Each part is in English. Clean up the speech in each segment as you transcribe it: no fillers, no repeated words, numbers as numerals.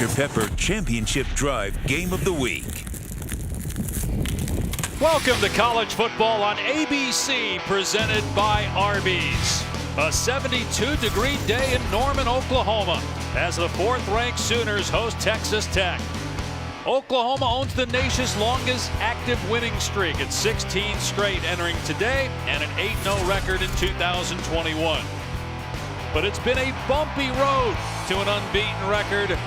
Dr. Pepper Championship Drive Game of the Week. Welcome to college football on ABC, presented by Arby's. A 72-degree day in Norman, Oklahoma, as the fourth-ranked Sooners host Texas Tech. Oklahoma owns the nation's longest active winning streak at 16 straight entering today, and an 8-0 record in 2021. But it's been a bumpy road to an unbeaten record.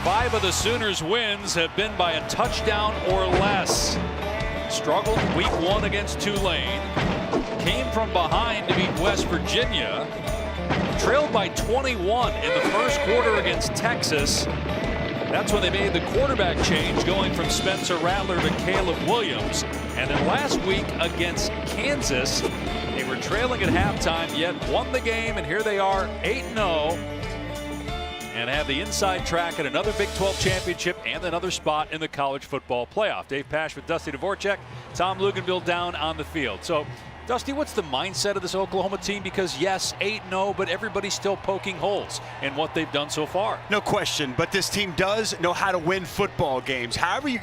5 of the Sooners' wins have been by a touchdown or less. Struggled week 1 against Tulane. Came from behind to beat West Virginia. Trailed by 21 in the first quarter against Texas. That's when they made the quarterback change, going from Spencer Rattler to Caleb Williams. And then last week against Kansas, they were trailing at halftime, yet won the game, and here they are 8-0. And have the inside track at another Big 12 championship and another spot in the college football playoff. Dave Pasch with Dusty Dvorak, Tom Luginbill down on the field. So, Dusty, what's the mindset of this Oklahoma team? Because yes, 8-0, but everybody's still poking holes in what they've done so far. No question, but this team does know how to win football games. However you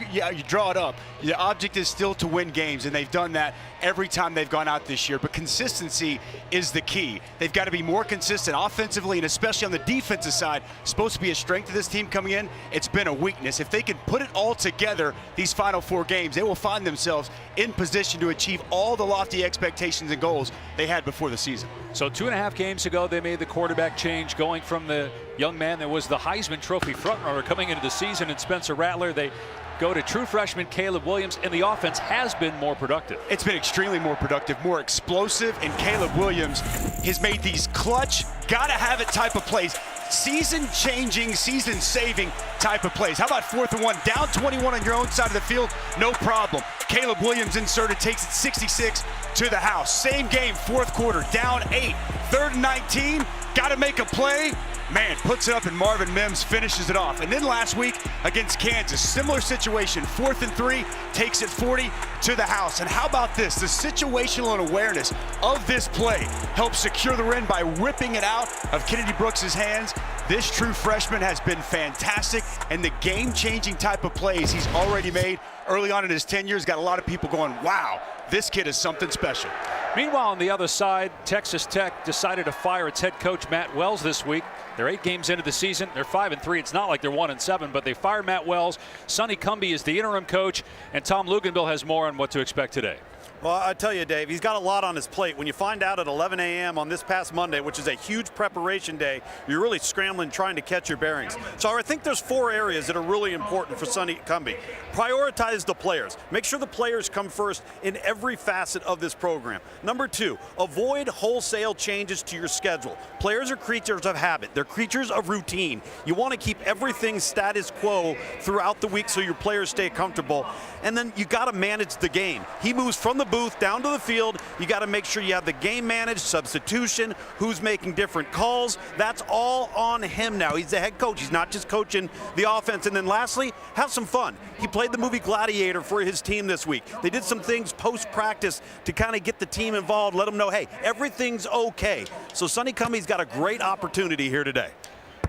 draw it up, the object is still to win games, and they've done that every time they've gone out this year. But consistency is the key. They've got to be more consistent offensively, and especially on the defensive side. It's supposed to be a strength of this team coming in. It's been a weakness. If they can put it all together these final 4 games, they will find themselves in position to achieve all the lofty expectations and goals they had before the season. So 2.5 games ago, they made the quarterback change, going from the young man that was the Heisman Trophy frontrunner coming into the season in Spencer Rattler. They go to true freshman Caleb Williams, and the offense has been more productive. It's been extremely more productive, more explosive, and Caleb Williams has made these clutch, gotta have it type of plays. Season-changing, season-saving type of plays. How about 4th and 1, down 21 on your own side of the field? No problem. Caleb Williams inserted, takes it 66 to the house. Same game, 4th quarter, down 8. 3rd and 19, got to make a play. Man, puts it up, and Marvin Mims finishes it off. And then last week against Kansas, similar situation, 4th and 3, takes it 40 to the house. And how about this? The situational awareness of this play helps secure the win by ripping it out of Kennedy Brooks' hands. This true freshman has been fantastic, and the game-changing type of plays he's already made early on in his tenure has got a lot of people going, wow, this kid is something special. Meanwhile, on the other side, Texas Tech decided to fire its head coach Matt Wells this week. They're 8 games into the season. They're 5-3. It's not like they're 1-7, but they fired Matt Wells. Sonny Cumbie is the interim coach, and Tom Luginbill has more on what to expect today. Well, I tell you, Dave, he's got a lot on his plate. When you find out at 11 a.m. on this past Monday, which is a huge preparation day, you're really scrambling trying to catch your bearings. So I think there's 4 areas that are really important for Sonny Cumbie. Prioritize the players. Make sure the players come first in every facet of this program. Number 2, avoid wholesale changes to your schedule. Players are creatures of habit. They're creatures of routine. You want to keep everything status quo throughout the week so your players stay comfortable. And then you got to manage the game. He moves from the booth down to the field. You got to make sure you have the game managed, substitution, who's making different calls. That's all on him now. He's the head coach. He's not just coaching the offense. And then lastly, have some fun. He played the movie Gladiator for his team this week. They did some things post-practice to kind of get the team involved, let them know, hey, everything's okay. So Sonny Cumbie's got a great opportunity here today.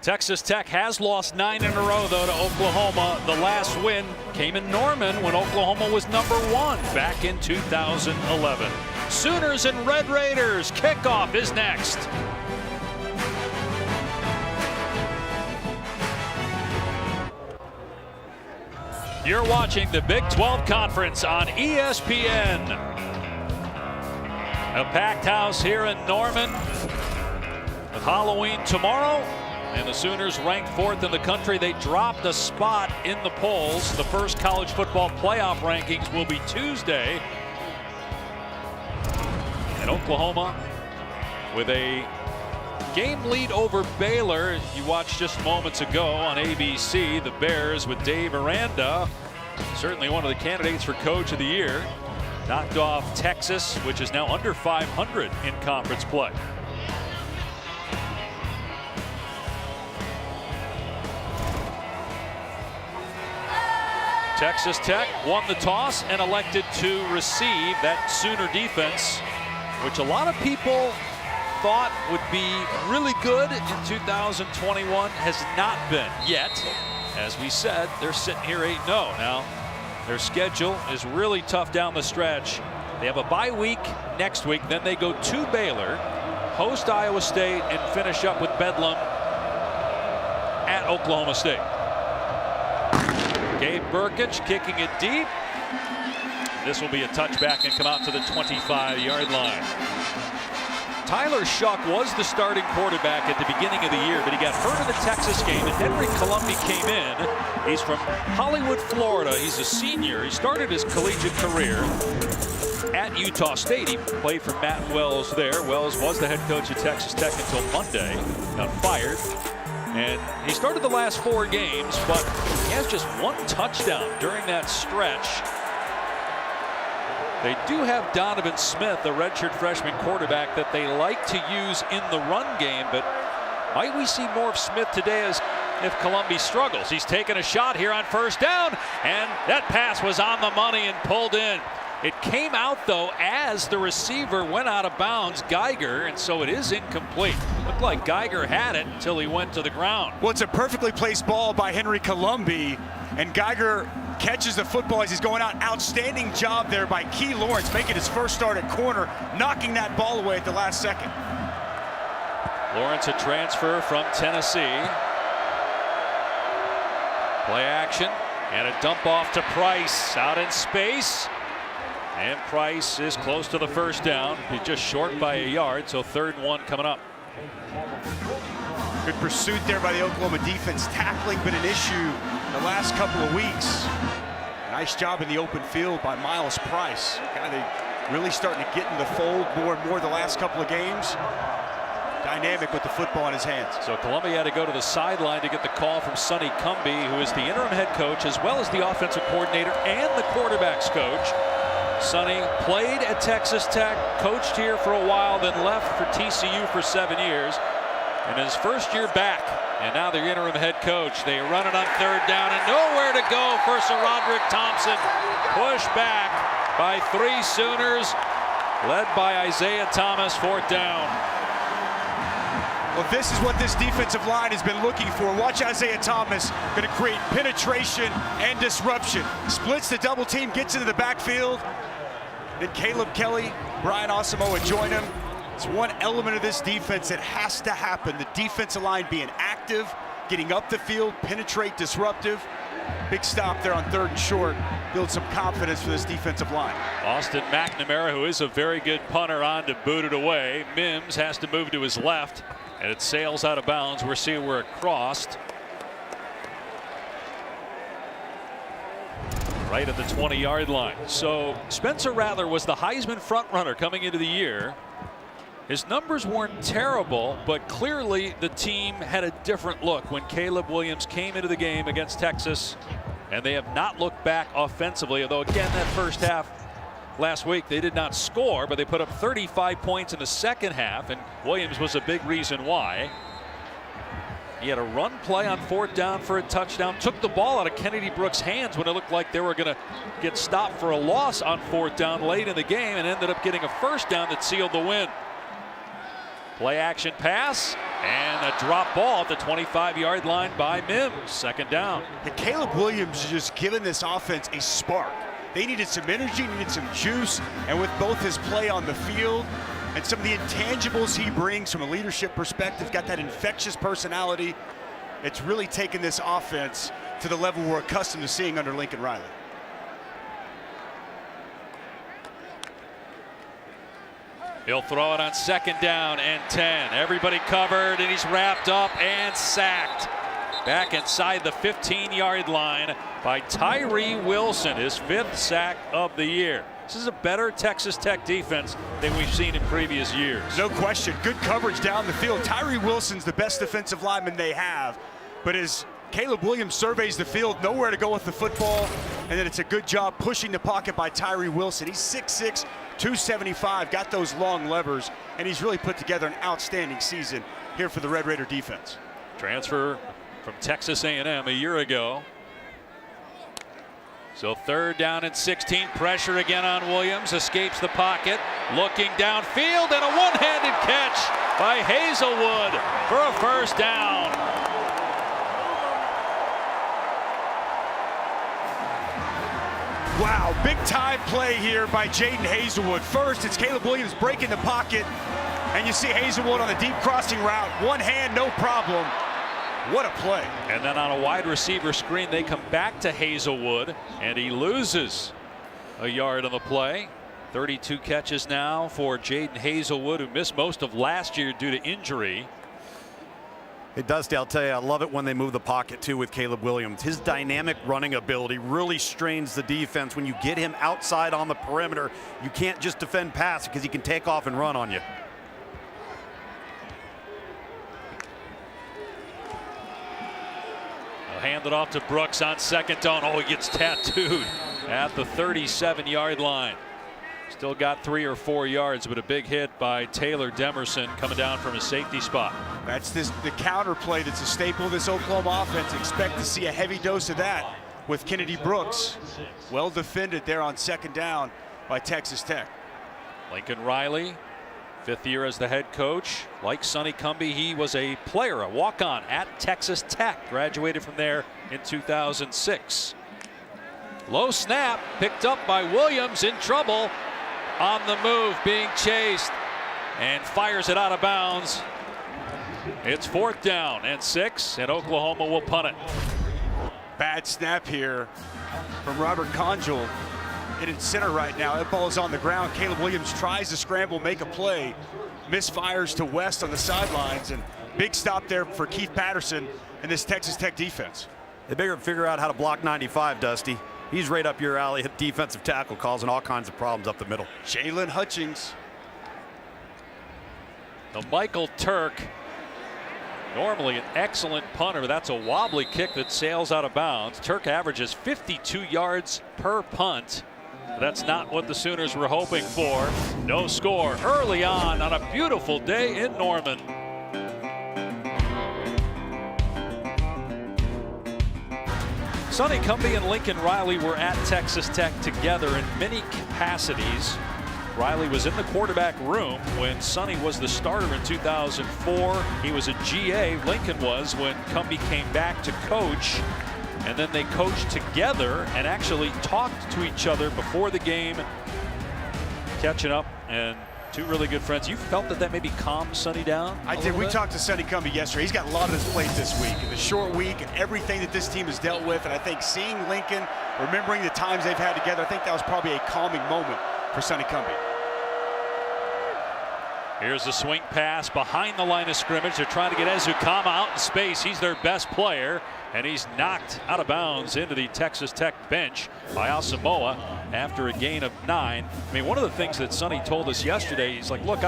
Texas Tech has lost 9 in a row, though, to Oklahoma. The last win came in Norman when Oklahoma was number 1 back in 2011. Sooners and Red Raiders. Kickoff is next. You're watching the Big 12 Conference on ESPN. A packed house here in Norman with Halloween tomorrow. And the Sooners ranked 4th in the country. They dropped a spot in the polls. The first college football playoff rankings will be Tuesday. And Oklahoma with a game lead over Baylor. You watched just moments ago on ABC, the Bears with Dave Aranda. Certainly one of the candidates for Coach of the Year. Knocked off Texas, which is now under 500 in conference play. Texas Tech won the toss and elected to receive that Sooner defense, which a lot of people thought would be really good in 2021 has not been yet. As we said, they're sitting here 8-0 now. Their schedule is really tough down the stretch. They have a bye week next week, then they go to Baylor, host Iowa State, and finish up with Bedlam at Oklahoma State. Gabe Burkich kicking it deep. This will be a touchback and come out to the 25-yard line. Tyler Shuck was the starting quarterback at the beginning of the year, but he got hurt in the Texas game, and Henry Colombi came in. He's from Hollywood, Florida. He's a senior. He started his collegiate career at Utah State. He played for Matt Wells there. Wells was the head coach at Texas Tech until Monday. Got fired. And he started the last 4 games, but he has just 1 touchdown during that stretch. They do have Donovan Smith, the redshirt freshman quarterback, that they like to use in the run game, but might we see more of Smith today as if Colombi struggles? He's taking a shot here on first down, and that pass was on the money and pulled in. It came out, though, as the receiver went out of bounds, Geiger, and so it is incomplete. Looked like Geiger had it until he went to the ground. Well, it's a perfectly placed ball by Henry Colombi, and Geiger catches the football as he's going out. Outstanding job there by Key Lawrence, making his first start at corner, knocking that ball away at the last second. Lawrence, a transfer from Tennessee. Play action, and a dump off to Price out in space. And Price is close to the first down. He's just short by a yard, so 3rd and 1 coming up. Good pursuit there by the Oklahoma defense. Tackling been an issue the last couple of weeks. Nice job in the open field by Miles Price. Kind of really starting to get in the fold more and more the last couple of games. Dynamic with the football in his hands. So Columbia had to go to the sideline to get the call from Sonny Cumbie, who is the interim head coach as well as the offensive coordinator and the quarterbacks coach. Sonny played at Texas Tech, coached here for a while, then left for TCU for 7 years. In his first year back, and now the interim head coach. They run it on 3rd down and nowhere to go for Sir Roderick Thompson. Pushed back by 3 Sooners, led by Isaiah Thomas, 4th down. Well, this is what this defensive line has been looking for. Watch Isaiah Thomas, going to create penetration and disruption. Splits the double team, gets into the backfield. Then Caleb Kelly, Brian Asamoah join him. It's one element of this defense that has to happen. The defensive line being active, getting up the field, penetrate, disruptive. Big stop there on 3rd and short. Build some confidence for this defensive line. Austin McNamara, who is a very good punter, on to boot it away. Mims has to move to his left, and it sails out of bounds. We're seeing where it crossed. Right at the 20-yard line. So Spencer Rattler was the Heisman frontrunner coming into the year. His numbers weren't terrible, but clearly the team had a different look when Caleb Williams came into the game against Texas, and they have not looked back offensively, although again that first half last week they did not score, but they put up 35 points in the second half, and Williams was a big reason why. He had a run play on 4th down for a touchdown, took the ball out of Kennedy Brooks' hands when it looked like they were going to get stopped for a loss on 4th down late in the game, and ended up getting a first down that sealed the win. Play action pass and a drop ball at the 25-yard line by Mims. 2nd down. And Caleb Williams is just giving this offense a spark. They needed some energy, needed some juice, and with both his play on the field and some of the intangibles he brings from a leadership perspective, got that infectious personality, it's really taken this offense to the level we're accustomed to seeing under Lincoln Riley. He'll throw it on 2nd down and 10. Everybody covered, and he's wrapped up and sacked. Back inside the 15-yard line by Tyree Wilson, his 5th sack of the year. This is a better Texas Tech defense than we've seen in previous years. No question. Good coverage down the field. Tyree Wilson's the best defensive lineman they have, but as Caleb Williams surveys the field, nowhere to go with the football, and then it's a good job pushing the pocket by Tyree Wilson. He's 6'6", 275, got those long levers, and he's really put together an outstanding season here for the Red Raider defense. Transfer from Texas A&M a year ago. So 3rd down and 16. Pressure again on Williams. Escapes the pocket. Looking downfield and a one-handed catch by Hazelwood for a 1st down. Wow, big time play here by Jaden Hazelwood. First, it's Caleb Williams breaking the pocket, and you see Hazelwood on the deep crossing route. One hand, no problem. What a play. And then on a wide receiver screen, they come back to Hazelwood, and he loses a yard on the play. 32 catches now for Jaden Hazelwood, who missed most of last year due to injury. Hey, Dusty, I'll tell you, I love it when they move the pocket, too, with Caleb Williams. His dynamic running ability really strains the defense. When you get him outside on the perimeter, you can't just defend pass because he can take off and run on you. Hand it off to Brooks on 2nd down. Oh, he gets tattooed at the 37-yard line. Still got 3 or 4 yards, but a big hit by Taylor Demerson coming down from his safety spot. That's the counter play that's a staple of this Oklahoma offense. Expect to see a heavy dose of that with Kennedy Brooks. Well defended there on 2nd down by Texas Tech. Lincoln Riley, 5th year as the head coach. Like Sonny Cumbie, he was a player, a walk-on at Texas Tech. Graduated from there in 2006. Low snap, picked up by Williams, in trouble. On the move, being chased, and fires it out of bounds. It's 4th down and 6, and Oklahoma will punt it. Bad snap here from Robert Conjul. In center right now. That ball is on the ground. Caleb Williams tries to scramble, make a play. Misfires to West on the sidelines, and big stop there for Keith Patterson and this Texas Tech defense. They better figure out how to block 95, Dusty. He's right up your alley at defensive tackle, causing all kinds of problems up the middle. Jalen Hutchings. The Michael Turk, normally an excellent punter, but that's a wobbly kick that sails out of bounds. Turk averages 52 yards per punt. That's not what the Sooners were hoping for. No score early on a beautiful day in Norman. Sonny Cumbie and Lincoln Riley were at Texas Tech together in many capacities. Riley was in the quarterback room when Sonny was the starter in 2004. He was a GA, Lincoln was, when Cumbie came back to coach. And then they coached together and actually talked to each other before the game, catching up, and 2 really good friends. You felt that maybe calmed Sonny down? I did. We talked to Sonny Cumbie yesterday. He's got a lot on his plate this week, the short week and everything that this team has dealt with. And I think seeing Lincoln, remembering the times they've had together, I think that was probably a calming moment for Sonny Cumbie. Here's the swing pass behind the line of scrimmage. They're trying to get Ezukama out in space. He's their best player, and he's knocked out of bounds into the Texas Tech bench by Asamoah after a gain of 9. I mean, one of the things that Sonny told us yesterday, he's like, look,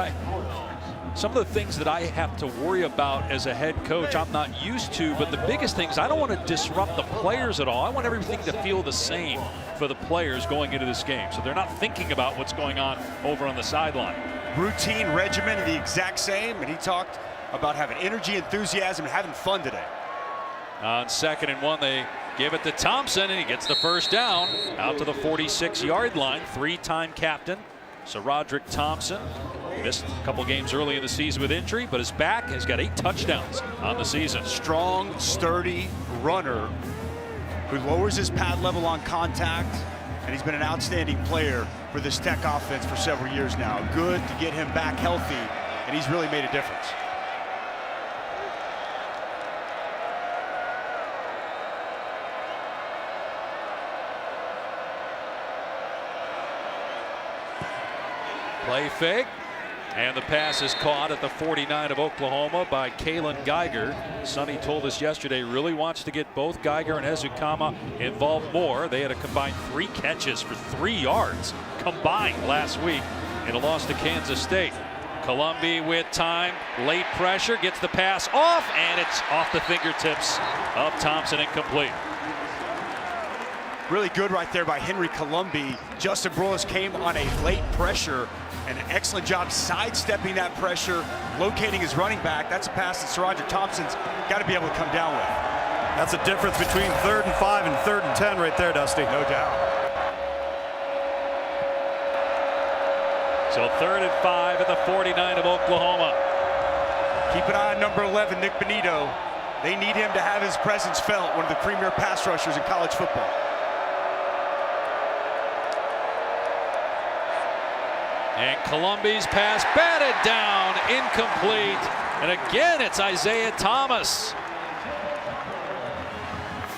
some of the things that I have to worry about as a head coach, I'm not used to, but the biggest thing is I don't want to disrupt the players at all. I want everything to feel the same for the players going into this game, so they're not thinking about what's going on over on the sideline. Routine, regimen, the exact same, and he talked about having energy, enthusiasm, and having fun today. On 2nd and 1, they give it to Thompson, and he gets the 1st down out to the 46-yard line. 3-time captain, Sir Roderick Thompson. Missed a couple games early in the season with injury, but is back. He's got 8 touchdowns on the season. Strong, sturdy runner who lowers his pad level on contact, and he's been an outstanding player for this Tech offense for several years now. Good to get him back healthy, and he's really made a difference. Play fake, and the pass is caught at the 49 of Oklahoma by Kalen Geiger. Sonny told us yesterday really wants to get both Geiger and Ezukama involved more. They had a combined 3 catches for 3 yards combined last week in a loss to Kansas State. Columbi with time, late pressure, gets the pass off, and it's off the fingertips of Thompson, incomplete. Really good right there by Henry Columbi. Justin Broiles came on a late pressure, and an excellent job sidestepping that pressure, locating his running back. That's a pass that Sir Roger Thompson's got to be able to come down with. That's a difference between 3rd and 5 and 3rd and 10 right there, Dusty. No doubt. So 3rd and 5 at the 49 of Oklahoma. Keep an eye on number 11, Nick Benito. They need him to have his presence felt, one of the premier pass rushers in college football. And Columbia's pass batted down, incomplete. And again, it's Isaiah Thomas.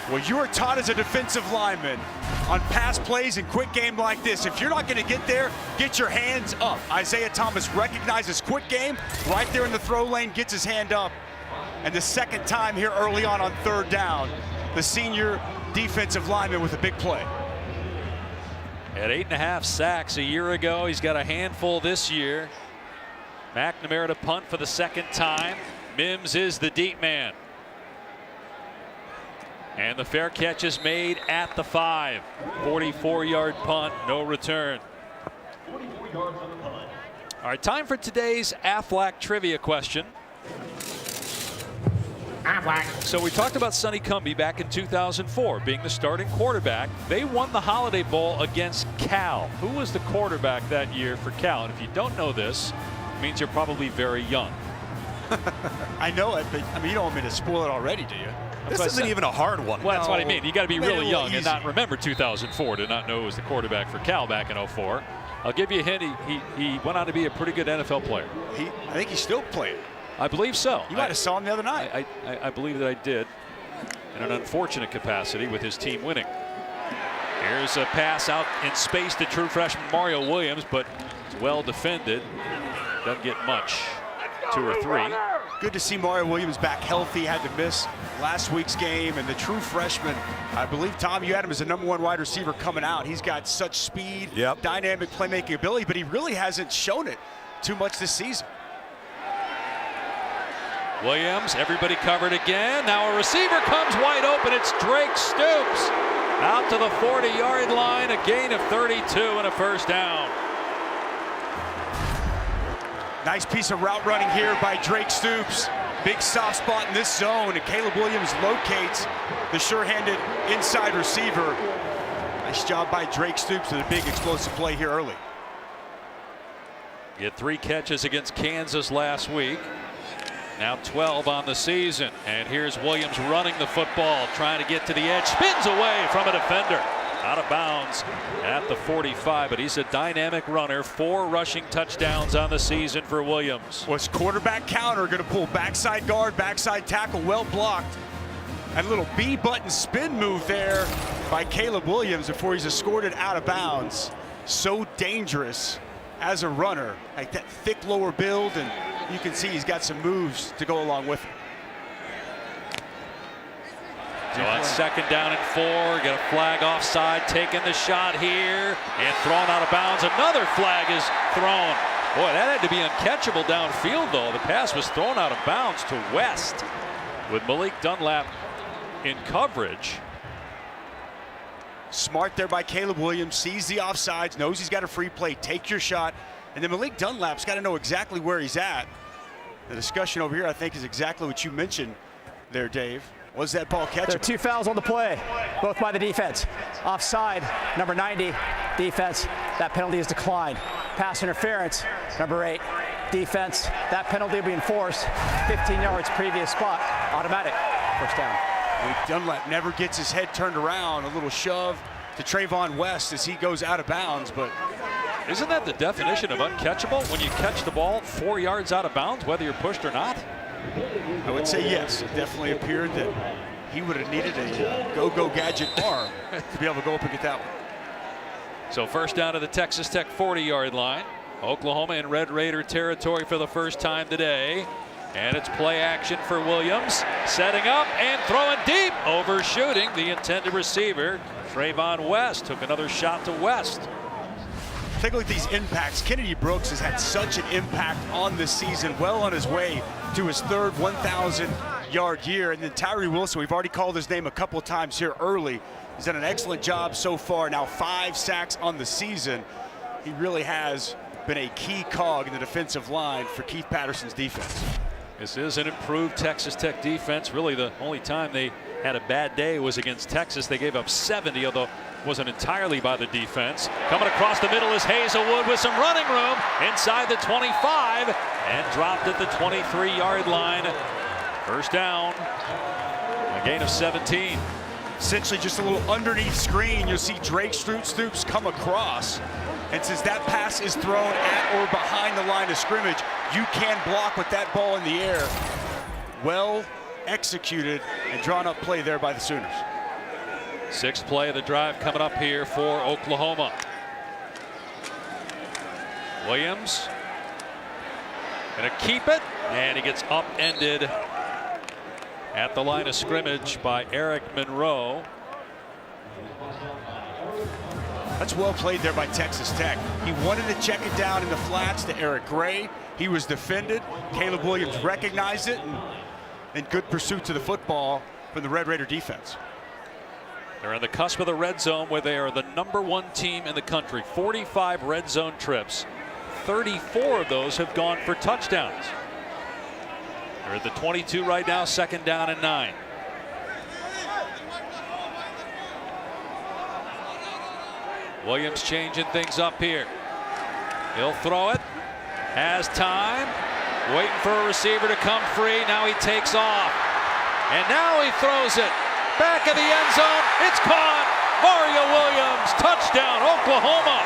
Well, you are taught as a defensive lineman on pass plays and quick game like this. If you're not going to get there, get your hands up. Isaiah Thomas recognizes quick game right there in the throw lane, gets his hand up. And the second time here early on 3rd down, the senior defensive lineman with a big play. Had 8.5 sacks a year ago. He's got a handful this year. McNamara to punt for the 2nd time. Mims is the deep man. And the fair catch is made at the 5. 44-yard punt, no return. All right, time for today's Aflac trivia question. So we talked about Sonny Cumbie back in 2004 being the starting quarterback. They won the Holiday Bowl against Cal. Who was the quarterback that year for Cal? And if you don't know this, it means you're probably very young. I know it, but I mean, you don't want me to spoil it already, do you? This isn't even a hard one. Well, that's what I mean. You got to be really young easy. and not remember 2004 to not know who was the quarterback for Cal back in 04. I'll give you a hint. He went on to be a pretty good NFL player. I think he's still playing. I believe so. You might have saw him the other night. I believe that I did in an unfortunate capacity with his team winning. Here's a pass out in space to true freshman Mario Williams, but it's well defended. Doesn't get much. 2 or 3. Good to see Mario Williams back healthy. Had to miss last week's game. And the true freshman, I believe, Tom, you had him as the #1 wide receiver coming out. He's got such speed, dynamic playmaking ability, but he really hasn't shown it too much this season. Williams, everybody covered again. Now a receiver comes wide open. It's Drake Stoops. Out to the 40-yard line. A gain of 32 and a 1st down. Nice piece of route running here by Drake Stoops. Big soft spot in this zone, and Caleb Williams locates the sure-handed inside receiver. Nice job by Drake Stoops with a big explosive play here early. He had 3 catches against Kansas last week. Now 12 on the season. And here's Williams running the football, trying to get to the edge. Spins away from a defender. Out of bounds at the 45, but he's a dynamic runner. 4 rushing touchdowns on the season for Williams. Was quarterback counter going to pull backside guard, backside tackle, well blocked. And a little B button spin move there by Caleb Williams before he's escorted out of bounds. So dangerous as a runner, like that thick lower build, and you can see he's got some moves to go along with it. So on 2nd down and 4, get a flag offside, taking the shot here and thrown out of bounds. Another flag is thrown. Boy, that had to be uncatchable downfield, though. The pass was thrown out of bounds to West with Malik Dunlap in coverage. Smart there by Caleb Williams, sees the offsides, knows he's got a free play, take your shot. And then Malik Dunlap's got to know exactly where he's at. The discussion over here, I think, is exactly what you mentioned there, Dave. Was that ball catchable? There are 2 fouls on the play, both by the defense. Offside, number 90, defense. That penalty is declined. Pass interference, number 8, defense. That penalty will be enforced. 15 yards previous spot, automatic. 1st down. Malik Dunlap never gets his head turned around. A little shove to Trayvon West as he goes out of bounds, but isn't that the definition of uncatchable? When you catch the ball 4 yards out of bounds, whether you're pushed or not? I would say yes. It definitely appeared that he would have needed a go-go gadget arm to be able to go up and get that one. So 1st down to the Texas Tech 40-yard line. Oklahoma in Red Raider territory for the first time today. And it's play action for Williams. Setting up and throwing deep. Overshooting the intended receiver. Trayvon West took another shot to West. Take a look at these impacts. Kennedy Brooks has had such an impact on this season, well on his way to his 3rd 1,000-yard year. And then Tyree Wilson, we've already called his name a couple of times here early. He's done an excellent job so far. Now 5 sacks on the season. He really has been a key cog in the defensive line for Keith Patterson's defense. This is an improved Texas Tech defense. Really the only time they had a bad day was against Texas. They gave up 70, although wasn't entirely by the defense. Coming across the middle is Hazelwood with some running room inside the 25 and dropped at the 23-yard line. First down, a gain of 17. Essentially just a little underneath screen. You'll see Drake Stoops come across. And since that pass is thrown at or behind the line of scrimmage, you can block with that ball in the air. Well executed and drawn up play there by the Sooners. Sixth play of the drive coming up here for Oklahoma. Williams gonna keep it, and he gets upended at the line of scrimmage by Eric Monroe. That's well played there by Texas Tech. He wanted to check it down in the flats to Eric Gray. He was defended. Caleb Williams recognized it, and good pursuit to the football from the Red Raider defense. They're on the cusp of the red zone, where they are the #1 team in the country. 45 red zone trips. 34 of those have gone for touchdowns. They're at the 22 right now, second down and 9. Williams changing things up here. He'll throw it. Has time. Waiting for a receiver to come free. Now he takes off. And now he throws it. Back of the end zone. It's caught. Mario Williams. Touchdown, Oklahoma.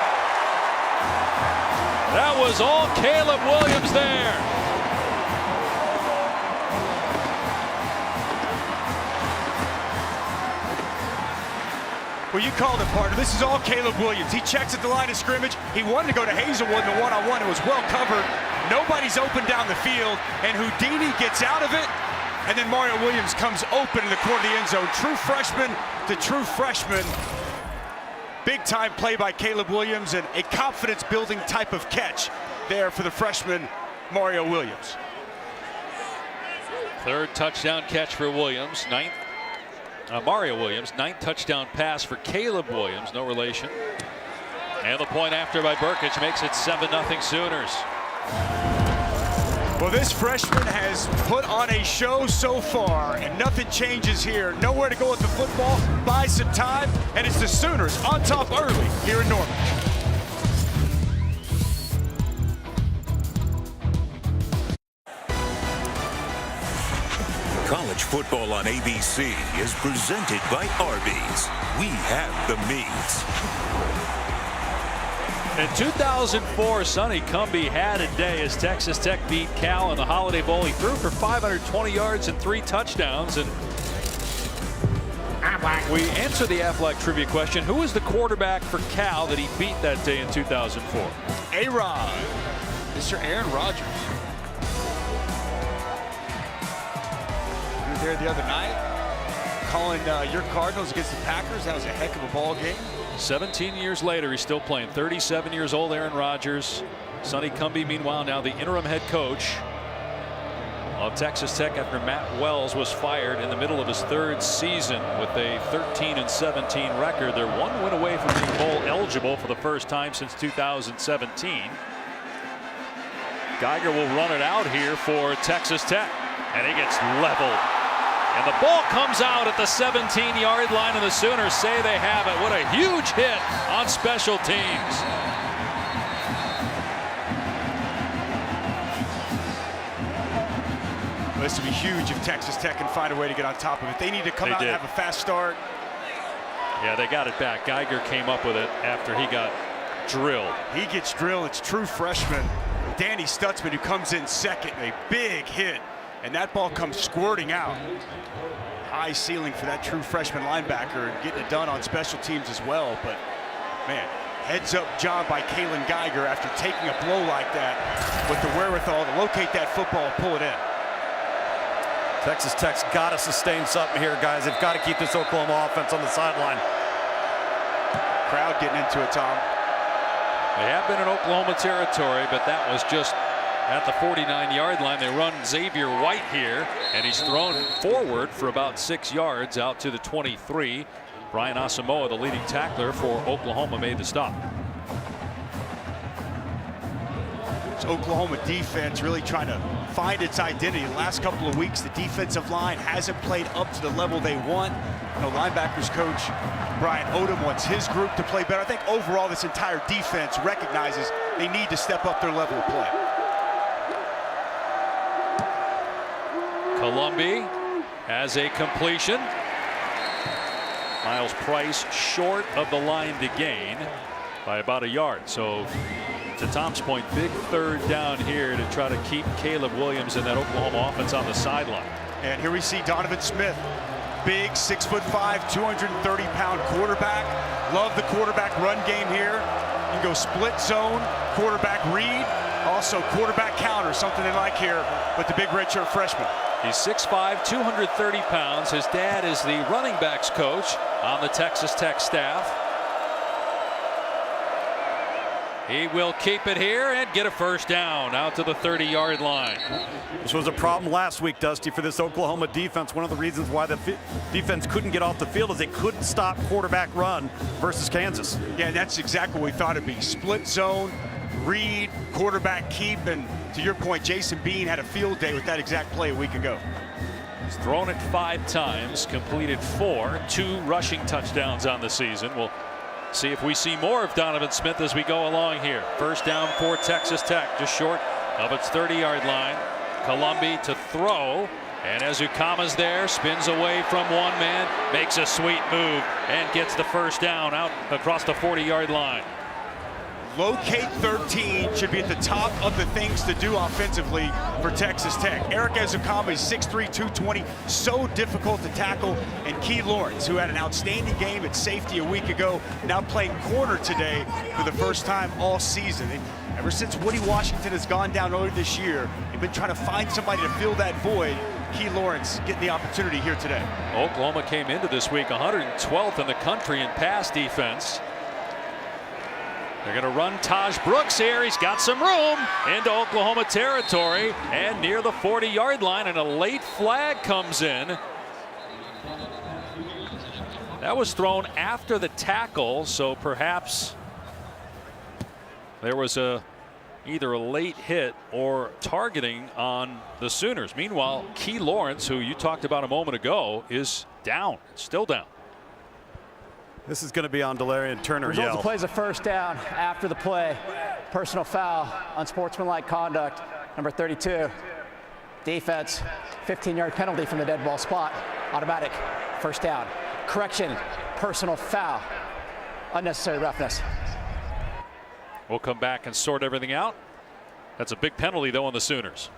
That was all Caleb Williams there. Well, you called it, partner. This is all Caleb Williams. He checks at the line of scrimmage. He wanted to go to Hazelwood in the one-on-one. It was well covered. Nobody's open down the field, and Houdini gets out of it, and then Mario Williams comes open in the corner of the end zone. True freshman to true freshman. Big-time play by Caleb Williams, and a confidence-building type of catch there for the freshman, Mario Williams. Third touchdown catch for Williams. Mario Williams, 9th touchdown pass for Caleb Williams, no relation. And the point after by Burkich makes it 7-0 Sooners. Well, this freshman has put on a show so far, and nothing changes here. Nowhere to go with the football, buy some time, and it's the Sooners on top early here in Norman. College football on ABC is presented by Arby's. We have the meats. In 2004, Sonny Cumbie had a day as Texas Tech beat Cal in the Holiday Bowl. He threw for 520 yards and 3 touchdowns. And we answer the Aflac trivia question: who was the quarterback for Cal that he beat that day in 2004? A-Rod, Mr. Aaron Rodgers. You were there the other night, calling your Cardinals against the Packers. That was a heck of a ball game. 17 years later, he's still playing. 37 years old, Aaron Rodgers. Sonny Cumbie, meanwhile, now the interim head coach of Texas Tech after Matt Wells was fired in the middle of his 3rd season with a 13-17 record. They're 1 win away from being bowl eligible for the first time since 2017. Geiger will run it out here for Texas Tech, and he gets leveled. And the ball comes out at the 17-yard line, and the Sooners say they have it. What a huge hit on special teams. This would be huge if Texas Tech can find a way to get on top of it. They need to come out and have a fast start. Yeah, they got it back. Geiger came up with it after he got drilled. He gets drilled. It's true freshman Danny Stutzman who comes in second. A big hit. And that ball comes squirting out. High ceiling for that true freshman linebacker, and getting it done on special teams as well. But, man, heads up job by Kalen Geiger after taking a blow like that with the wherewithal to locate that football and pull it in. Texas Tech's got to sustain something here, guys. They've got to keep this Oklahoma offense on the sideline. Crowd getting into it, Tom. They have been in Oklahoma territory, but that was just at the 49-yard line. They run Xavier White here, and he's thrown forward for about 6 yards out to the 23. Brian Asamoah, the leading tackler for Oklahoma, made the stop. this Oklahoma defense really trying to find its identity. The last couple of weeks, the defensive line hasn't played up to the level they want. You know, linebackers coach Brian Odom wants his group to play better. I think overall this entire defense recognizes they need to step up their level of play. Colombi has a completion. Miles Price short of the line to gain by about a yard. So to Tom's point, big third down here to try to keep Caleb Williams and that Oklahoma offense on the sideline. And here we see Donovan Smith, big 6'5", 230-pound quarterback. Love the quarterback run game here. You can go split zone, quarterback read, also quarterback counter, something they like here with the big redshirt freshman. He's 6'5", 230 pounds. His dad is the running backs coach on the Texas Tech staff. He will keep it here and get a first down out to the 30-yard line. This was a problem last week, Dusty, for this Oklahoma defense. One of the reasons why the defense couldn't get off the field is they couldn't stop quarterback run versus Kansas. Yeah, that's exactly what we thought it'd be. Split zone, read, quarterback keep, and to your point, Jason Bean had a field day with that exact play a week ago. He's thrown it 5 times, completed 4, 2 rushing touchdowns on the season. We'll see if we see more of Donovan Smith as we go along here. First down for Texas Tech, just short of its 30-yard line. Colombi to throw, and as Ukama's there, spins away from one man, makes a sweet move, and gets the first down out across the 40-yard line. Locate 13 should be at the top of the things to do offensively for Texas Tech. Eric Ezukama is 6'3", 220, so difficult to tackle. And Key Lawrence, who had an outstanding game at safety a week ago, now playing corner today for the first time all season. And ever since Woody Washington has gone down earlier this year, they've been trying to find somebody to fill that void. Key Lawrence getting the opportunity here today. Oklahoma came into this week 112th in the country in pass defense. They're going to run Taj Brooks here. He's got some room into Oklahoma territory and near the 40-yard line, and a late flag comes in. That was thrown after the tackle, so perhaps there was either a late hit or targeting on the Sooners. Meanwhile, Key Lawrence, who you talked about a moment ago, is down, still down. This is going to be on Delarian Turner. Result of the play is a first down after the play. Personal foul, unsportsmanlike conduct, number 32. Defense, 15-yard penalty from the dead ball spot. Automatic first down. Correction, personal foul, unnecessary roughness. We'll come back and sort everything out. That's a big penalty, though, on the Sooners.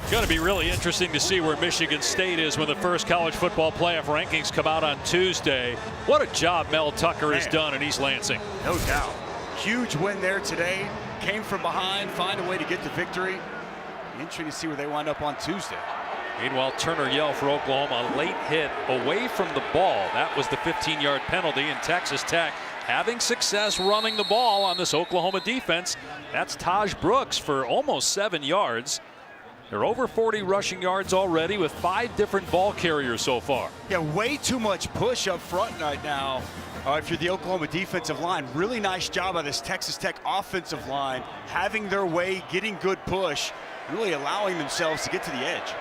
Going to be really interesting to see where Michigan State is when the first college football playoff rankings come out on Tuesday. What a job Mel Tucker has done in East Lansing. No doubt. Huge win there today. Came from behind, find a way to get the victory. Interesting to see where they wind up on Tuesday. Meanwhile, Turner Yell for Oklahoma, a late hit away from the ball. That was the 15-yard penalty, and Texas Tech having success running the ball on this Oklahoma defense. That's Taj Brooks for almost 7 yards. They're over 40 rushing yards already with 5 different ball carriers so far. Yeah, way too much push up front right now. If you're the Oklahoma defensive line, really nice job by this Texas Tech offensive line, having their way, getting good push, really allowing themselves to get to the edge.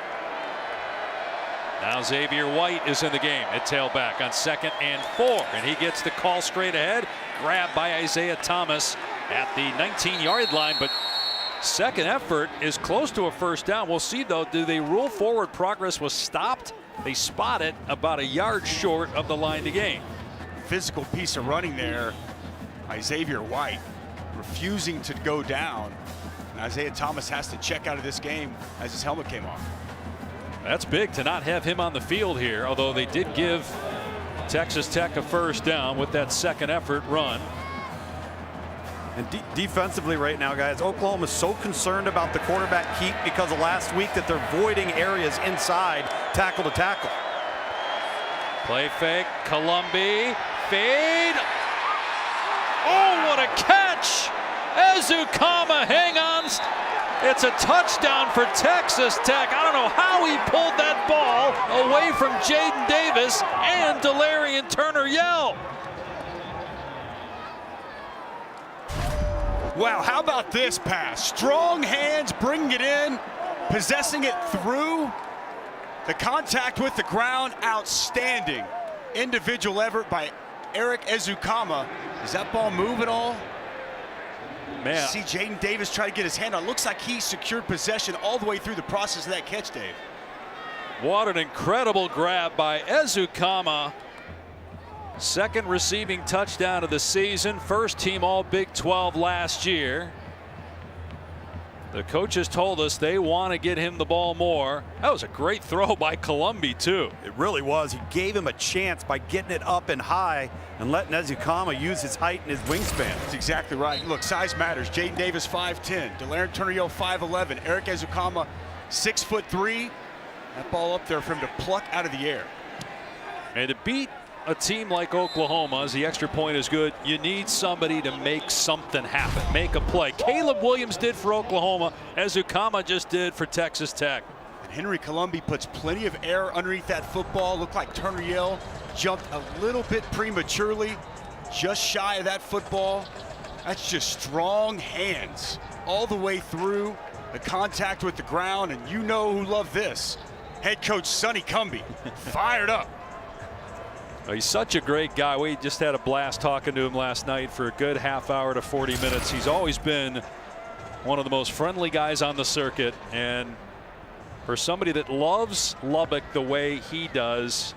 Now Xavier White is in the game at tailback on 2nd and 4, and he gets the call straight ahead, grabbed by Isaiah Thomas at the 19-yard line, but second effort is close to a first down. We'll see, though, do they rule forward progress was stopped? They spot it about a yard short of the line to gain. Physical piece of running there by Xavier White, refusing to go down. And Isaiah Thomas has to check out of this game as his helmet came off. That's big to not have him on the field here, although they did give Texas Tech a first down with that second effort run. And defensively right now, guys, Oklahoma is so concerned about the quarterback keep because of last week that they're voiding areas inside tackle to tackle. Play fake, Columbi, fade. Oh, what a catch! Ezukama, hang on. It's a touchdown for Texas Tech. I don't know how he pulled that ball away from Jaden Davis and Delarian Turner-Yell. Wow, how about this pass? Strong hands, bringing it in, possessing it through. The contact with the ground, outstanding. Individual effort by Eric Ezukama. Does that ball move at all? Man. See Jaden Davis try to get his hand on. Looks like he secured possession all the way through the process of that catch, Dave. What an incredible grab by Ezukama. Second receiving touchdown of the season. First team all Big 12 last year. The coaches told us they want to get him the ball more. That was a great throw by Columbi, too. It really was. He gave him a chance by getting it up and high and letting Ezukama use his height and his wingspan. That's exactly right. Look, size matters. Jaden Davis, 5'10". Delarian Turner-Yell, 5'11". Eric Ezukama, 6'3". That ball up there for him to pluck out of the air. And to beat a team like Oklahoma, as the extra point is good, you need somebody to make something happen, make a play. Caleb Williams did for Oklahoma, Ezukama just did for Texas Tech. And Henry Columbi puts plenty of air underneath that football. Looked like Turner-Yell jumped a little bit prematurely, just shy of that football. That's just strong hands all the way through, the contact with the ground, and you know who loved this. Head coach Sonny Cumbie, fired up. He's such a great guy. We just had a blast talking to him last night for a good half hour to 40 minutes. He's always been one of the most friendly guys on the circuit, and for somebody that loves Lubbock the way he does,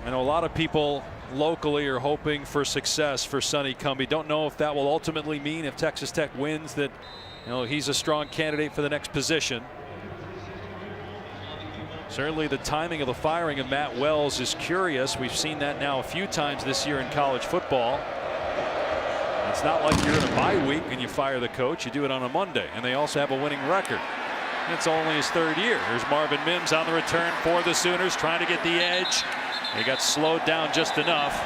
I know a lot of people locally are hoping for success for Sonny Cumbie. Don't know if that will ultimately mean, if Texas Tech wins, that he's a strong candidate for the next position. Certainly the timing of the firing of Matt Wells is curious. We've seen that now a few times this year in college football. It's not like you're in a bye week and you fire the coach. You do it on a Monday, and they also have a winning record. It's only his third year. There's Marvin Mims on the return for the Sooners, trying to get the edge. He got slowed down just enough.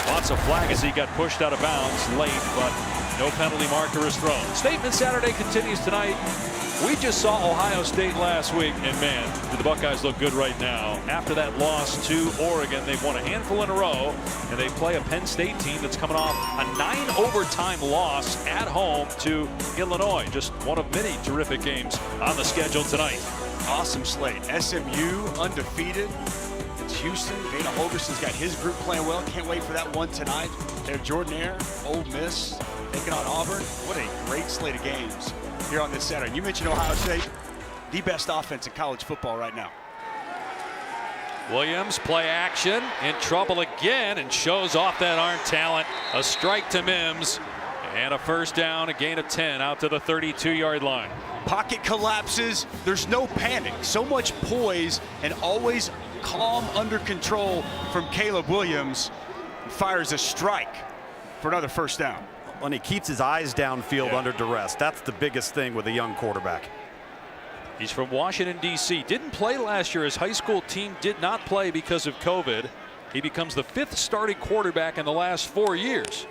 Wants a flag as he got pushed out of bounds late, but no penalty marker is thrown. Statement Saturday continues tonight. We just saw Ohio State last week, and man, do the Buckeyes look good right now. After that loss to Oregon, they've won a handful in a row, and they play a Penn State team that's coming off a 9-overtime loss at home to Illinois. Just one of many terrific games on the schedule tonight. Awesome slate. SMU undefeated. It's Houston. Dana Holgerson's got his group playing well. Can't wait for that one tonight. They have Jordan-Hare, Ole Miss, taking on Auburn. What a great slate of games here on this Saturday. You mentioned Ohio State, the best offense in college football right now. Williams, play action, in trouble again, and shows off that arm talent. A strike to Mims, and a first down, a gain of 10 out to the 32-yard line. Pocket collapses. There's no panic. So much poise and always calm, under control from Caleb Williams. Fires a strike for another first down. And he keeps his eyes downfield under duress. That's the biggest thing with a young quarterback. He's from Washington, D.C. Didn't play last year. His high school team did not play because of COVID. He becomes the 5th starting quarterback in the last 4 years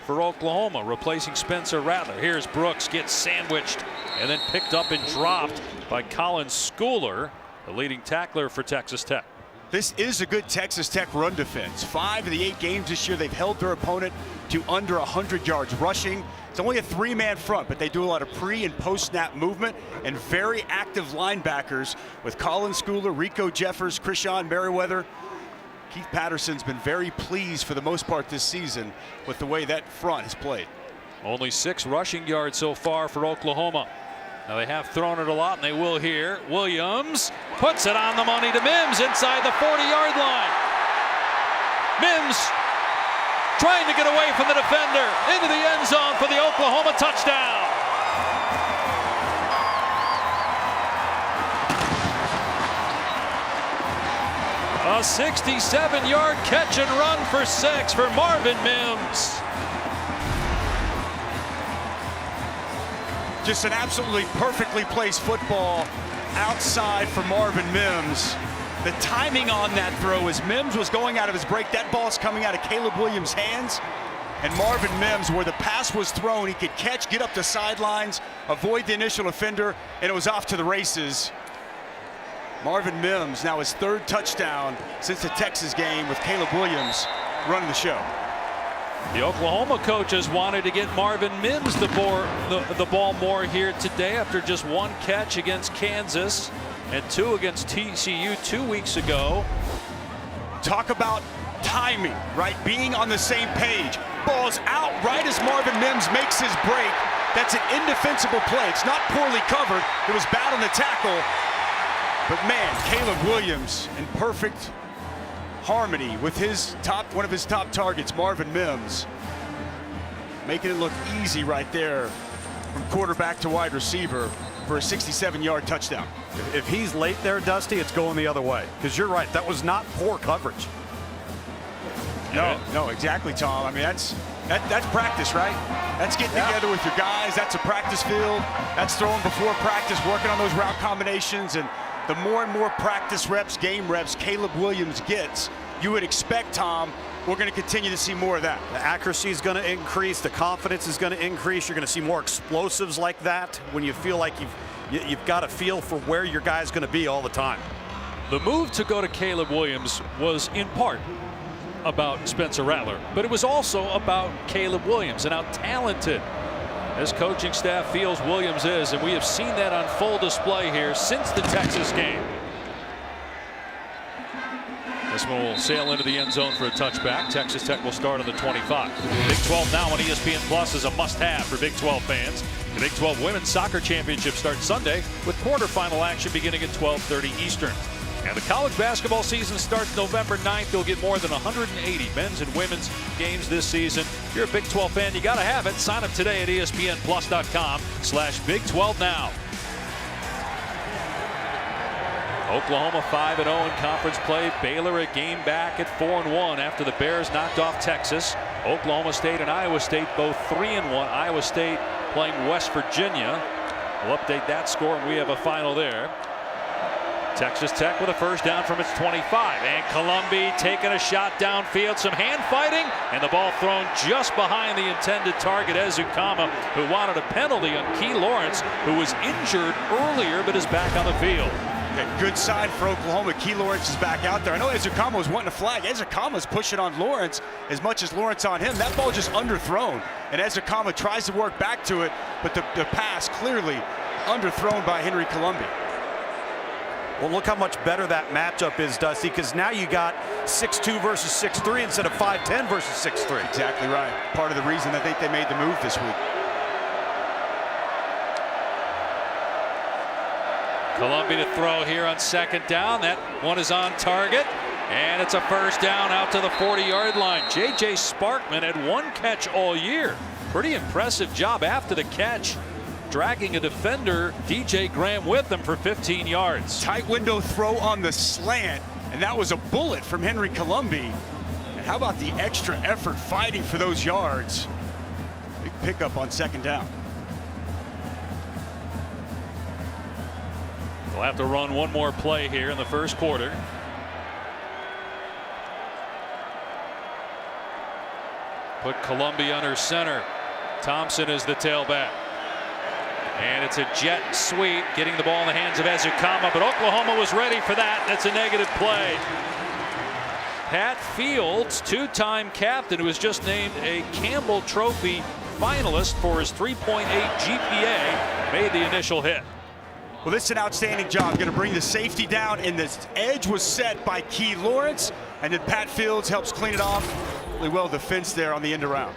for Oklahoma, replacing Spencer Rattler. Here's Brooks, gets sandwiched and then picked up and dropped by Colin Schooler, the leading tackler for Texas Tech. This is a good Texas Tech run defense. 5 of the 8 games this year, they've held their opponent to under 100 yards rushing. It's only a 3-man front, but they do a lot of pre and post snap movement, and very active linebackers with Colin Schooler, Rico Jeffers, Krishan Merriweather. Keith Patterson's been very pleased for the most part this season with the way that front has played. Only 6 rushing yards so far for Oklahoma. Now they have thrown it a lot, and they will here. Williams puts it on the money to Mims inside the 40-yard line. Mims trying to get away from the defender into the end zone for the Oklahoma touchdown. A A 67-yard catch and run for 6 for Marvin Mims. Just an absolutely perfectly placed football outside for Marvin Mims. The timing on that throw as Mims was going out of his break, that ball's coming out of Caleb Williams' hands. And Marvin Mims, where the pass was thrown, he could catch, get up the sidelines, avoid the initial offender, and it was off to the races. Marvin Mims, now his 3rd touchdown since the Texas game, with Caleb Williams running the show. The Oklahoma coaches wanted to get Marvin Mims the ball more here today after just 1 catch against Kansas and 2 against TCU 2 weeks ago. Talk about timing, right? Being on the same page. Ball's out right as Marvin Mims makes his break. That's an indefensible play. It's not poorly covered. It was bad on the tackle. But man, Caleb Williams in perfect harmony with one of his top targets, Marvin Mims, making it look easy right there from quarterback to wide receiver for a 67-yard touchdown. If he's late there, Dusty, it's going the other way. Because you're right, that was not poor coverage. No, exactly, Tom. I mean, that's practice, right? That's getting together with your guys. That's a practice field. That's throwing before practice, working on those route combinations. And the more and more practice reps, game reps Caleb Williams gets, you would expect, Tom, we're going to continue to see more of that. The accuracy is going to increase. The confidence is going to increase. You're going to see more explosives like that when you feel like you've got a feel for where your guy's going to be all the time. The move to go to Caleb Williams was in part about Spencer Rattler, but it was also about Caleb Williams and how talented this coaching staff feels Williams is, and we have seen that on full display here since the Texas game. This one will sail into the end zone for a touchback. Texas Tech will start on the 25. Big 12 now on ESPN Plus is a must-have for Big 12 fans. The Big 12 Women's Soccer Championship starts Sunday with quarterfinal action beginning at 12:30 Eastern. And the college basketball season starts November 9th. You'll get more than 180 men's and women's games this season. If you're a Big 12 fan, you got to have it. Sign up today at ESPNplus.com/Big12Now. Oklahoma 5-0 in conference play. Baylor a game back at 4-1 after the Bears knocked off Texas. Oklahoma State and Iowa State both 3-1. Iowa State playing West Virginia. We'll update that score and we have a final there. Texas Tech with a first down from its 25, and Columbia taking a shot downfield, some hand fighting, and the ball thrown just behind the intended target, Ezukama, who wanted a penalty on Key Lawrence, who was injured earlier but is back on the field. Okay, good sign for Oklahoma. Key Lawrence is back out there. I know Ezukama was wanting a flag. Ezukama's pushing on Lawrence as much as Lawrence on him. That ball just underthrown, and Ezukama tries to work back to it, but the pass clearly underthrown by Henry Columbia. Well, look how much better that matchup is, Dusty, because now you got 6'2 versus 6'3 instead of 5'10 versus 6'3. Exactly right. Part of the reason I think they made the move this week. Columbia to throw here on second down. That one is on target, and it's a first down out to the 40-yard line. J.J. Sparkman had 1 catch all year. Pretty impressive job after the catch, dragging a defender, DJ Graham, with them for 15 yards. Tight window throw on the slant, and that was a bullet from Henry Columbia. And how about the extra effort fighting for those yards? Big pickup on second down. We'll have to run one more play here in the first quarter. Put Columbia under center. Thompson is the tailback. And it's a jet sweep, getting the ball in the hands of Ezukama, but Oklahoma was ready for that. That's a negative play. Pat Fields, 2-time captain, who was just named a Campbell Trophy finalist for his 3.8 GPA, made the initial hit. Well, this is an outstanding job. Going to bring the safety down, and the edge was set by Key Lawrence, and then Pat Fields helps clean it off. Really well defense there on the end around.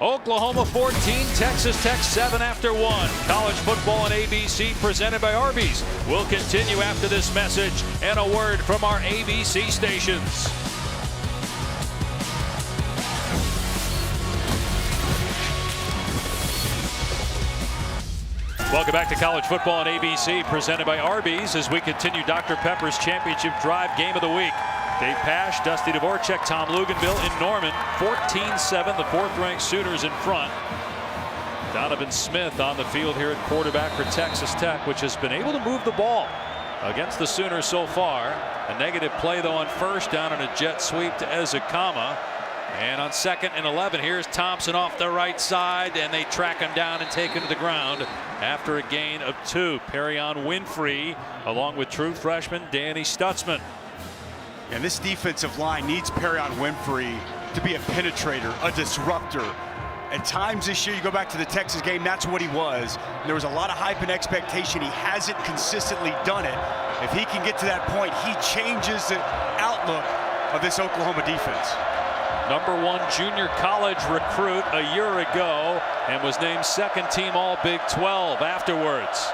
Oklahoma 14, Texas Tech 7 after 1. College football on ABC presented by Arby's. We'll continue after this message and a word from our ABC stations. Welcome back to college football on ABC, presented by Arby's, as we continue Dr. Pepper's Championship Drive Game of the Week. Dave Pasch, Dusty Dvorak, Tom Luganville in Norman. 14-7, the fourth-ranked Sooners in front. Donovan Smith on the field here at quarterback for Texas Tech, which has been able to move the ball against the Sooners so far. A negative play, though, on first down on a jet sweep to Ezekama. And on 2nd and 11, here's Thompson off the right side, and they track him down and take him to the ground after a gain of 2. Perion Winfrey, along with true freshman Danny Stutzman. And this defensive line needs Perion Winfrey to be a penetrator, a disruptor. At times this year, you go back to the Texas game, that's what he was. There was a lot of hype and expectation. He hasn't consistently done it. If he can get to that point, he changes the outlook of this Oklahoma defense. #1 junior college recruit a year ago, and was named second team All Big 12 afterwards.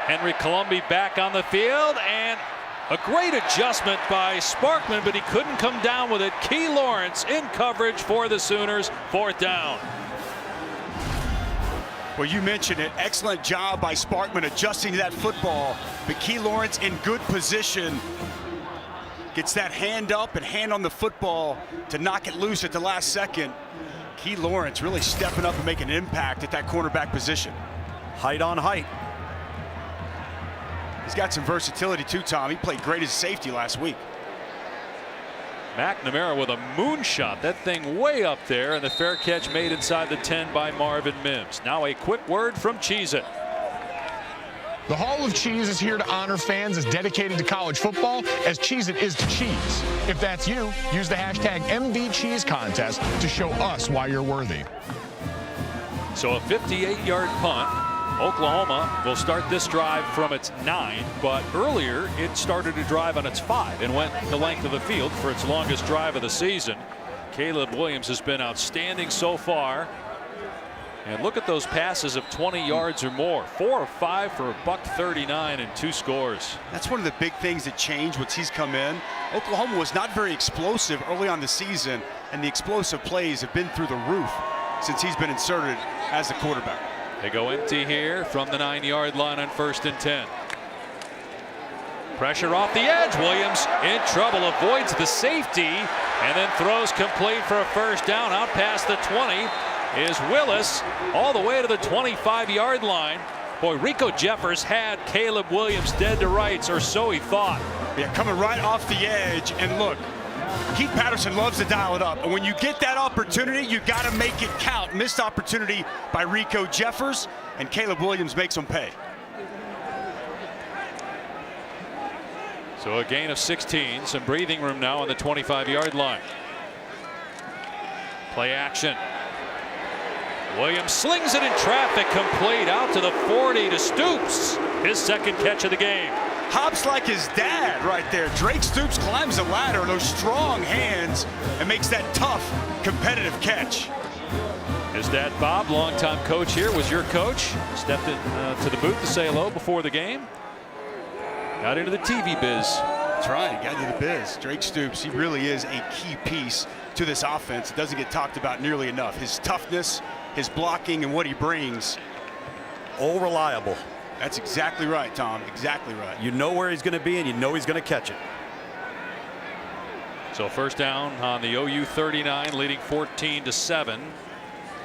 Henry Colombi back on the field, and a great adjustment by Sparkman, but he couldn't come down with it. Key Lawrence in coverage for the Sooners, 4th down. Well, you mentioned it. Excellent job by Sparkman adjusting to that football. But Key Lawrence in good position. Gets that hand up and hand on the football to knock it loose at the last second. Key Lawrence really stepping up and making an impact at that cornerback position. Height on height. He's got some versatility too, Tom. He played great as safety last week. McNamara with a moonshot. That thing way up there, and the fair catch made inside the 10 by Marvin Mims. Now a quick word from Cheez-It. The Hall of Cheese is here to honor fans as dedicated to college football as Cheez-It is to cheese. If that's you, use the hashtag MVCheese contest to show us why you're worthy. So a 58-yard punt. Oklahoma will start this drive from its 9, but earlier it started a drive on its 5 and went the length of the field for its longest drive of the season. Caleb Williams has been outstanding so far. And look at those passes of 20 yards or more. 4 of 5 for $139 and 2 scores. That's one of the big things that changed once he's come in. Oklahoma was not very explosive early on the season, and the explosive plays have been through the roof since he's been inserted as the quarterback. They go empty here from the 9-yard line on 1st and 10. Pressure off the edge. Williams in trouble, avoids the safety, and then throws complete for a first down. Out past the 20 is Willis, all the way to the 25-yard line. Boy, Rico Jeffers had Caleb Williams dead to rights, or so he thought. Yeah, coming right off the edge, and look, Keith Patterson loves to dial it up, and when you get that opportunity, you got to make it count. Missed opportunity by Rico Jeffers, and Caleb Williams makes them pay. So a gain of 16, some breathing room now on the 25-yard line. Play action. Williams slings it in traffic, complete out to the 40 to Stoops. His second catch of the game. Hops like his dad right there. Drake Stoops climbs the ladder, those strong hands, and makes that tough, competitive catch. His dad, Bob, longtime coach here, was your coach. Stepped in to the booth to say hello before the game. Got into the TV biz. That's right, got into the biz. Drake Stoops, he really is a key piece to this offense. It doesn't get talked about nearly enough. His toughness, his blocking, and what he brings. All reliable. That's exactly right, Tom. Exactly right. You know where he's going to be, and you know he's going to catch it. So first down on the OU 39, leading 14-7.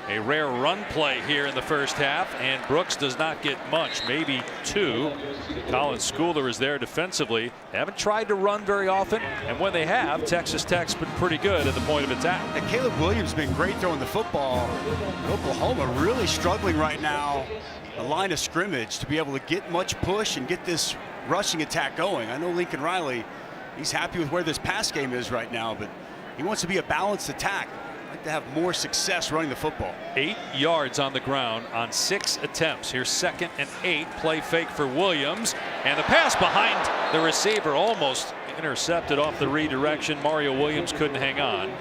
A rare run play here in the first half, and Brooks does not get much, maybe 2. Colin Schooler is there defensively. They haven't tried to run very often, and when they have, Texas Tech's been pretty good at the point of attack. And Caleb Williams has been great throwing the football. Oklahoma really struggling right now, a line of scrimmage, to be able to get much push and get this rushing attack going. I know Lincoln Riley, he's happy with where this pass game is right now, but he wants to be a balanced attack. Like to have more success running the football. 8 yards on the ground on 6 attempts. Here's 2nd and 8. Play fake for Williams, and the pass behind the receiver almost intercepted off the redirection. Mario Williams couldn't hang on.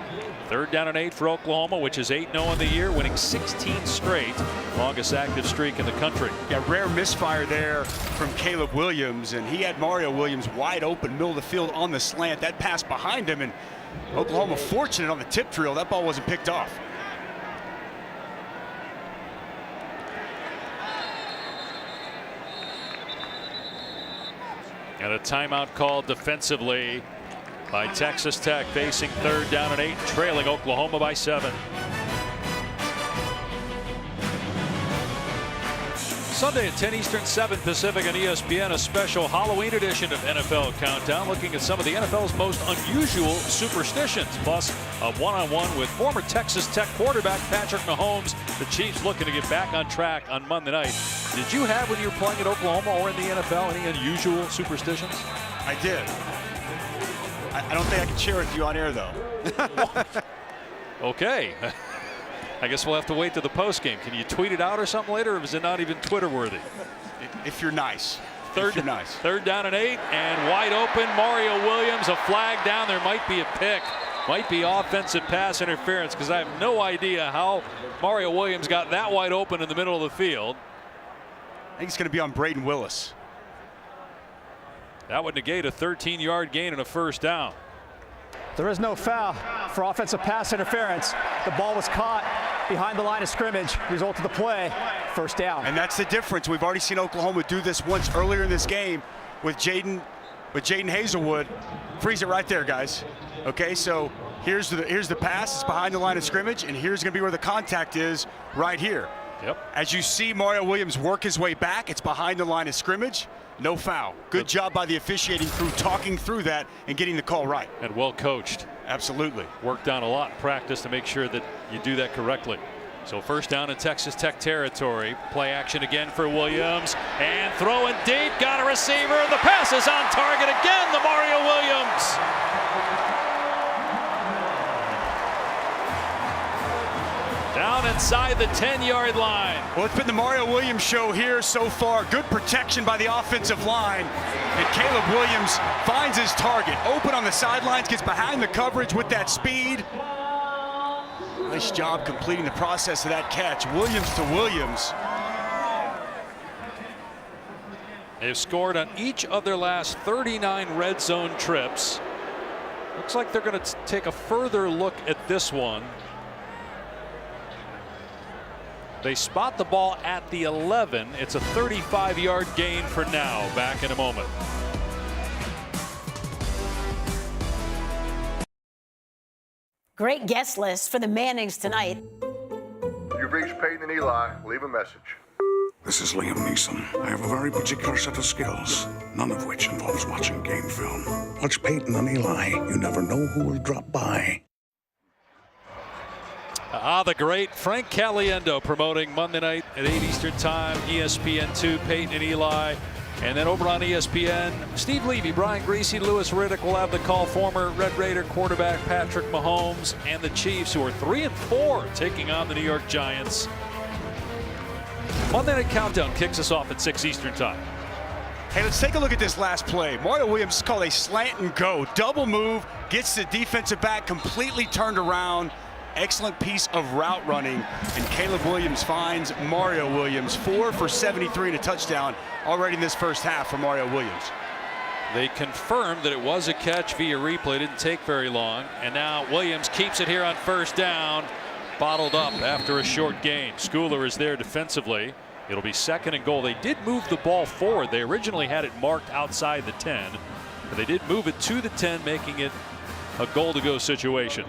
3rd down and 8 for Oklahoma, which is 8-0 in the year, winning 16 straight. Longest active streak in the country. Yeah, rare misfire there from Caleb Williams, and he had Mario Williams wide open, middle of the field on the slant. That pass behind him, and Oklahoma fortunate on the tip drill. That ball wasn't picked off. And a timeout called defensively by Texas Tech, facing 3rd down and 8, trailing Oklahoma by 7. Sunday at 10 Eastern, 7 Pacific on ESPN, a special Halloween edition of NFL Countdown, looking at some of the NFL's most unusual superstitions, plus a one-on-one with former Texas Tech quarterback Patrick Mahomes. The Chiefs looking to get back on track on Monday night. Did you have, when you were playing at Oklahoma or in the NFL, any unusual superstitions? I did. I don't think I can share with you on air, though. Okay. I guess we'll have to wait to the post game. Can you tweet it out or something later, or is it not even Twitter worthy? If you're nice. Third down and 8, and wide open. Mario Williams, a flag down. There might be a pick. Might be offensive pass interference, because I have no idea how Mario Williams got that wide open in the middle of the field. I think it's going to be on Braden Willis. That would negate a 13-yard gain and a 1st down. There is no foul for offensive pass interference. The ball was caught behind the line of scrimmage. Result of the play, 1st down. And that's the difference. We've already seen Oklahoma do this once earlier in this game with Jaden Hazelwood. Freeze it right there, guys. Okay, so here's the pass. It's behind the line of scrimmage, and here's going to be where the contact is, right here. Yep. As you see Mario Williams work his way back, it's behind the line of scrimmage. No foul. Good job by the officiating crew talking through that and getting the call right. And well coached. Absolutely. Worked on a lot in practice to make sure that you do that correctly. So 1st down in Texas Tech territory. Play action again for Williams. And throwing deep. Got a receiver. The pass is on target again to Mario Williams. Down inside the 10-yard line. Well, it's been the Mario Williams show here so far. Good protection by the offensive line. And Caleb Williams finds his target. Open on the sidelines, gets behind the coverage with that speed. Nice job completing the process of that catch. Williams to Williams. They've scored on each of their last 39 red zone trips. Looks like they're going to take a further look at this one. They spot the ball at the 11. It's a 35-yard gain for now. Back in a moment. Great guest list for the Mannings tonight. You've reached Peyton and Eli. Leave a message. This is Liam Neeson. I have a very particular set of skills, none of which involves watching game film. Watch Peyton and Eli. You never know who will drop by. The great Frank Caliendo promoting Monday night at 8 Eastern Time, ESPN2, Peyton and Eli. And then over on ESPN, Steve Levy, Brian Greasy, Louis Riddick will have the call. Former Red Raider quarterback Patrick Mahomes and the Chiefs, who are 3-4, taking on the New York Giants. Monday Night Countdown kicks us off at 6 Eastern Time. Hey, let's take a look at this last play. Mario Williams is called a slant and go. Double move, gets the defensive back completely turned around. Excellent piece of route running, and Caleb Williams finds Mario Williams. 4 for 73 and a touchdown already in this 1st half for Mario Williams. They confirmed that it was a catch via replay. It didn't take very long, and now Williams keeps it here on 1st down, bottled up after a short gain. Schooler is there defensively. It'll be 2nd and goal. They did move the ball forward. They originally had it marked outside the 10, but they did move it to the 10, making it a goal-to-go situation.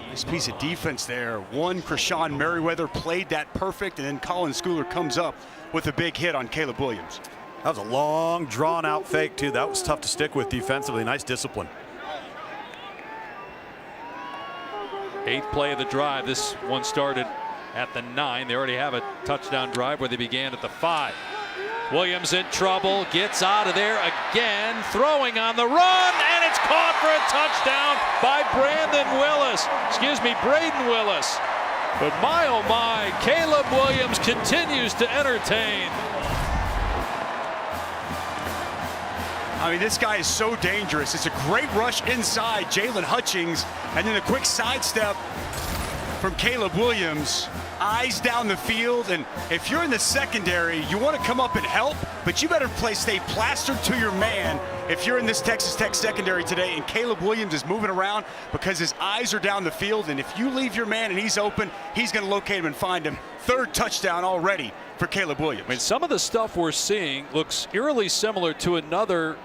Nice piece of defense there. Krishan Merriweather played that perfect, and then Colin Schooler comes up with a big hit on Caleb Williams. That was a long, drawn-out fake, too. That was tough to stick with defensively. Nice discipline. 8th play of the drive. This one started at the 9. They already have a touchdown drive where they began at the 5. Williams in trouble, gets out of there again, throwing on the run, and it's caught for a touchdown by Braden Willis. But my, oh my, Caleb Williams continues to entertain. I mean, this guy is so dangerous. It's a great rush inside Jalen Hutchings, and then a quick sidestep from Caleb Williams. Eyes down the field, and if you're in the secondary, you want to come up and help, but you better stay plastered to your man if you're in this Texas Tech secondary today. And Caleb Williams is moving around because his eyes are down the field, and if you leave your man and he's open, he's going to locate him and find him. 3rd touchdown already for Caleb Williams. I mean, some of the stuff we're seeing looks eerily similar to another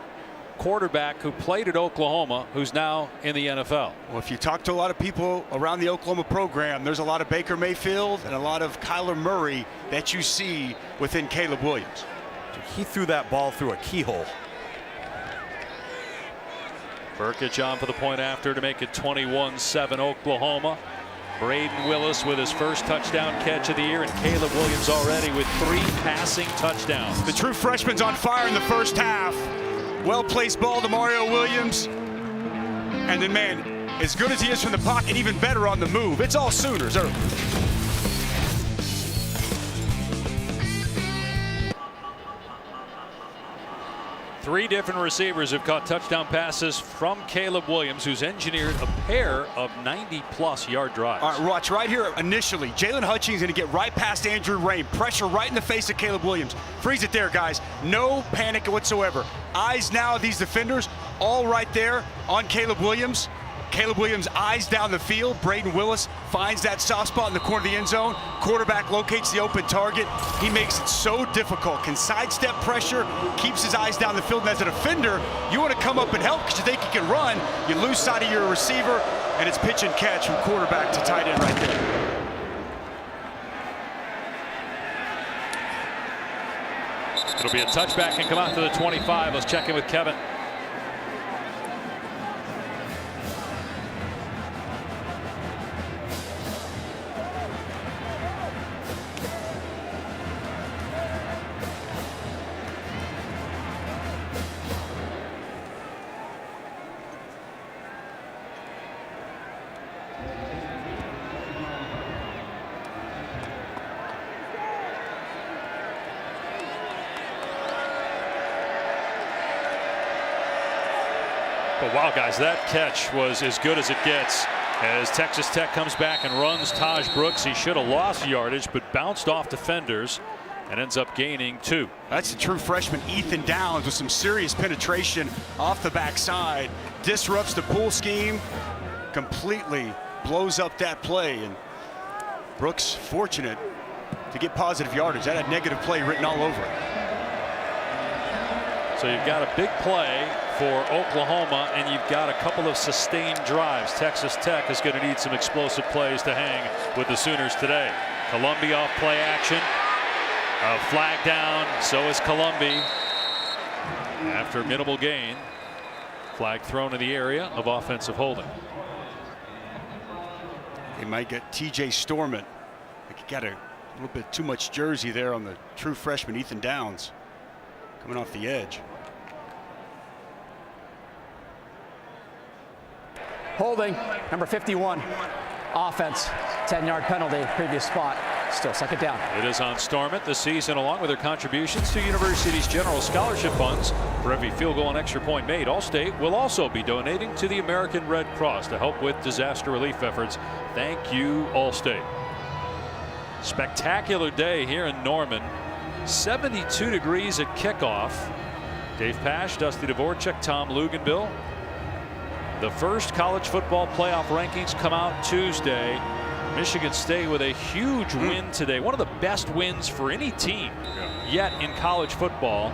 quarterback who played at Oklahoma, who's now in the NFL. Well, if you talk to a lot of people around the Oklahoma program, there's a lot of Baker Mayfield and a lot of Kyler Murray that you see within Caleb Williams. He threw that ball through a keyhole. Burkett on for the point after to make it 21-7 Oklahoma. Braden Willis with his first touchdown catch of the year, and Caleb Williams already with 3 passing touchdowns. The true freshman's on fire in the first half. Well-placed ball to Mario Williams. And then, man, as good as he is from the pocket, even better on the move. It's all Sooners early. Three different receivers have caught touchdown passes from Caleb Williams, who's engineered a pair of 90-plus yard drives. All right, watch right here initially. Jalen Hutchings going to get right past Andrew Rain. Pressure right in the face of Caleb Williams. Freeze it there, guys. No panic whatsoever. Eyes now of these defenders all right there on Caleb Williams. Caleb Williams eyes down the field. Braden Willis finds that soft spot in the corner of the end zone. Quarterback locates the open target. He makes it so difficult. Can sidestep pressure, keeps his eyes down the field. And as a defender, you want to come up and help because you think you can run. You lose sight of your receiver, and it's pitch and catch from quarterback to tight end right there. It'll be a touchback and come out to the 25. Let's check in with Kevin. But wow, guys, that catch was as good as it gets as Texas Tech comes back and runs Taj Brooks. He should have lost yardage, but bounced off defenders and ends up gaining 2. That's the true freshman Ethan Downs with some serious penetration off the backside. Disrupts the pull scheme, completely blows up that play. And Brooks fortunate to get positive yardage. That had negative play written all over it. So you've got a big play for Oklahoma, and you've got a couple of sustained drives. Texas Tech is going to need some explosive plays to hang with the Sooners today. Columbia off play action. A flag down, so is Columbia. After minimal gain, flag thrown in the area of offensive holding. They might get TJ Stormont. He got a little bit too much jersey there on the true freshman Ethan Downs coming off the edge. Holding, number 51, offense, 10-yard penalty, previous spot, still second down. It is on Stormont this season, along with their contributions to university's general scholarship funds. For every field goal and extra point made, Allstate will also be donating to the American Red Cross to help with disaster relief efforts. Thank you, Allstate. Spectacular day here in Norman. 72 degrees at kickoff. Dave Pasch, Dusty Dvorak, Tom Luganville. The first college football playoff rankings come out Tuesday. Michigan State with a huge win today. One of the best wins for any team yet in college football.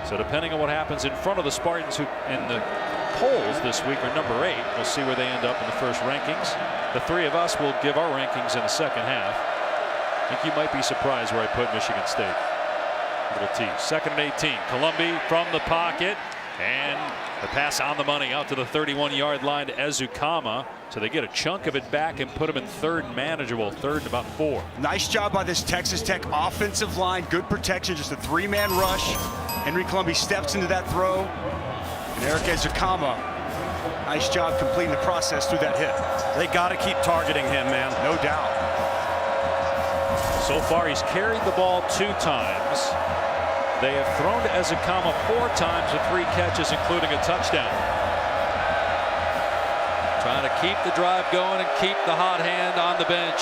So depending on what happens in front of the Spartans, who in the polls this week are number 8, we'll see where they end up in the first rankings. The three of us will give our rankings in the second half. I think you might be surprised where I put Michigan State. Little T. 2nd and 18. Columbia from the pocket. And the pass on the money out to the 31-yard line to Ezukama. So they get a chunk of it back and put him in third and manageable. Third and about 4. Nice job by this Texas Tech offensive line. Good protection. Just a 3-man rush. Henry Columbia steps into that throw. And Eric Ezukama, nice job completing the process through that hit. They got to keep targeting him, man. No doubt. So far, he's carried the ball 2 times. They have thrown to Ezukama 4 times with 3 catches, including a touchdown. Trying to keep the drive going and keep the hot hand on the bench.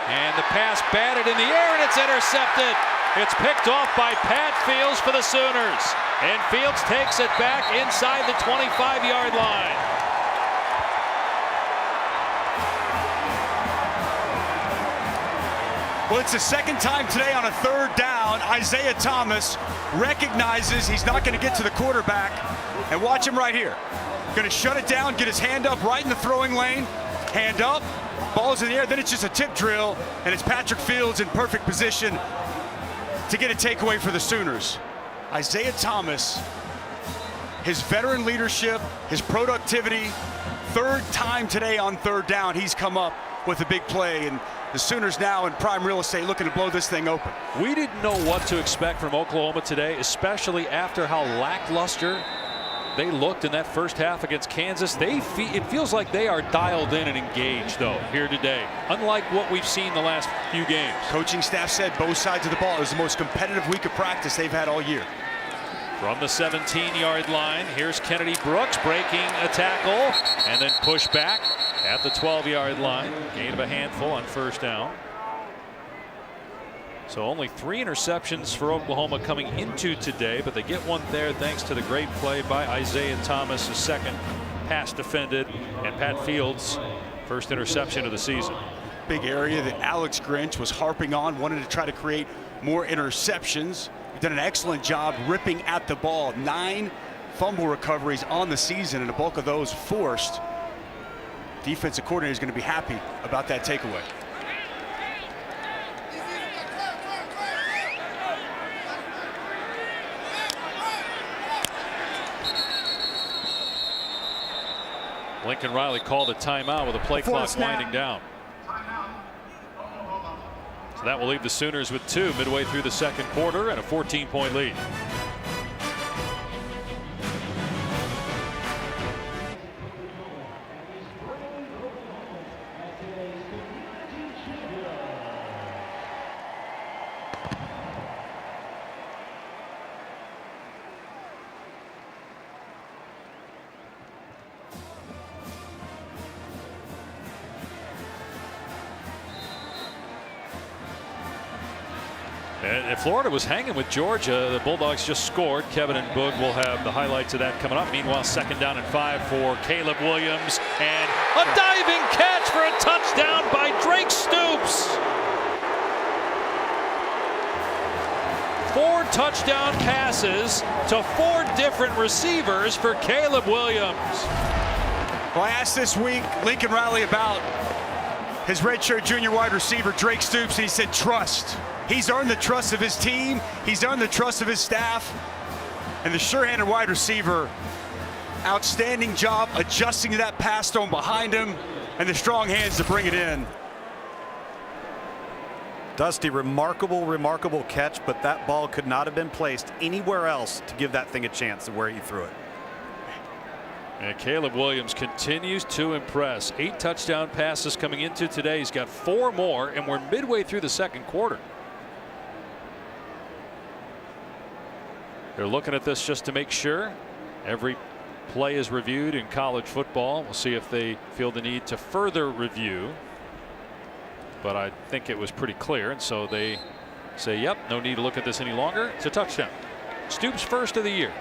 And the pass batted in the air, and it's intercepted. It's picked off by Pat Fields for the Sooners. And Fields takes it back inside the 25-yard line. Well, it's the second time today on a third down. Isaiah Thomas recognizes he's not going to get to the quarterback. And watch him right here. Going to shut it down, get his hand up right in the throwing lane. Hand up, ball's in the air. Then it's just a tip drill, and it's Patrick Fields in perfect position to get a takeaway for the Sooners. Isaiah Thomas, his veteran leadership, his productivity, third time today on third down, he's come up with a big play, and the Sooners now in prime real estate looking to blow this thing open. We didn't know what to expect from Oklahoma today, especially after how lackluster they looked in that first half against Kansas. It feels like they are dialed in and engaged, though, here today, unlike what we've seen the last few games. Coaching staff said both sides of the ball. It was the most competitive week of practice they've had all year. From the 17-yard line, here's Kennedy Brooks breaking a tackle and then push back at the 12-yard line. Gain of a handful on first down. So only 3 interceptions for Oklahoma coming into today, but they get one there thanks to the great play by Isaiah Thomas, his second pass defended, and Pat Fields' first interception of the season. Big area that Alex Grinch was harping on, wanted to try to create more interceptions. He's done an excellent job ripping at the ball. 9 fumble recoveries on the season, and a bulk of those forced. Defensive coordinator is going to be happy about that takeaway. Lincoln Riley called a timeout with a play clock winding down. So that will leave the Sooners with 2 midway through the second quarter and a 14-point lead. And if Florida was hanging with Georgia, the Bulldogs just scored. Kevin and Boog will have the highlights of that coming up. Meanwhile, second down and 5 for Caleb Williams, and a diving catch for a touchdown by Drake Stoops. 4 touchdown passes to 4 different receivers for Caleb Williams. Well, I asked this week Lincoln Riley about his redshirt junior wide receiver Drake Stoops, and he said trust. He's earned the trust of his team. He's earned the trust of his staff. And the sure-handed wide receiver, outstanding job adjusting to that pass thrown behind him, and the strong hands to bring it in. Dusty, remarkable catch, but that ball could not have been placed anywhere else to give that thing a chance of where he threw it. And Caleb Williams continues to impress. 8 touchdown passes coming into today. He's got 4 more, and we're midway through the second quarter. They're looking at this just to make sure every play is reviewed in college football. We'll see if they feel the need to further review. But I think it was pretty clear, and so they say, yep, no need to look at this any longer. It's a touchdown. Stoops' first of the year.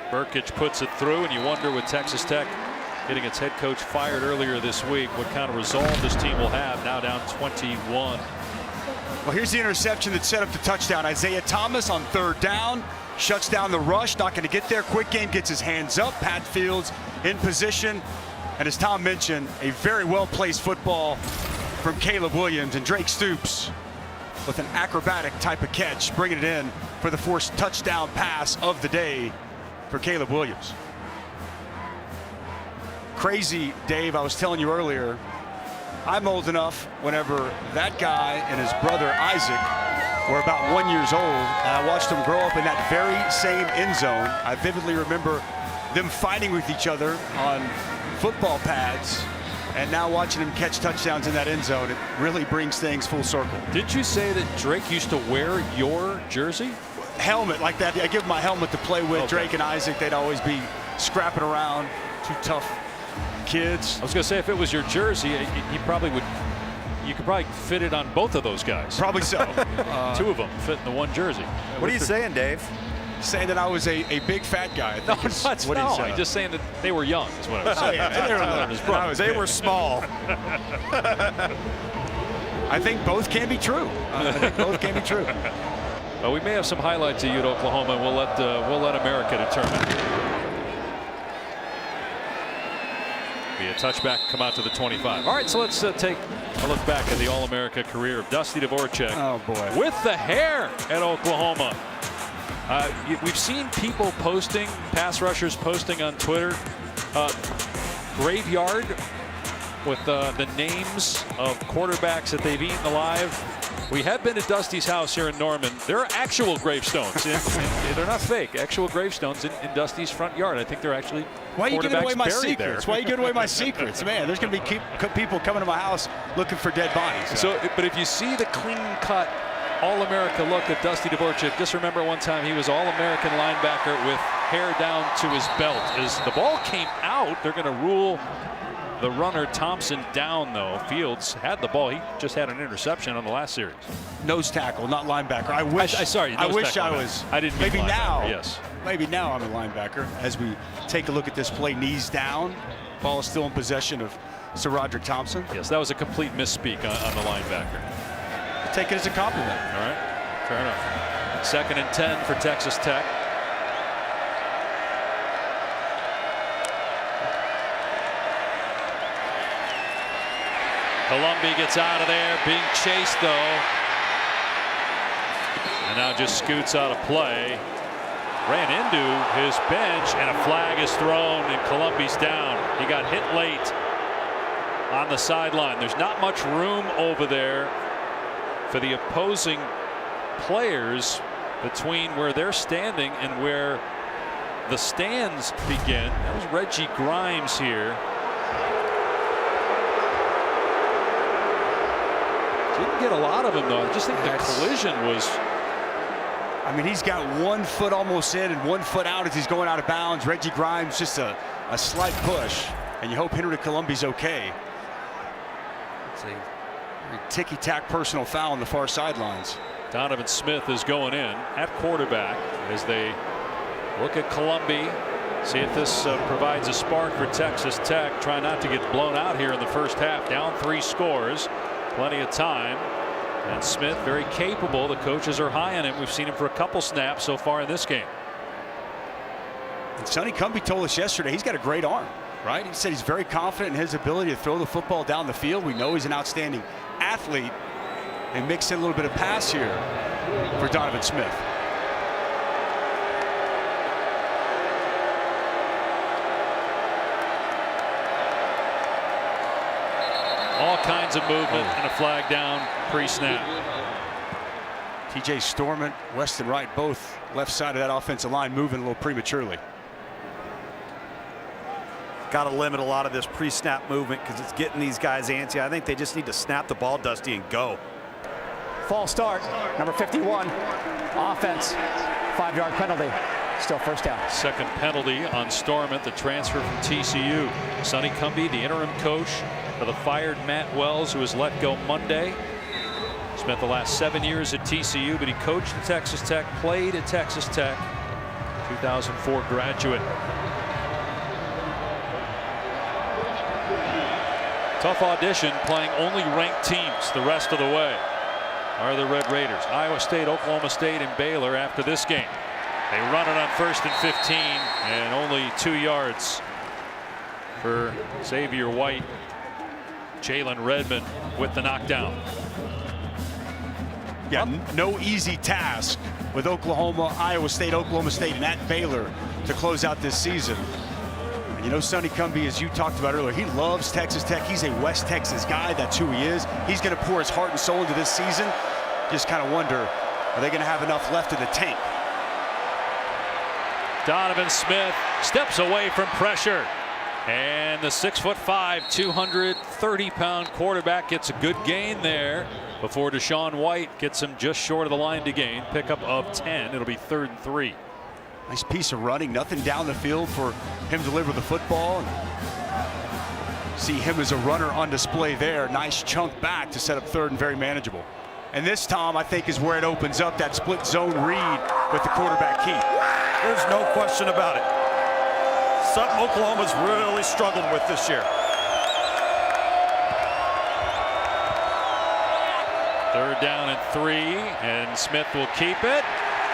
Burkich puts it through, and you wonder with Texas Tech getting its head coach fired earlier this week, what kind of resolve this team will have now down 21. Well, here's the interception that set up the touchdown. Isaiah Thomas on third down shuts down the rush, not going to get there. Quick game, gets his hands up. Pat Fields in position, and as Tom mentioned, a very well placed football from Caleb Williams, and Drake Stoops with an acrobatic type of catch, bringing it in for the first touchdown pass of the day for Caleb Williams. Crazy, Dave, I was telling you earlier, I'm old enough whenever that guy and his brother Isaac were about 1 year old, and I watched them grow up in that very same end zone. I vividly remember them fighting with each other on football pads, and now watching them catch touchdowns in that end zone, it really brings things full circle. Did you say that Drake used to wear your jersey? Helmet like that. I give him my helmet to play with. Okay. Drake and Isaac, they'd always be scrapping around. 2 tough kids. I was going to say, if it was your jersey, you probably would. You could probably fit it on both of those guys. Probably so. 2 of them fit in the one jersey. What are you saying, Dave? Saying that I was a big fat guy. I think is what he's I'm just saying that they were young is what I was saying. They were small. I think both can be true. Well, we may have some highlights of you at Oklahoma, and we'll let America determine. Be a touchback, come out to the 25. All right, so let's take a look back at the All-America career of Dusty Dvorak. Oh boy, with the hair at Oklahoma. We've seen people posting, pass rushers posting on Twitter, graveyard with the names of quarterbacks that they've eaten alive. We have been at Dusty's house here in Norman. There are actual gravestones. They're not fake. Actual gravestones in Dusty's front yard. I think they're actually Why are you giving away my secrets? There. Why are you giving away my secrets? Man, there's going to be people coming to my house looking for dead bodies. But if you see the clean-cut All-America look at Dusty Dvorak, just remember one time he was All-American linebacker with hair down to his belt. As the ball came out, they're going to rule the runner Thompson down, though. Fields had the ball. He just had an interception on the last series. Nose tackle, not linebacker. I wish I was. I didn't mean maybe now. Yes. Maybe now I'm a linebacker. As we take a look at this play, knees down. Ball is still in possession of Sir Roderick Thompson. Yes, that was a complete misspeak on the linebacker. Take it as a compliment. All right, fair enough. 2nd and 10 for Texas Tech. Colombi gets out of there, being chased though. And now just scoots out of play. Ran into his bench, and a flag is thrown, and Colombi's down. He got hit late on the sideline. There's not much room over there for the opposing players between where they're standing and where the stands begin. That was Reggie Grimes here. Didn't get a lot of him though. I just think the collision was. I mean, he's got 1 foot almost in and 1 foot out as he's going out of bounds. Reggie Grimes just a slight push, and you hope Henry Colombi's okay. It's a ticky-tack personal foul on the far sidelines. Donovan Smith is going in at quarterback as they look at Colombi. See if this provides a spark for Texas Tech. Try not to get blown out here in the first half. Down 3 scores. Plenty of time. And Smith very capable. The coaches are high on him. We've seen him for a couple snaps so far in this game. And Sonny Cumbie told us yesterday he's got a great arm, right? He said he's very confident in his ability to throw the football down the field. We know he's an outstanding athlete. And mix in a little bit of pass here for Donovan Smith. All kinds of movement and a flag down pre-snap. TJ Storment, Weston Wright, both left side of that offensive line moving a little prematurely. Got to limit a lot of this pre-snap movement because it's getting these guys antsy. I think they just need to snap the ball, Dusty, and go. False start, number 51, offense, 5-yard penalty, still first down. Second penalty on Storment, the transfer from TCU. Sonny Cumbie, the interim coach for the fired Matt Wells, who was let go Monday. Spent the last 7 years at TCU, but he coached at Texas Tech, played at Texas Tech, 2004 graduate. Tough audition, playing only ranked teams the rest of the way are the Red Raiders. Iowa State, Oklahoma State, and Baylor after this game. They run it on 1st and 15, and only 2 yards for Xavier White. Jalen Redmond with the knockdown. Yeah, no easy task with Oklahoma, Iowa State, Oklahoma State, and at Baylor to close out this season. And you know, Sonny Cumbie, as you talked about earlier, he loves Texas Tech. He's a West Texas guy. That's who he is. He's going to pour his heart and soul into this season. Just kind of wonder, are they going to have enough left in the tank? Donovan Smith steps away from pressure. And the 6'5", 230-pound quarterback gets a good gain there before Deshaun White gets him just short of the line to gain. Pickup of 10. It'll be 3rd and 3. Nice piece of running. Nothing down the field for him to deliver the football. And see him as a runner on display there. Nice chunk back to set up 3rd and very manageable. And this, Tom, I think is where it opens up that split zone read with the quarterback keep. There's no question about it. Something Oklahoma's really struggled with this year. Third down and 3, and Smith will keep it.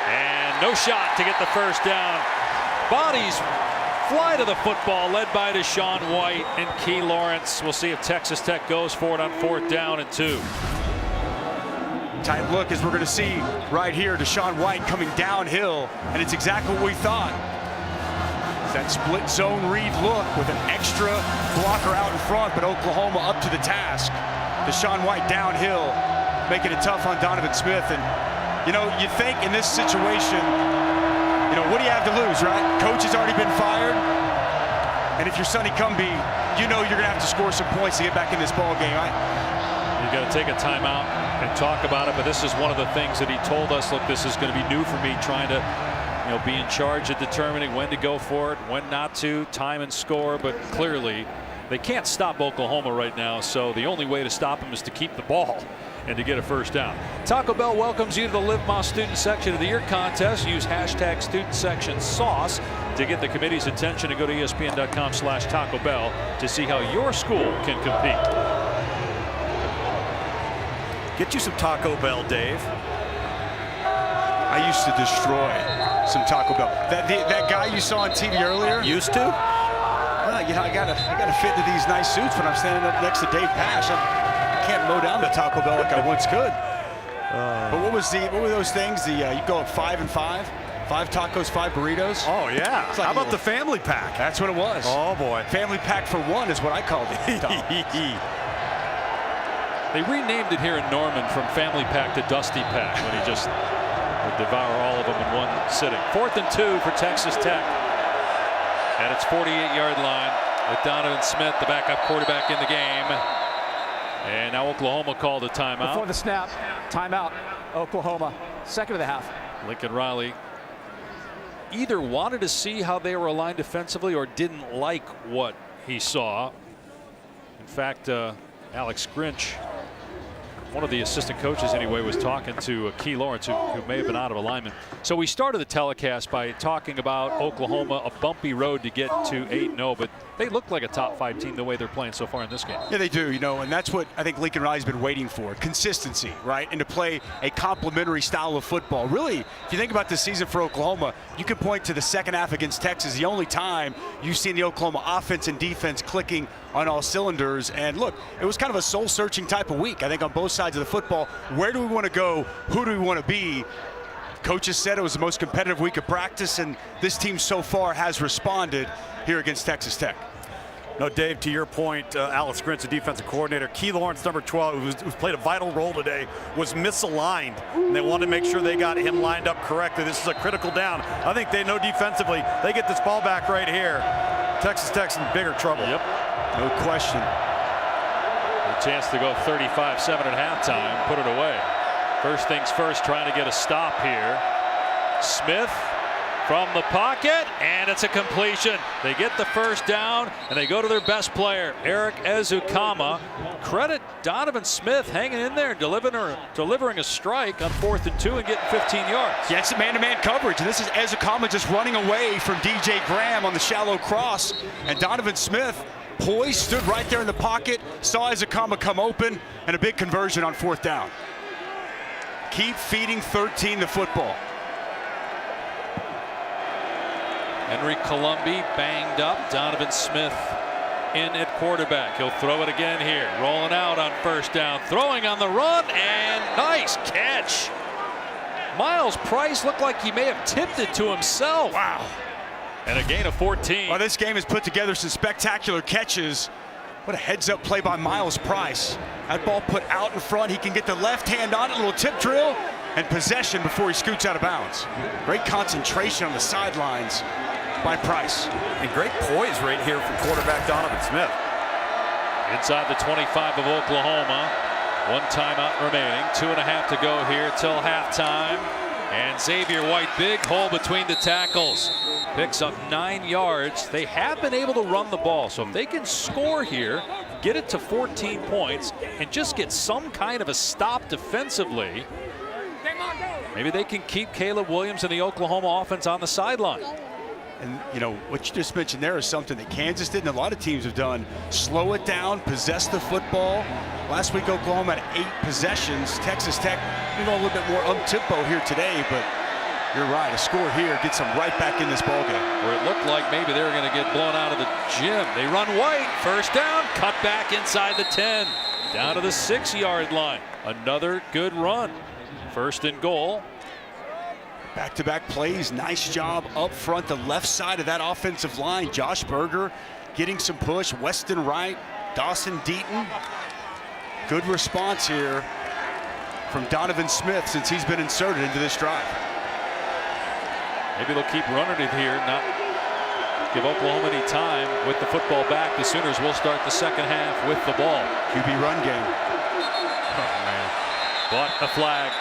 And no shot to get the first down. Bodies fly to the football, led by Deshaun White and Key Lawrence. We'll see if Texas Tech goes for it on 4th down and 2. Tight look as we're going to see right here. Deshaun White coming downhill, and it's exactly what we thought. That split zone read look with an extra blocker out in front, but Oklahoma up to the task. Deshaun White downhill, making it tough on Donovan Smith. And you know, you think in this situation, you know, what do you have to lose, right? Coach has already been fired. And if you're Sonny Cumbie, you know you're going to have to score some points to get back in this ball game. You got to take a timeout and talk about it. But this is one of the things that he told us. Look, this is going to be new for me, trying to, you know, be in charge of determining when to go for it, when not to, time and score. But clearly, they can't stop Oklahoma right now. So the only way to stop them is to keep the ball and to get a first down. Taco Bell welcomes you to the Live Más Student Section of the Year contest. Use hashtag Student Section Sauce to get the committee's attention, and go to ESPN.com/Taco Bell to see how your school can compete. Get you some Taco Bell, Dave. I used to destroy some Taco Bell. That guy you saw on TV earlier? Used to? Well, you know, I gotta fit into these nice suits when I'm standing up next to Dave Pash. I can't mow down the Taco Bell like I once could. But what were those things? You go up 5 and 5, 5 tacos, 5 burritos. Oh yeah. Like how about the family pack? That's what it was. Oh boy. Family pack for one is what I called it. They renamed it here in Norman from Family Pack to Dusty Pack when he just would devour all of them in one sitting. 4th and 2 for Texas Tech. At its 48-yard line with Donovan Smith, the backup quarterback, in the game. And now Oklahoma called a timeout. Before the snap, timeout, Oklahoma, second of the half. Lincoln Riley either wanted to see how they were aligned defensively or didn't like what he saw. In fact, Alex Grinch, one of the assistant coaches anyway, was talking to Key Lawrence, who may have been out of alignment. So we started the telecast by talking about Oklahoma, a bumpy road to get to 8-0, but they look like a top 5 team the way they're playing so far in this game. Yeah, they do, you know, and that's what I think Lincoln Riley's been waiting for. Consistency, right? And to play a complementary style of football. Really, if you think about this season for Oklahoma, you can point to the second half against Texas, the only time you've seen the Oklahoma offense and defense clicking on all cylinders. And look, it was kind of a soul-searching type of week, I think, on both sides of the football. Where do we want to go? Who do we want to be? Coaches said it was the most competitive week of practice, and this team so far has responded here against Texas Tech. No, Dave, to your point, Alex Grinch, the defensive coordinator, Key Lawrence, number 12, who's played a vital role today, was misaligned. And they wanted to make sure they got him lined up correctly. This is a critical down. I think they know defensively, they get this ball back right here. Texas Tech's in bigger trouble. Yep. No question. A chance to go 35-7 at halftime, put it away. First things first, trying to get a stop here. Smith from the pocket, and it's a completion. They get the first down, and they go to their best player, Eric Ezukama. Credit Donovan Smith hanging in there, delivering a strike on 4th and 2 and getting 15 yards. Yeah, it's man-to-man coverage, and this is Ezukama just running away from DJ Graham on the shallow cross, and Donovan Smith poised, stood right there in the pocket, saw Ezukama come open, and a big conversion on 4th down. Keep feeding 13 the football. Henry Colombi banged up. Donovan Smith in at quarterback. He'll throw it again here. Rolling out on 1st down. Throwing on the run, and nice catch. Miles Price looked like he may have tipped it to himself. Wow. And a gain of 14. Well, this game has put together some spectacular catches. What a heads-up play by Miles Price. That ball put out in front. He can get the left hand on it, a little tip drill, and possession before he scoots out of bounds. Great concentration on the sidelines by Price. And great poise right here from quarterback Donovan Smith. Inside the 25 of Oklahoma. 1 timeout remaining. 2.5 to go here till halftime. And Xavier White, big hole between the tackles. Picks up 9 yards. They have been able to run the ball. So if they can score here, get it to 14 points, and just get some kind of a stop defensively, Maybe they can keep Caleb Williams and the Oklahoma offense on the sideline. And, you know, what you just mentioned there is something that Kansas did and a lot of teams have done. Slow it down, possess the football. Last week, Oklahoma had 8 possessions. Texas Tech, a little bit more up-tempo here today, but you're right. A score here gets them right back in this ballgame. Where it looked like maybe they were going to get blown out of the gym. They run White, first down, cut back inside the 10, down to the 6-yard line. Another good run. First and goal. Back-to-back plays, nice job up front, the left side of that offensive line. Josh Berger getting some push, Weston Wright, Dawson Deaton. Good response here from Donovan Smith since he's been inserted into this drive. Maybe they'll keep running it here, not give Oklahoma any time with the football back. The Sooners will start the second half with the ball. QB run game. Oh, man. But a flag.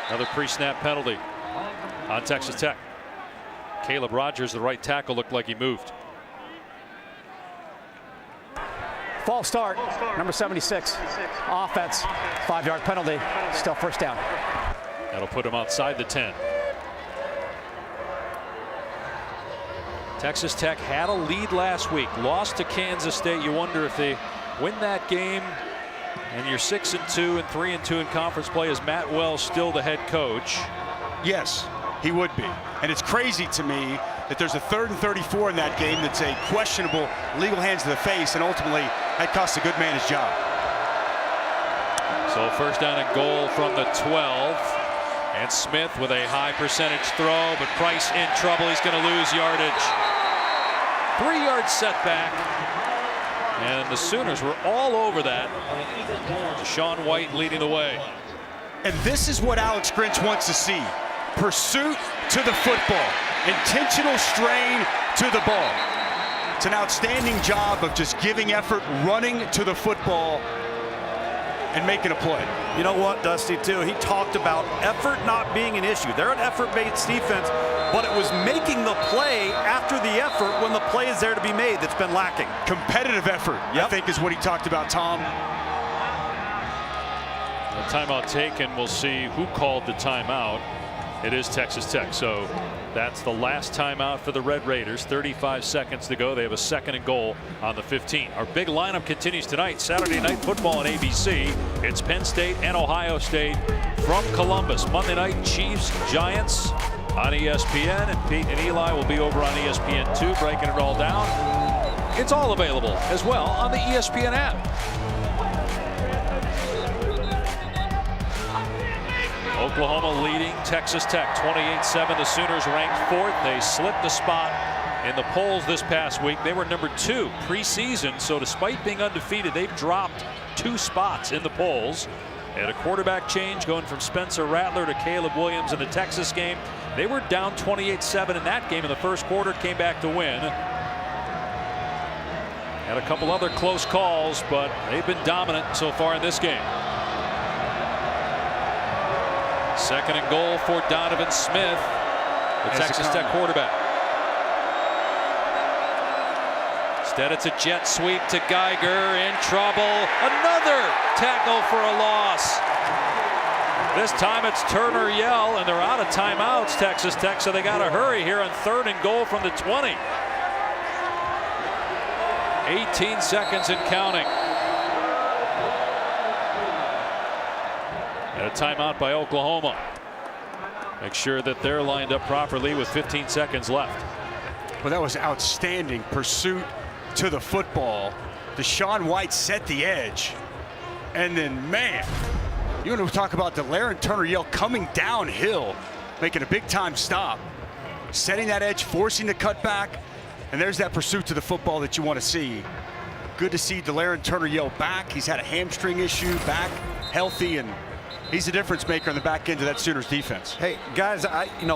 Another pre-snap penalty on Texas Tech. Caleb Rogers, the right tackle, looked like he moved. False start, number 76. Offense, 5-yard penalty, still first down. That'll put him outside the 10. Texas Tech had a lead last week, lost to Kansas State. You wonder if they win that game and you're 6-2 and 3-2 in conference play. Is Matt Wells still the head coach? Yes, he would be. And it's crazy to me that there's a 3rd and 34 in that game that's a questionable legal hands to the face, and ultimately that costs a good man his job. So first down and goal from the 12. And Smith with a high percentage throw, but Price in trouble. He's going to lose yardage. 3-yard setback. And the Sooners were all over that. Deshaun White leading the way. And this is what Alex Grinch wants to see. Pursuit to the football. Intentional strain to the ball. It's an outstanding job of just giving effort, running to the football, and making a play. You know what, Dusty, too? He talked about effort not being an issue. They're an effort-based defense, but it was making the play after the effort when the play is there to be made that's been lacking. Competitive effort, I think, is what he talked about, Tom. The timeout taken. We'll see who called the timeout. It is Texas Tech. So that's the last timeout for the Red Raiders. 35 seconds to go. They have a second and goal on the 15. Our big lineup continues tonight. Saturday Night Football on ABC. It's Penn State and Ohio State from Columbus. Monday night, Chiefs, Giants on ESPN. And Pete and Eli will be over on ESPN2 breaking it all down. It's all available as well on the ESPN app. Oklahoma leading Texas Tech 28-7. The Sooners ranked 4th. They slipped a spot in the polls this past week. They were number 2 preseason. So despite being undefeated, they've dropped 2 spots in the polls. They had a quarterback change going from Spencer Rattler to Caleb Williams in the Texas game. They were down 28-7 in that game in the first quarter. Came back to win. Had a couple other close calls, but they've been dominant so far in this game. Second and goal for Donovan Smith, the Texas Tech quarterback. Instead, it's a jet sweep to Geiger, in trouble. Another tackle for a loss. This time it's Turner Yell, and they're out of timeouts, Texas Tech, so they got to hurry here on 3rd and goal from the 20. 18 seconds and counting. And a timeout by Oklahoma. Make sure that they're lined up properly with 15 seconds left. Well, that was outstanding pursuit to the football. Deshaun White set the edge. And then, man, you want to talk about Delaren Turner-Yell coming downhill, making a big-time stop, setting that edge, forcing the cutback, and there's that pursuit to the football that you want to see. Good to see Delaren Turner-Yell back. He's had a hamstring issue, back healthy, and he's the difference maker on the back end of that Sooners defense. Hey, guys,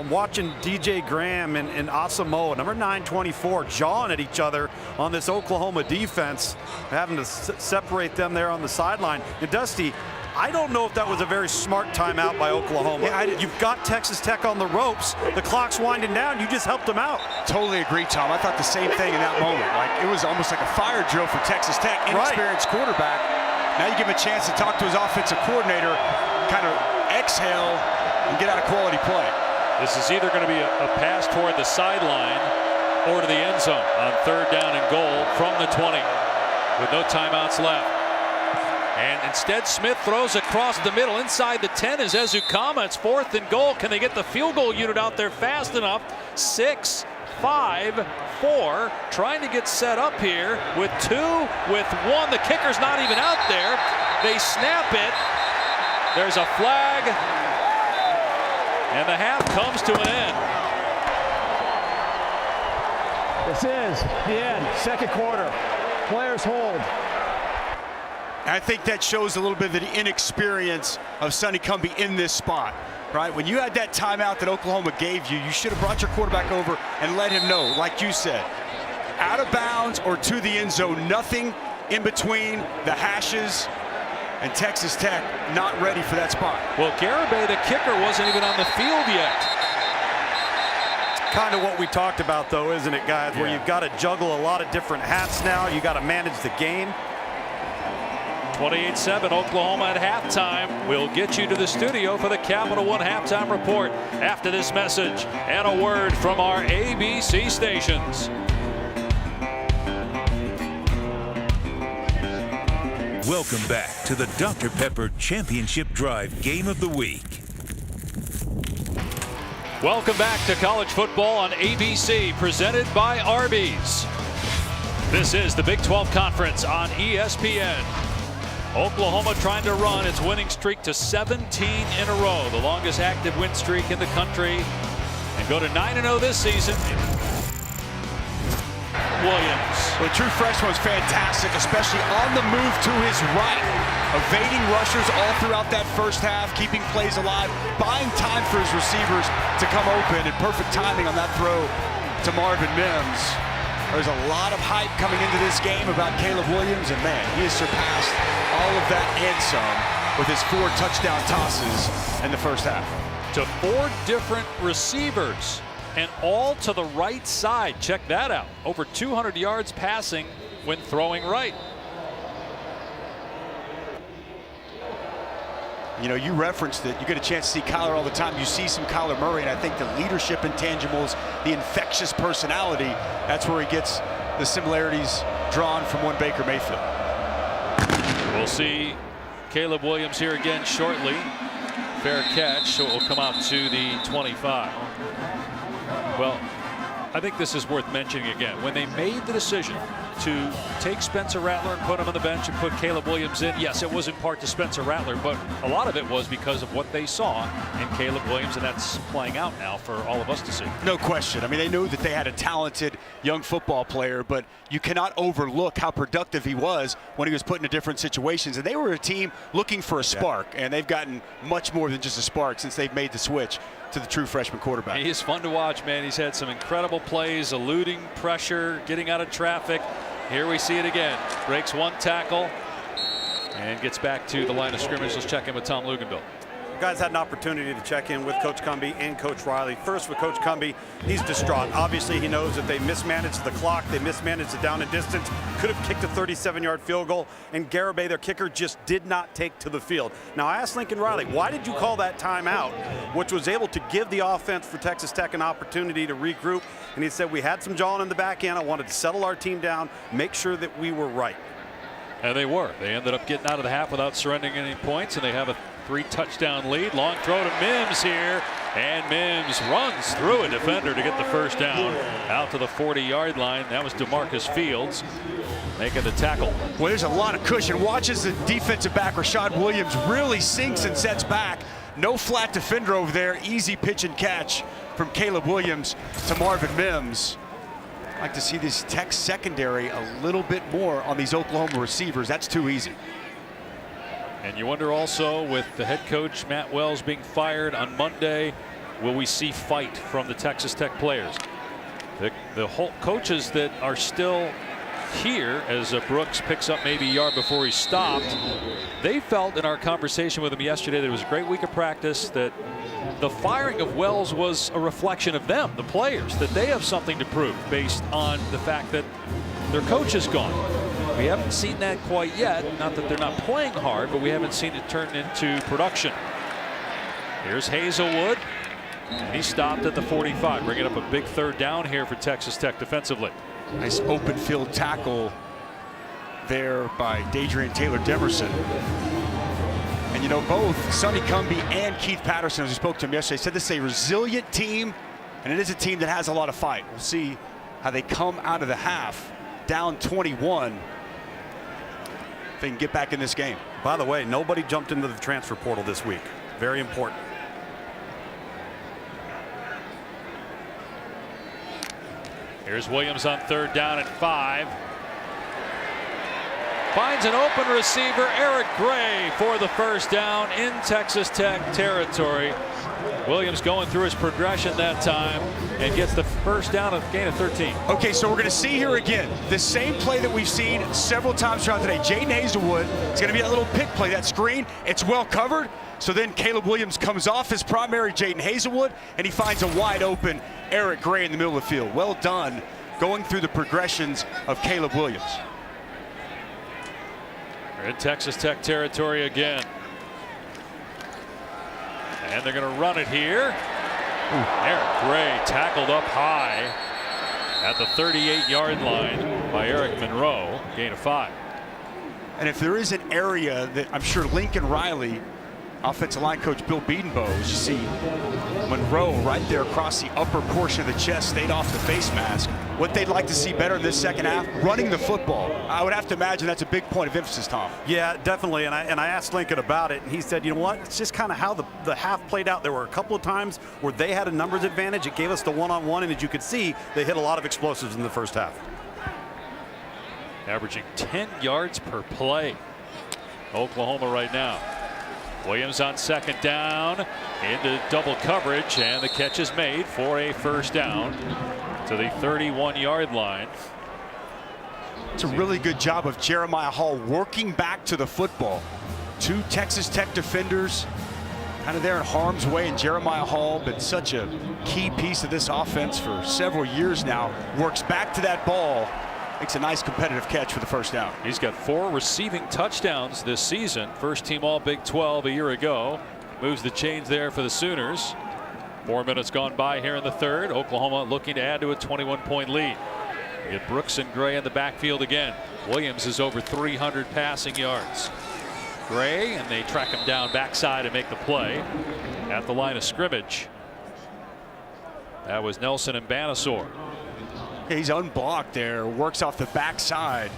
watching DJ Graham and Asamoah, number 924, jawing at each other on this Oklahoma defense, having to separate them there on the sideline. And Dusty, I don't know if that was a very smart timeout by Oklahoma. Yeah, you've got Texas Tech on the ropes. The clock's winding down. You just helped them out. Totally agree, Tom. I thought the same thing in that moment. Like, it was almost like a fire drill for Texas Tech. Inexperienced quarterback. Now you give him a chance to talk to his offensive coordinator, kind of exhale, and get out of quality play. This is either going to be a pass toward the sideline or to the end zone on 3rd down and goal from the 20 with no timeouts left. And instead, Smith throws across the middle. Inside the 10 is Ezukama. It's 4th and goal. Can they get the field goal unit out there fast enough? 6, 5, 4. Trying to get set up here with 2, with 1. The kicker's not even out there. They snap it. There's a flag. And the half comes to an end. This is the end. 2nd quarter. Players hold. I think that shows a little bit of the inexperience of Sonny Cumbie in this spot, right? When you had that timeout that Oklahoma gave you, you should have brought your quarterback over and let him know, like you said, out of bounds or to the end zone, nothing in between the hashes. And Texas Tech not ready for that spot. Well, Garibay, the kicker, wasn't even on the field yet. Kind of what we talked about, though, isn't it, guys? Where you've got to juggle a lot of different hats now. You got to manage the game. 28-7 Oklahoma at halftime. We'll get you to the studio for the Capital One halftime report after this message and a word from our ABC stations. Welcome back to the Dr. Pepper Championship Drive Game of the Week. Welcome back to college football on ABC, presented by Arby's. This is the Big 12 Conference on ESPN. Oklahoma trying to run its winning streak to 17 in a row, the longest active win streak in the country, and go to 9-0 this season. Williams. Well, the true freshman was fantastic, especially on the move to his right. Evading rushers all throughout that first half, keeping plays alive, buying time for his receivers to come open, and perfect timing on that throw to Marvin Mims. There's a lot of hype coming into this game about Caleb Williams, and man, he has surpassed all of that and some with his 4 touchdown tosses in the first half. To 4 different receivers. And all to the right side. Check that out. Over 200 yards passing when throwing right. You know, you referenced it. You get a chance to see Kyler all the time. You see some Kyler Murray, and I think the leadership intangibles, the infectious personality, that's where he gets the similarities drawn from one Baker Mayfield. We'll see Caleb Williams here again shortly. Fair catch, so it will come out to the 25. Well, I think this is worth mentioning again. When they made the decision to take Spencer Rattler and put him on the bench and put Caleb Williams in, yes, it was in part to Spencer Rattler, but a lot of it was because of what they saw in Caleb Williams, and that's playing out now for all of us to see. No question. I mean, they knew that they had a talented young football player, but you cannot overlook how productive he was when he was put into different situations. And they were a team looking for a spark, and they've gotten much more than just a spark since they've made the switch to the true freshman quarterback. He is fun to watch, man. He's had some incredible plays, eluding pressure, getting out of traffic. Here we see it again. Breaks 1 tackle and gets back to the line of scrimmage. Let's check in with Tom Luganville. Guys had an opportunity to check in with Coach Cumbie and Coach Riley. First with Coach Cumbie, he's distraught. Obviously, he knows that they mismanaged the clock, they mismanaged the down and distance, could have kicked a 37-yard field goal, and Garibay, their kicker, just did not take to the field. Now, I asked Lincoln Riley, why did you call that timeout, which was able to give the offense for Texas Tech an opportunity to regroup? And he said, we had some jawing in the back end. I wanted to settle our team down, make sure that we were right. And they were. They ended up getting out of the half without surrendering any points, and they have a 3-touchdown lead. Long throw to Mims here, and Mims runs through a defender to get the first down out to the 40-yard line. That was DeMarcus Fields making the tackle. Well, there's a lot of cushion. Watch as the defensive back, Rashad Williams, really sinks and sets back. No flat defender over there. Easy pitch and catch from Caleb Williams to Marvin Mims. I'd like to see this Tech secondary a little bit more on these Oklahoma receivers. That's too easy. And you wonder also, with the head coach Matt Wells being fired on Monday, will we see fight from the Texas Tech players? The whole coaches that are still here, as Brooks picks up maybe a yard before he stopped, they felt in our conversation with him yesterday that it was a great week of practice, that the firing of Wells was a reflection of them, the players, that they have something to prove based on the fact that their coach is gone. We haven't seen that quite yet. Not that they're not playing hard, but we haven't seen it turn into production. Here's Hazelwood. And he stopped at the 45, bringing up a big third down here for Texas Tech defensively. Nice open field tackle there by Dadrian Taylor-Demerson. And you know, both Sonny Cumbie and Keith Patterson, as we spoke to him yesterday, said this is a resilient team, and it is a team that has a lot of fight. We'll see how they come out of the half, down 21, if they can get back in this game. By the way, nobody jumped into the transfer portal this week. Very important. Here's Williams on third down at 5. Finds an open receiver, Eric Gray, for the first down in Texas Tech territory. Williams going through his progression that time and gets the first down, of gain of 13. Okay, so we're going to see here again the same play that we've seen several times throughout today. Jaden Hazelwood is going to be a little pick play, that screen. It's well covered. So then Caleb Williams comes off his primary, Jaden Hazelwood, and he finds a wide open Eric Gray in the middle of the field. Well done going through the progressions of Caleb Williams. We're in Texas Tech territory again. And they're going to run it here. Eric Gray tackled up high at the 38-yard line by Eric Monroe. Gain of 5. And if there is an area that I'm sure Lincoln Riley, offensive line coach Bill Bedenbaugh, as you see Monroe right there across the upper portion of the chest, stayed off the face mask. What they'd like to see better in this second half, running the football. I would have to imagine that's a big point of emphasis, Tom. Yeah, definitely. And I asked Lincoln about it, and he said, you know what, it's just kind of how the half played out. There were a couple of times where they had a numbers advantage. It gave us the one-on-one, and as you could see, they hit a lot of explosives in the first half. Averaging 10 yards per play. Oklahoma right now. Williams on second down into double coverage, and the catch is made for a first down to the 31-yard line. It's a really good job of Jeremiah Hall working back to the football. 2 Texas Tech defenders kind of there in harm's way, and Jeremiah Hall, been such a key piece of this offense for several years now, works back to that ball, makes a nice competitive catch for the first down. He's got 4 receiving touchdowns this season. First team all Big 12 a year ago. Moves the chains there for the Sooners. 4 minutes gone by here in the third. Oklahoma looking to add to a 21-point lead. We get Brooks and Gray in the backfield again. Williams is over 300 passing yards. Gray, and they track him down backside and make the play at the line of scrimmage. That was Nelson and Banasour. He's unblocked there, works off the backside.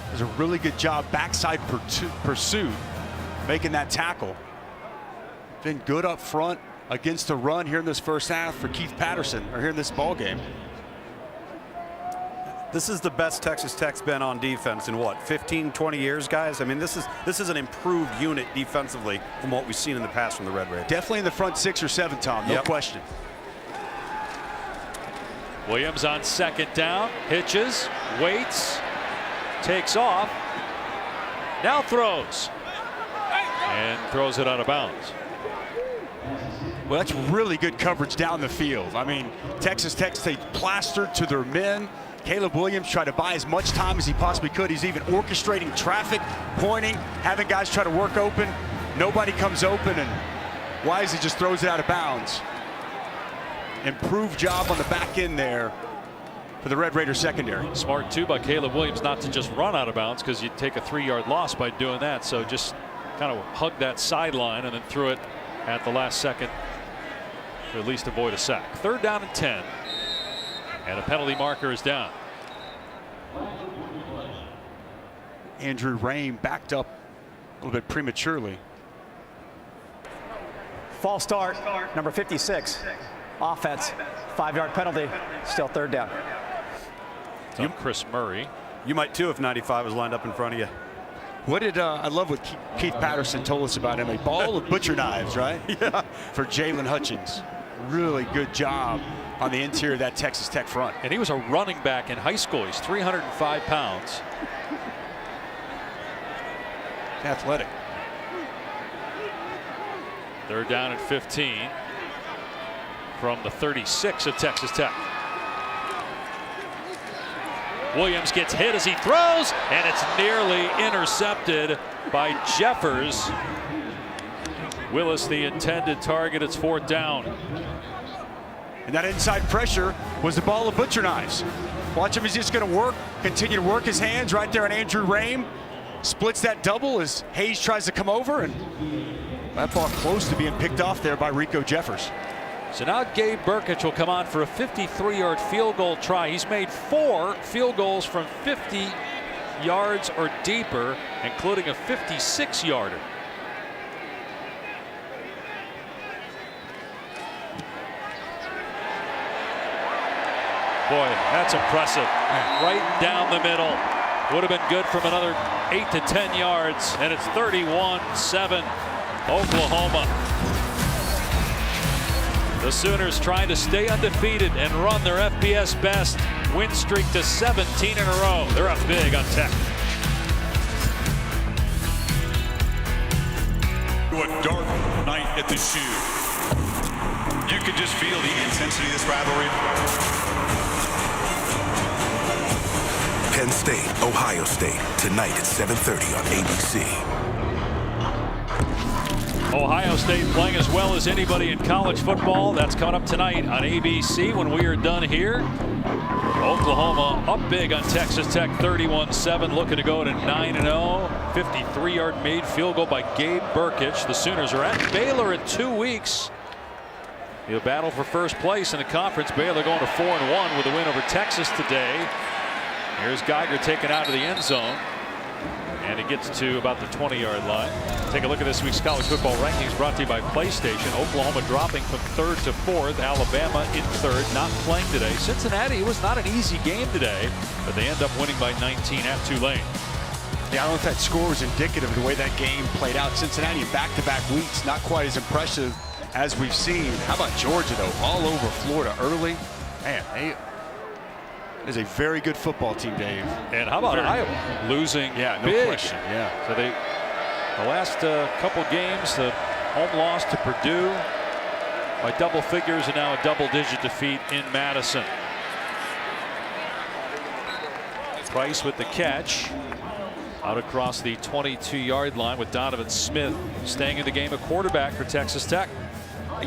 Does a really good job backside pursuit, making that tackle. Been good up front against the run here in this first half for Keith Patterson, or here in this ball game. This is the best Texas Tech's been on defense in what, 15, 20 years, guys? I mean, this is an improved unit defensively from what we've seen in the past from the Red Raiders. Definitely in the front 6 or 7, Tom, no question. Williams on second down, hitches, waits, takes off, now throws, and throws it out of bounds. Well, that's really good coverage down the field. I mean, Texas Tech stayed plastered to their men. Caleb Williams tried to buy as much time as he possibly could. He's even orchestrating traffic, pointing, having guys try to work open. Nobody comes open, and Wisely just throws it out of bounds. Improved job on the back end there for the Red Raiders secondary. Smart too by Caleb Williams not to just run out of bounds, because you'd take a 3-yard loss by doing that. So just kind of hugged that sideline and then threw it at the last second to at least avoid a sack. Third down and 10, and a penalty marker is down. Andrew Rain backed up a little bit prematurely. False start, number 56. Offense, 5-yard penalty, still third down. Chris Murray. You might too if 95 was lined up in front of you. What did I love what Keith Patterson told us about him? A ball of butcher knives, right? Yeah. For Jalen Hutchins. Really good job on the interior of that Texas Tech front. And he was a running back in high school. He's 305 pounds. Athletic. Third down at 15 from the 36 of Texas Tech. Williams gets hit as he throws, and it's nearly intercepted by Jeffers. Willis the intended target. It's 4th down. And that inside pressure was the ball of butcher knives. Watch him, he's just going to work, continue to work his hands right there on Andrew Rame. Splits that double as Hayes tries to come over, and that ball close to being picked off there by Rico Jeffers. So now Gabe Burkich will come on for a 53-yard field goal try. He's made 4 field goals from 50 yards or deeper, including a 56-yarder. Boy, that's impressive. Right down the middle. Would have been good from another 8 to 10 yards, and it's 31-7 Oklahoma. The Sooners trying to stay undefeated and run their FBS best win streak to 17 in a row. They're up big on Tech. A dark night at the shoe. You could just feel the intensity of this rivalry. Penn State, Ohio State, tonight at 7:30 on ABC. Ohio State playing as well as anybody in college football. That's coming up tonight on ABC when we are done here. Oklahoma up big on Texas Tech, 31-7, looking to go to 9-0. 53-yard made field goal by Gabe Burkich. The Sooners are at Baylor in 2 weeks. The battle for first place in the conference. Baylor going to 4-1 with a win over Texas today. Here's Geiger taken out of the end zone, and he gets to about the 20-yard line. Take a look at this week's college football rankings brought to you by PlayStation. Oklahoma dropping from 3rd to 4th. Alabama in 3rd, not playing today. Cincinnati was not an easy game today, but they end up winning by 19 at Tulane. Yeah, I don't know if that score was indicative of the way that game played out. Cincinnati in back-to-back weeks, not quite as impressive as we've seen. How about Georgia, though? All over Florida early. Man, it is a very good football team, Dave. And how about Iowa losing no big? question. Yeah. So the last couple games, the home loss to Purdue by double figures, and now a double-digit defeat in Madison. Price with the catch out across the 22-yard line with Donovan Smith staying in the game, a quarterback for Texas Tech.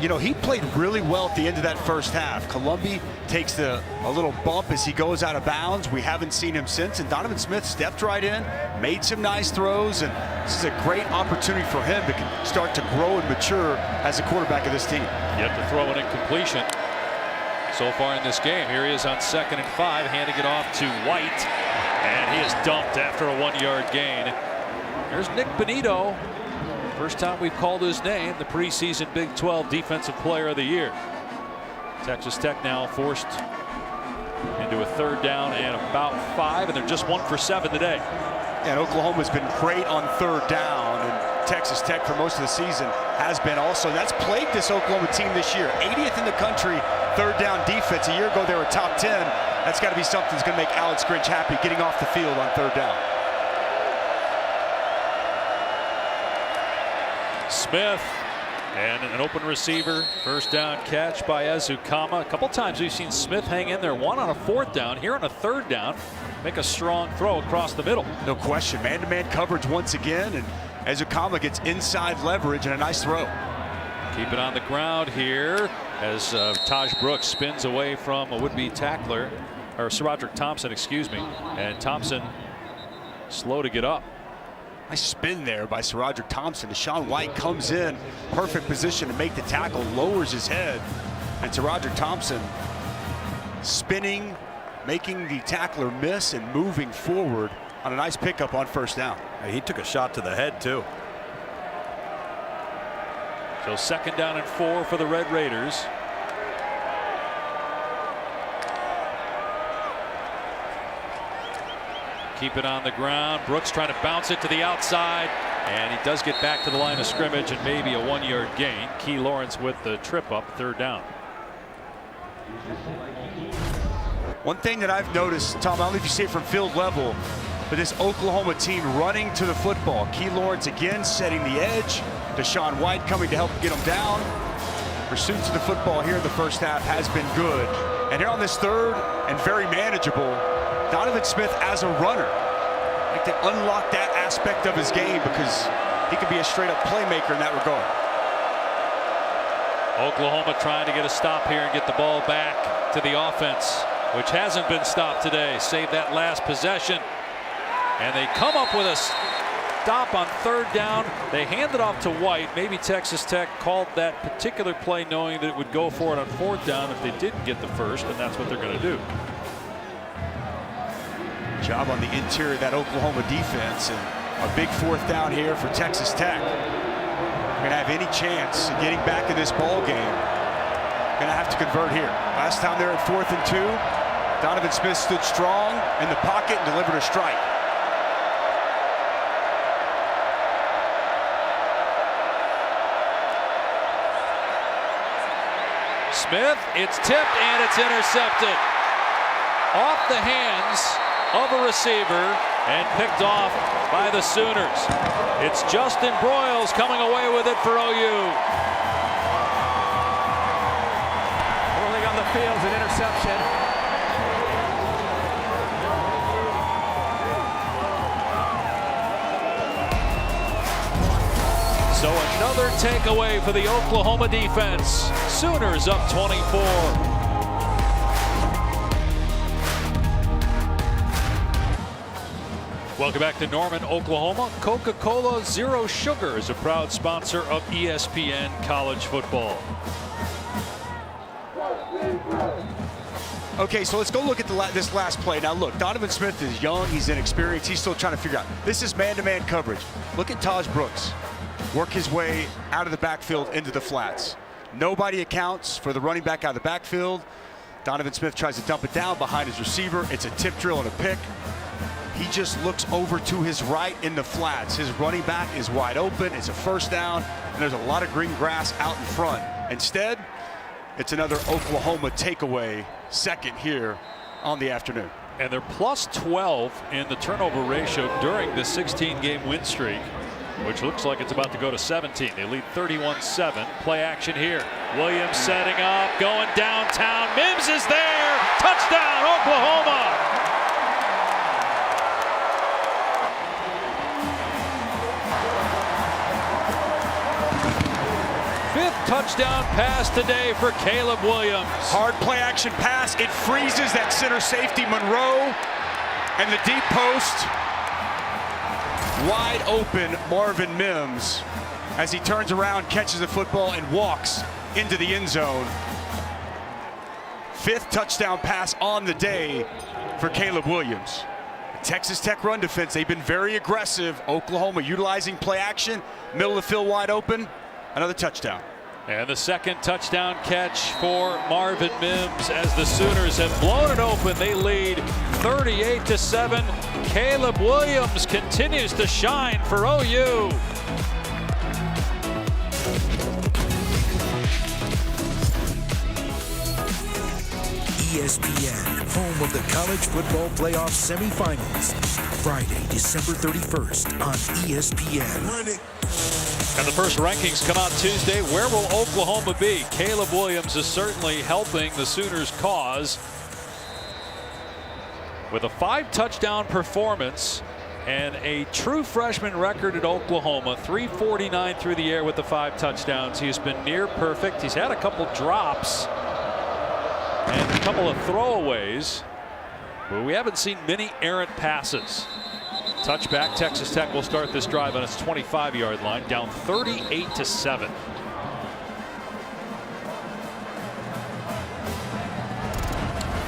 You know, he played really well at the end of that first half. Columbia takes a little bump as he goes out of bounds. We haven't seen him since, and Donovan Smith stepped right in, made some nice throws, and this is a great opportunity for him to start to grow and mature as a quarterback of this team. Yet to throw an incompletion so far in this game. Here he is on 2nd and 5, handing it off to White, and he is dumped after a 1-yard gain. Here's Nick Benito. First time we've called his name, the preseason Big 12 Defensive Player of the Year. Texas Tech now forced into a 3rd down and about 5, and they're just 1 for 7 today. And Oklahoma's been great on 3rd down, and Texas Tech for most of the season has been also. That's plagued this Oklahoma team this year. 80th in the country 3rd down defense. A year ago they were top 10. That's got to be something that's going to make Alex Grinch happy, getting off the field on 3rd down. Smith and an open receiver. 1st down catch by Ezukama. A couple times we've seen Smith hang in there. One on a 4th down. Here on a 3rd down, make a strong throw across the middle. No question. Man-to-man coverage once again, and Ezukama gets inside leverage and a nice throw. Keep it on the ground here as Taj Brooks spins away from a would-be tackler, or Sir Roderick Thompson, excuse me. And Thompson slow to get up. Nice spin there by Sir Roderick Thompson. Deshaun White comes in, perfect position to make the tackle, lowers his head, and Sir Roderick Thompson spinning, making the tackler miss and moving forward on a nice pickup on 1st down. He took a shot to the head too. So 2nd down and 4 for the Red Raiders. Keep it on the ground. Brooks trying to bounce it to the outside, and he does get back to the line of scrimmage and maybe a 1-yard gain. Key Lawrence with the trip up, 3rd down. One thing that I've noticed, Tom, I don't know if you see it from field level, but this Oklahoma team running to the football. Key Lawrence again setting the edge. Deshaun White coming to help get him down. Pursuits of the football here in the first half has been good. And here on this 3rd and very manageable, Donovan Smith as a runner. I think to unlock that aspect of his game because he could be a straight-up playmaker in that regard. Oklahoma trying to get a stop here and get the ball back to the offense, which hasn't been stopped today. Save that last possession. And they come up with a stop on third down. They hand it off to White. Maybe Texas Tech called that particular play knowing that it would go for it on fourth down if they didn't get the first, and that's what they're going to do. Job on the interior of that Oklahoma defense, and a big fourth down here for Texas Tech. Going to have any chance of getting back in this ball game. Going to have to convert here. Last time they're at 4th and 2, Donovan Smith stood strong in the pocket and delivered a strike. Smith, it's tipped and it's intercepted. Off the hands of a receiver and picked off by the Sooners. It's Justin Broyles coming away with it for OU. Rolling on the field, an interception. So another takeaway for the Oklahoma defense. Sooners up 24. Welcome back to Norman, Oklahoma. Coca-Cola Zero Sugar is a proud sponsor of ESPN College Football. Okay, so let's go look at this last play. Now look, Donovan Smith is young, he's inexperienced, he's still trying to figure out. This is man-to-man coverage. Look at Taj Brooks work his way out of the backfield into the flats. Nobody accounts for the running back out of the backfield. Donovan Smith tries to dump it down behind his receiver. It's a tip drill and a pick. He just looks over to his right in the flats. His running back is wide open. It's a first down, and there's a lot of green grass out in front. Instead, it's another Oklahoma takeaway, second here on the afternoon. And they're plus 12 in the turnover ratio during the 16-game win streak, which looks like it's about to go to 17. They lead 31-7. Play action here. Williams setting up, going downtown. Mims is there. Touchdown, Oklahoma. Fifth touchdown pass today for Caleb Williams. Hard play action pass. It freezes that center safety Monroe, and the deep post. Wide open Marvin Mims as he turns around, catches the football, and walks into the end zone. Fifth touchdown pass on the day for Caleb Williams. The Texas Tech run defense, they've been very aggressive. Oklahoma utilizing play action, middle of the field wide open. Another touchdown. And the second touchdown catch for Marvin Mims as the Sooners have blown it open. They lead 38-7. Caleb Williams continues to shine for OU. ESPN, home of the College Football Playoff semifinals. Friday, December 31st on ESPN. And the first rankings come out Tuesday. Where will Oklahoma be? Caleb Williams is certainly helping the Sooners' cause with a 5-touchdown performance and a true freshman record at Oklahoma. 349 through the air with the 5 touchdowns. He has been near perfect. He's had a couple drops and a couple of throwaways, but we haven't seen many errant passes. Touchback. Texas Tech will start this drive on its 25-yard line, down 38-7.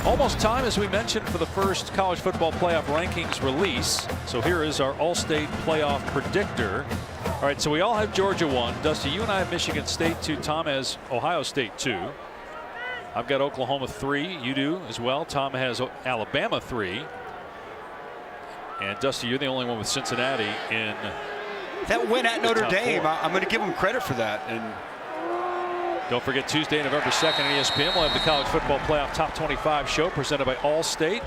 Almost time, as we mentioned, for the first college football playoff rankings release. So here is our all-state playoff predictor. All right, so we all have Georgia 1. Dusty, you and I have Michigan State 2. Tom has Ohio State 2. I've got Oklahoma 3. You do as well. Tom has Alabama 3. And Dusty, you're the only one with Cincinnati in that win at Notre Dame. I'm going to give them credit for that. And don't forget, Tuesday, November 2nd on ESPN, we'll have the College Football Playoff Top 25 show presented by Allstate.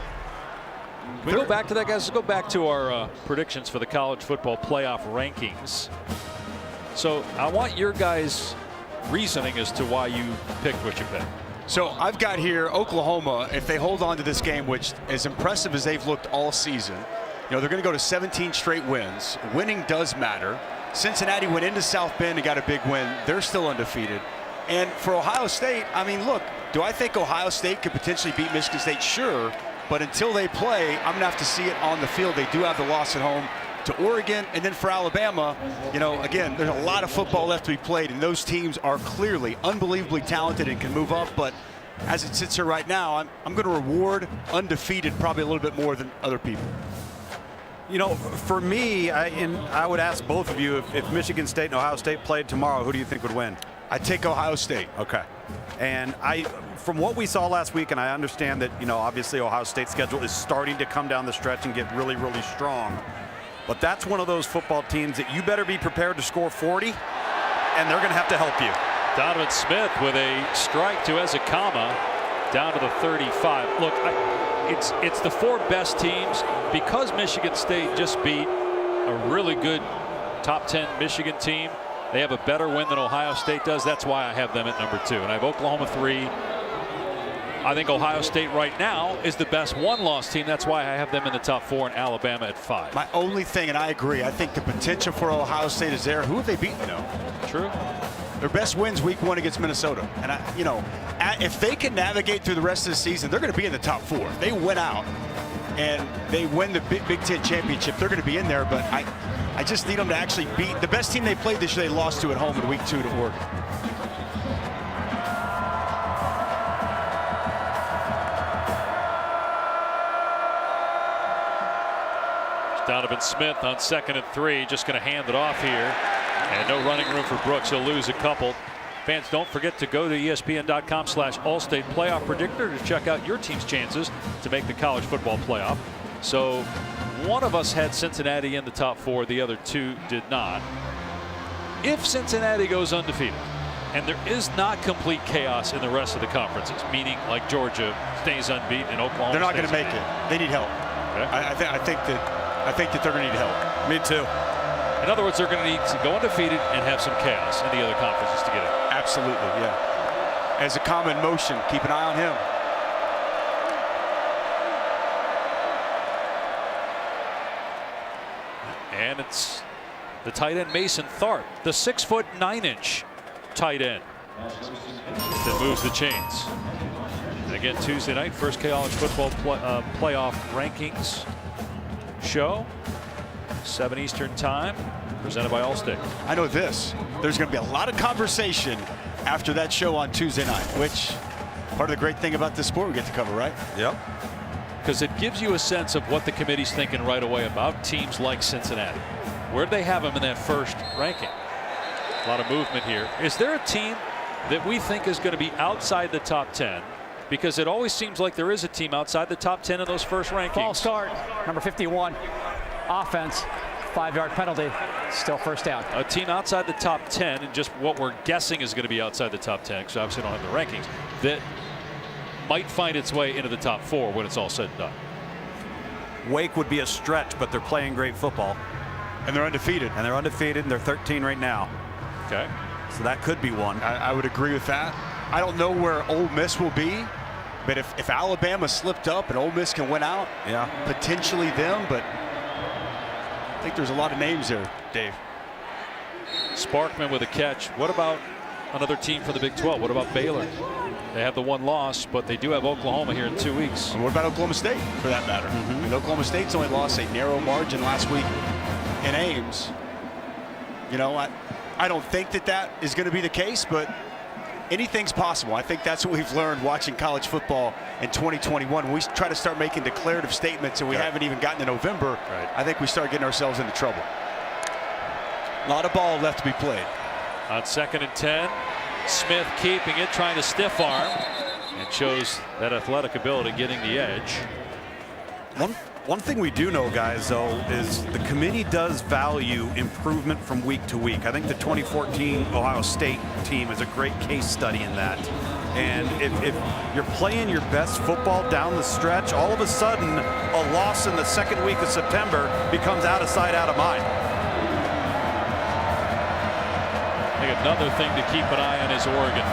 Can we go back to that, guys? Let's go back to our predictions for the College Football Playoff rankings. So I want your guys' reasoning as to why you picked what you picked. So I've got here Oklahoma, if they hold on to this game, which as impressive as they've looked all season, you know, they're going to go to 17 straight wins. Winning does matter. Cincinnati went into South Bend and got a big win. They're still undefeated. And for Ohio State, I mean, look, do I think Ohio State could potentially beat Michigan State? Sure. But until they play, I'm going to have to see it on the field. They do have the loss at home to Oregon. And then for Alabama, you know, again, there's a lot of football left to be played. And those teams are clearly unbelievably talented and can move up. But as it sits here right now, I'm going to reward undefeated probably a little bit more than other people. You know, for me, I would ask both of you, if Michigan State and Ohio State played tomorrow, who do you think would win? I'd take Ohio State. Okay. And from what we saw last week, and I understand that, you know, obviously Ohio State's schedule is starting to come down the stretch and get really, really strong. But that's one of those football teams that you better be prepared to score 40, and they're going to have to help you. Donovan Smith with a strike to Ezekama down to the 35. Look, it's the 4 best teams because Michigan State just beat a really good top 10 Michigan team. They have a better win than Ohio State does. That's why I have them at number 2. And I have Oklahoma 3. I think Ohio State right now is the best one-loss team. That's why I have them in the top 4 and Alabama at 5. My only thing, and I agree, I think the potential for Ohio State is there. Who have they beaten, though? True. Their best wins week 1 against Minnesota. And, you know, if they can navigate through the rest of the season, they're going to be in the top 4. If they win out and they win the Big Ten championship, they're going to be in there. But I just need them to actually beat the best team they played this year. They lost to at home in week 2 to Oregon. Donovan Smith on 2nd and 3, just going to hand it off here. And no running room for Brooks. He'll lose a couple. Fans, don't forget to go to ESPN.com/Allstate Playoff Predictor to check out your team's chances to make the college football playoff. So one of us had Cincinnati in the top 4. The other 2 did not. If Cincinnati goes undefeated and there is not complete chaos in the rest of the conferences, meaning like Georgia stays unbeaten and Oklahoma, they're not going to make it. They need help. Okay. I think that they're going to need help. Me too. In other words, they're going to need to go undefeated and have some chaos in the other conferences to get it. Absolutely, yeah. As a common motion, keep an eye on him. And it's the tight end Mason Tharp, the 6'9" tight end that moves the chains. And again, Tuesday night, first college football playoff rankings show, 7 Eastern time, presented by Allstate. I know this. There's going to be a lot of conversation after that show on Tuesday night, which part of the great thing about this sport we get to cover, right? Yep. Because it gives you a sense of what the committee's thinking right away about teams like Cincinnati. Where do they have them in that first ranking? A lot of movement here. Is there a team that we think is going to be outside the top 10? Because it always seems like there is a team outside the top 10 in those first rankings. False start, number 51. Offense, 5-yard penalty, still first down. A team outside the top 10, and just what we're guessing is going to be outside the top 10, because obviously don't have the rankings, that might find its way into the top 4 when it's all said and done. Wake would be a stretch, but they're playing great football. And they're undefeated. And they're undefeated, and they're 13 right now. Okay. So that could be one. I would agree with that. I don't know where Ole Miss will be, but if Alabama slipped up and Ole Miss can win out, yeah, potentially them, but I think there's a lot of names there, Dave. Sparkman with a catch. What about another team for the Big 12? What about Baylor? They have the 1 loss, but they do have Oklahoma here in 2 weeks. And what about Oklahoma State, for that matter? I mean, Oklahoma State's only lost a narrow margin last week in Ames. You know, I don't think that is going to be the case, but anything's possible. I think that's what we've learned watching college football in 2021. When we try to start making declarative statements and we haven't even gotten to November, I think we start getting ourselves into trouble. A lot of ball left to be played. On 2nd and 10, Smith keeping it, trying to stiff arm, and shows that athletic ability, getting the edge. One thing we do know, guys, though, is the committee does value improvement from week to week. I think the 2014 Ohio State team is a great case study in that. And if you're playing your best football down the stretch, all of a sudden a loss in the 2nd week of September becomes out of sight, out of mind. I think another thing to keep an eye on is Oregon.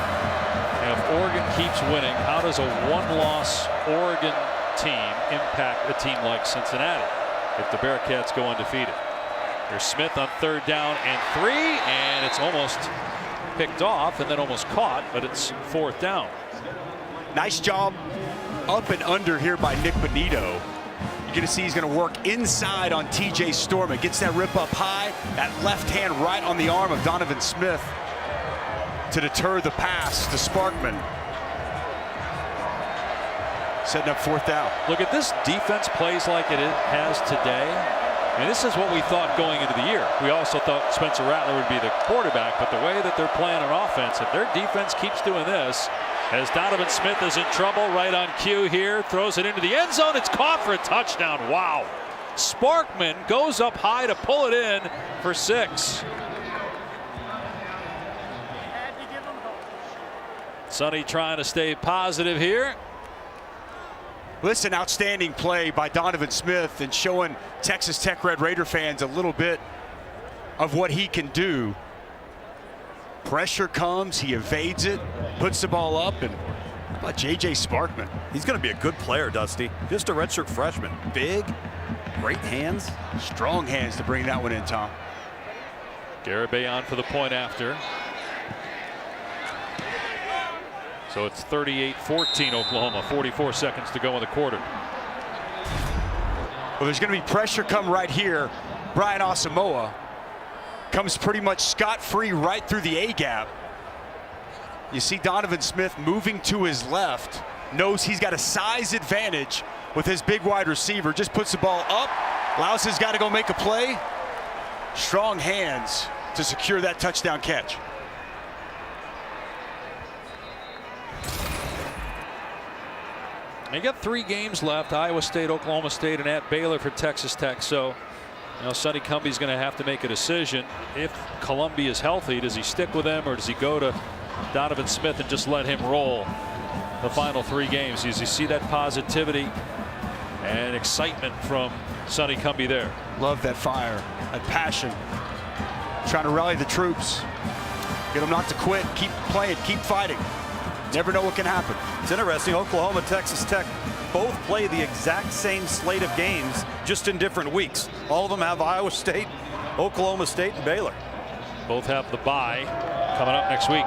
And if Oregon keeps winning, how does a 1-loss Oregon team impact a team like Cincinnati if the Bearcats go undefeated? There's Smith on 3rd down and 3, and it's almost picked off and then almost caught, but it's 4th down. Nice job up and under here by Nick Bonito. You're going to see he's going to work inside on TJ Storman. Gets that rip up high, that left hand right on the arm of Donovan Smith to deter the pass to Sparkman. Setting up 4th down. Look at this defense plays like it has today. And this is what we thought going into the year. We also thought Spencer Rattler would be the quarterback, but the way that they're playing on offense, if their defense keeps doing this, as Donovan Smith is in trouble right on cue here, throws it into the end zone, it's caught for a touchdown. Wow. Sparkman goes up high to pull it in for 6. Sonny trying to stay positive here. Listen, outstanding play by Donovan Smith and showing Texas Tech Red Raider fans a little bit of what he can do. Pressure comes, he evades it, puts the ball up, and how about J.J. Sparkman? He's going to be a good player, Dusty. Just a redshirt freshman. Big, great hands. Strong hands to bring that one in, Tom. Garibay on for the point after. So it's 38-14 Oklahoma, 44 seconds to go in the quarter. Well, there's going to be pressure come right here. Brian Asamoah comes pretty much scot-free right through the A-gap. You see Donovan Smith moving to his left, knows he's got a size advantage with his big wide receiver, just puts the ball up, allows his guy to go make a play. Strong hands to secure that touchdown catch. You got 3 games left: Iowa State, Oklahoma State, and at Baylor for Texas Tech. So, Sonny Cumbie's going to have to make a decision. If Columbia is healthy, does he stick with them, or does he go to Donovan Smith and just let him roll the final 3 games? As you see that positivity and excitement from Sonny Cumbie there. Love that fire, that passion. Trying to rally the troops, get them not to quit, keep playing, keep fighting. Never know what can happen. It's interesting. Oklahoma, Texas Tech both play the exact same slate of games, just in different weeks. All of them have Iowa State, Oklahoma State, and Baylor. Both have the bye coming up next week.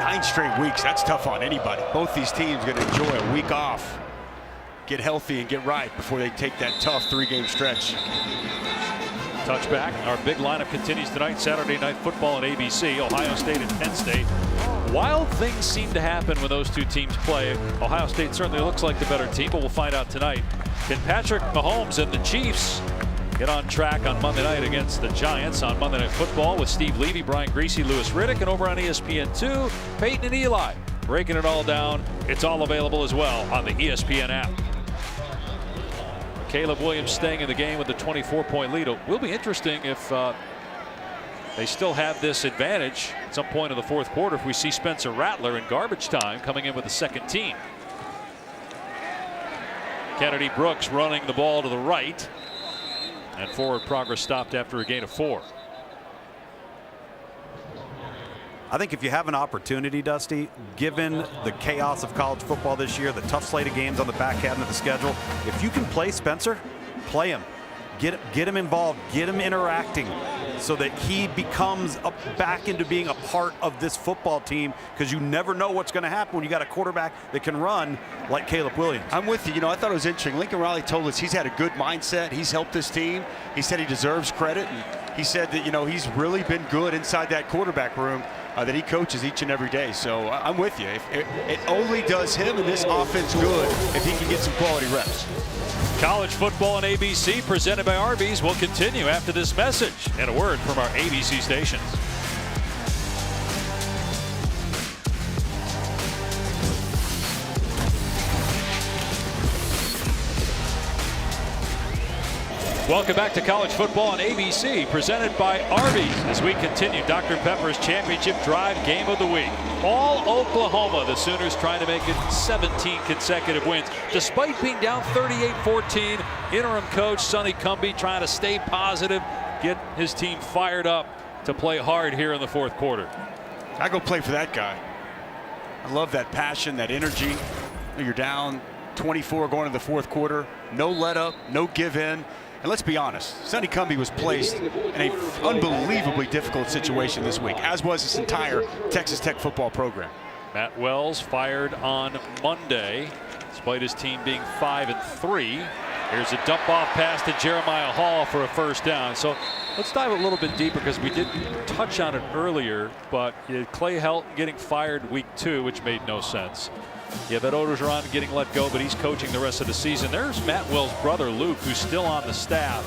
9 straight weeks. That's tough on anybody. Both these teams going to enjoy a week off, get healthy and get right before they take that tough 3-game stretch. Touchback. Our big lineup continues tonight. Saturday Night Football on ABC. Ohio State and Penn State. Wild things seem to happen when those 2 teams play. Ohio State certainly looks like the better team, but we'll find out tonight. Can Patrick Mahomes and the Chiefs get on track on Monday night against the Giants on Monday Night Football with Steve Levy, Brian Griese, Louis Riddick, and over on ESPN2, Peyton and Eli breaking it all down. It's all available as well on the ESPN app. Caleb Williams staying in the game with the 24-point lead. It will be interesting if they still have this advantage at some point in the 4th quarter if we see Spencer Rattler in garbage time coming in with the 2nd team. Kennedy Brooks running the ball to the right, and forward progress stopped after a gain of 4. I think if you have an opportunity, Dusty, given the chaos of college football this year, the tough slate of games on the back end of the schedule, if you can play Spencer, play him. Get him involved, get him interacting so that he becomes back into being a part of this football team, because you never know what's going to happen when you got a quarterback that can run like Caleb Williams. I'm with you. I thought it was interesting. Lincoln Riley told us he's had a good mindset. He's helped this team. He said he deserves credit. And he said that, he's really been good inside that quarterback room that he coaches each and every day. So I'm with you. It only does him and this offense good if he can get some quality reps. College football on ABC presented by Arby's will continue after this message and a word from our ABC stations. Welcome back to College Football on ABC, presented by Arby's, as we continue Dr. Pepper's Championship Drive Game of the Week. All Oklahoma, the Sooners trying to make it 17 consecutive wins. Despite being down 38-14, interim coach Sonny Cumbie trying to stay positive, get his team fired up to play hard here in the 4th quarter. I go play for that guy. I love that passion, that energy. You're down 24 going into the 4th quarter. No let up, no give in. And let's be honest, Sonny Cumbie was placed in an unbelievably difficult situation this week, as was this entire Texas Tech football program. Matt Wells fired on Monday, despite his team being 5-3. Here's a dump-off pass to Jeremiah Hall for a first down. So let's dive a little bit deeper because we didn't touch on it earlier, but you had Clay Helton getting fired week 2, which made no sense. You have Ed Odegeron getting let go, but he's coaching the rest of the season. There's Matt Wells' brother, Luke, who's still on the staff.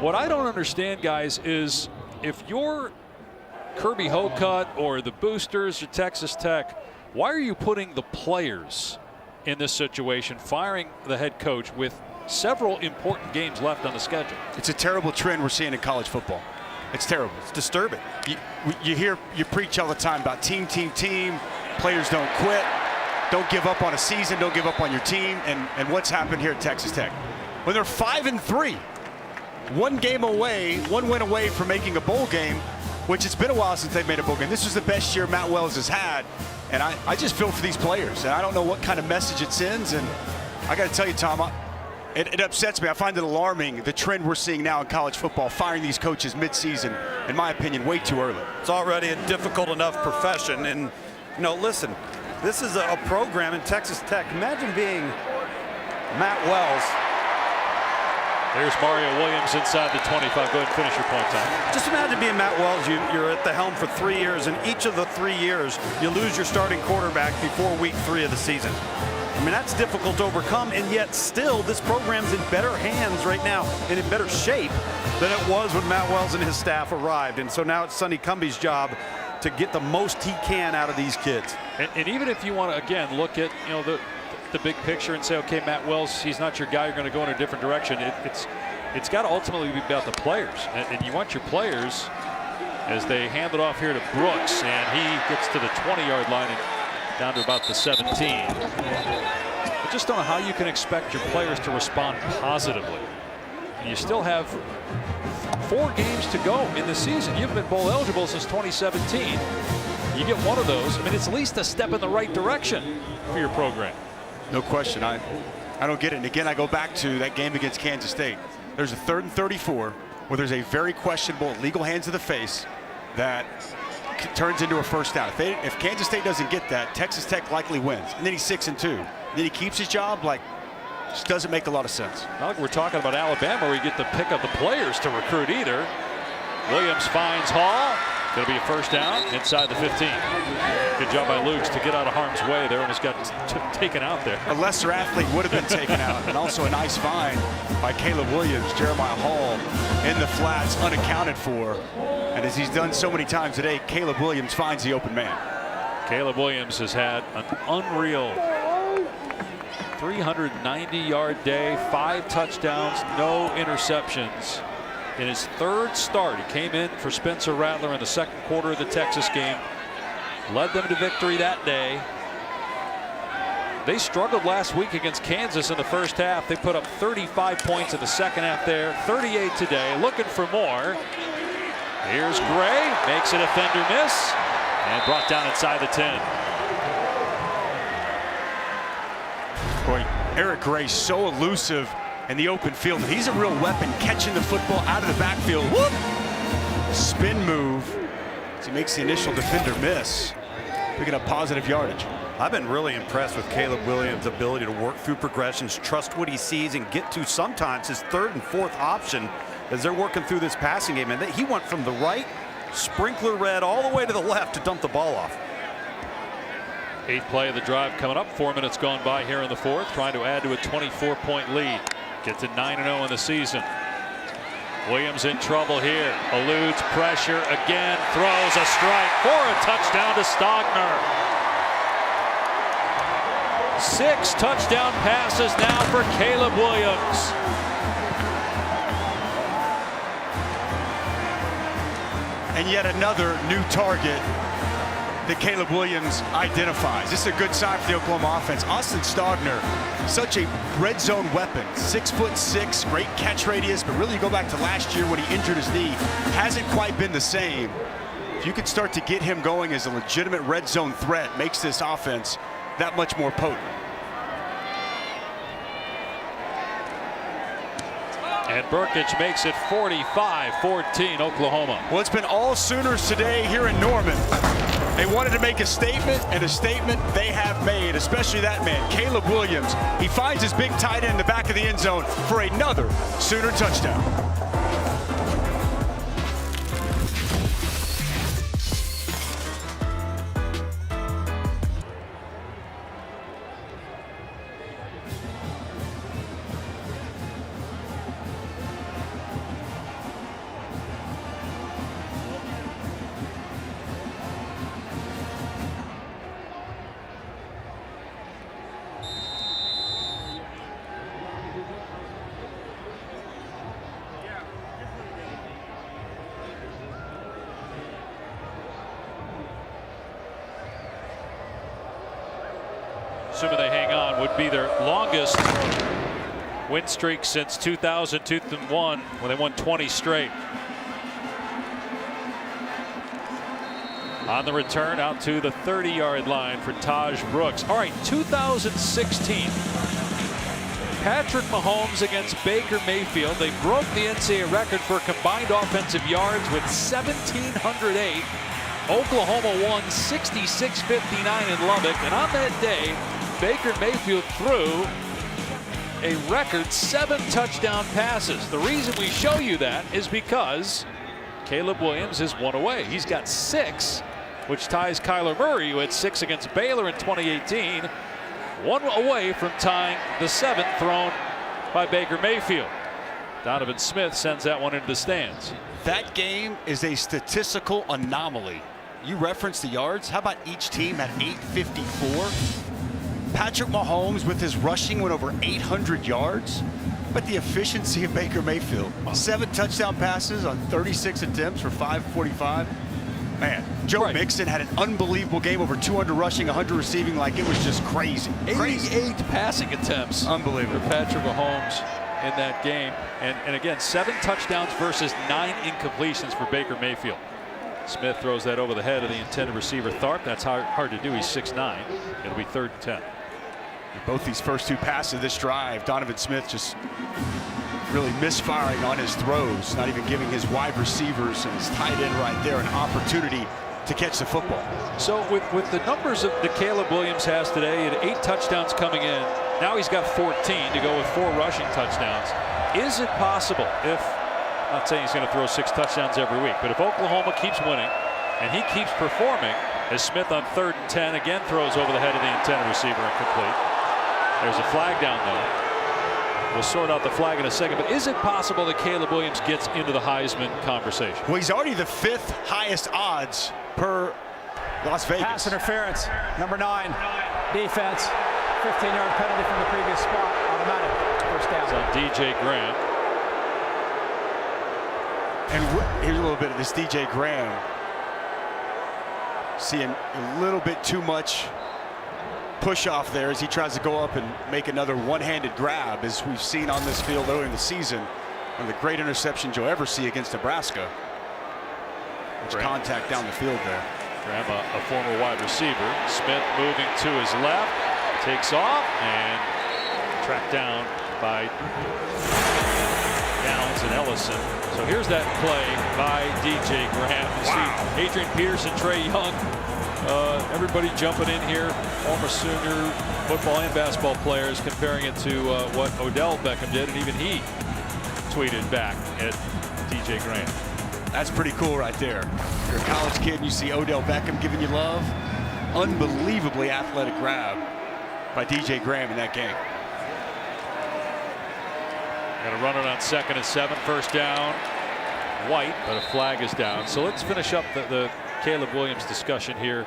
What I don't understand, guys, is if you're Kirby Hocutt or the Boosters or Texas Tech, why are you putting the players in this situation, firing the head coach with several important games left on the schedule? It's a terrible trend we're seeing in college football. It's terrible. It's disturbing. You preach all the time about team. Players don't quit. Don't give up on a season. Don't give up on your team. And what's happened here at Texas Tech? When they're 5-3, one win away from making a bowl game, which it's been a while since they've made a bowl game. This was the best year Matt Wells has had. And I just feel for these players. And I don't know what kind of message it sends. And I got to tell you, Tom, it upsets me. I find it alarming, the trend we're seeing now in college football, firing these coaches mid-season, in my opinion, way too early. It's already a difficult enough profession. And, listen, this is a program in Texas Tech. Imagine being Matt Wells. There's Mario Williams inside the 25. Go ahead and finish your point, Tom. Just imagine being Matt Wells. You're at the helm for 3 years, and each of the 3 years, you lose your starting quarterback before week 3 of the season. I mean, that's difficult to overcome, and yet still this program's in better hands right now and in better shape than it was when Matt Wells and his staff arrived. And so now it's Sonny Cumbie's job to get the most he can out of these kids. And even if you want to, again, look at the big picture and say, okay, Matt Wells, he's not your guy, you're going to go in a different direction. It's got to ultimately be about the players. And you want your players, as they hand it off here to Brooks, and he gets to the 20-yard line and down to about the 17. I just don't know how you can expect your players to respond positively. You still have 4 games to go in the season. You've been bowl eligible since 2017. You get one of those, I mean, it's at least a step in the right direction for your program. No question. I don't get it. And again, I go back to that game against Kansas State. There's a 3rd and 34 where there's a very questionable legal hands to the face that turns into a first down. If Kansas State doesn't get that, Texas Tech likely wins. And then he's 6-2. Then he keeps his job. Just doesn't make a lot of sense. Not like we're talking about Alabama where you get to pick up the players to recruit either. Williams finds Hall. Going to be a first down inside the 15. Good job by Lukes to get out of harm's way. They almost got taken out there. A lesser athlete would have been taken out. And also a nice find by Caleb Williams. Jeremiah Hall in the flats, unaccounted for. And as he's done so many times today, Caleb Williams finds the open man. Caleb Williams has had an unreal 390-yard day, 5 touchdowns, no interceptions. In his 3rd start, he came in for Spencer Rattler in the 2nd quarter of the Texas game. Led them to victory that day. They struggled last week against Kansas in the first half. They put up 35 points in the second half there, 38 today, looking for more. Here's Gray, makes it a fender miss, and brought down inside the 10. Boy, Eric Gray so elusive in the open field. He's a real weapon, catching the football out of the backfield. Whoop! Spin move as he makes the initial defender miss, picking up positive yardage. I've been really impressed with Caleb Williams' ability to work through progressions, trust what he sees, and get to sometimes his 3rd and 4th option as they're working through this passing game. And he went from the right, sprinkler red, all the way to the left to dump the ball off. 8th play of the drive coming up. 4 minutes gone by here in the 4th, trying to add to a 24-point lead. Get to 9-0 in the season. Williams in trouble here. Eludes pressure again. Throws a strike for a touchdown to Stogner. 6 touchdown passes now for Caleb Williams. And yet another new target that Caleb Williams identifies. This is a good sign for the Oklahoma offense. Austin Stogner, such a red zone weapon. 6'6", great catch radius, but really you go back to last year when he injured his knee, hasn't quite been the same. If you could start to get him going as a legitimate red zone threat, makes this offense that much more potent. And Burkich makes it 45-14 Oklahoma. Well, it's been all Sooners today here in Norman. They wanted to make a statement, and a statement they have made, especially that man, Caleb Williams. He finds his big tight end in the back of the end zone for another Sooner touchdown. Assuming they hang on, would be their longest win streak since 2001 when they won 20 straight. On the return, out to the 30-yard line for Taj Brooks. All right, 2016. Patrick Mahomes against Baker Mayfield. They broke the NCAA record for combined offensive yards with 1,708. Oklahoma won 66-59 in Lubbock, and on that day, Baker Mayfield threw a record 7 touchdown passes. The reason we show you that is because Caleb Williams is 1 away. He's got 6, which ties Kyler Murray, who had 6 against Baylor in 2018. 1 away from tying the 7th thrown by Baker Mayfield. Donovan Smith sends that one into the stands. That game is a statistical anomaly. You referenced the yards. How about each team had 854? Patrick Mahomes with his rushing went over 800 yards. But the efficiency of Baker Mayfield, 7 touchdown passes on 36 attempts for 545. Man, Joe Mixon had an unbelievable game, over 200 rushing, 100 receiving, like it was just crazy. 88 passing attempts. Unbelievable. For Patrick Mahomes in that game. And again, 7 touchdowns versus 9 incompletions for Baker Mayfield. Smith throws that over the head of the intended receiver, Tharp. That's hard to do. He's 6'9". It'll be 3rd and 10. Both these first 2 passes of this drive, Donovan Smith just really misfiring on his throws, not even giving his wide receivers and his tight end right there an opportunity to catch the football. So with the numbers that Caleb Williams has today, he had 8 touchdowns coming in. Now he's got 14 to go with 4 rushing touchdowns. Is it possible, if, I'm not saying he's going to throw 6 touchdowns every week, but if Oklahoma keeps winning and he keeps performing, as Smith on 3rd and 10 again throws over the head of the intended receiver incomplete. There's a flag down there. We'll sort out the flag in a second, but is it possible that Caleb Williams gets into the Heisman conversation? Well, he's already the 5th highest odds per Las Vegas. Pass interference, number 9, defense, 15-yard penalty from the previous spot, automatic first down. It's on DJ Graham. And here's a little bit of this DJ Graham. Seeing a little bit too much push off there as he tries to go up and make another one-handed grab, as we've seen on this field early in the season. One of the great interceptions you'll ever see against Nebraska. Much contact down the field there. Graham, a former wide receiver. Smith moving to his left, takes off and tracked down by Downs and Ellison. So here's that play by DJ Graham. You see Adrian Peterson, Trey Young, everybody jumping in here. Former Sooner football and basketball players comparing it to what Odell Beckham did, and even he tweeted back at DJ Graham. That's pretty cool right there. You're a college kid and you see Odell Beckham giving you love. Unbelievably athletic grab by DJ Graham in that game. Got to run it on 2nd and 7, first down. White, but a flag is down. So let's finish up the Caleb Williams discussion here.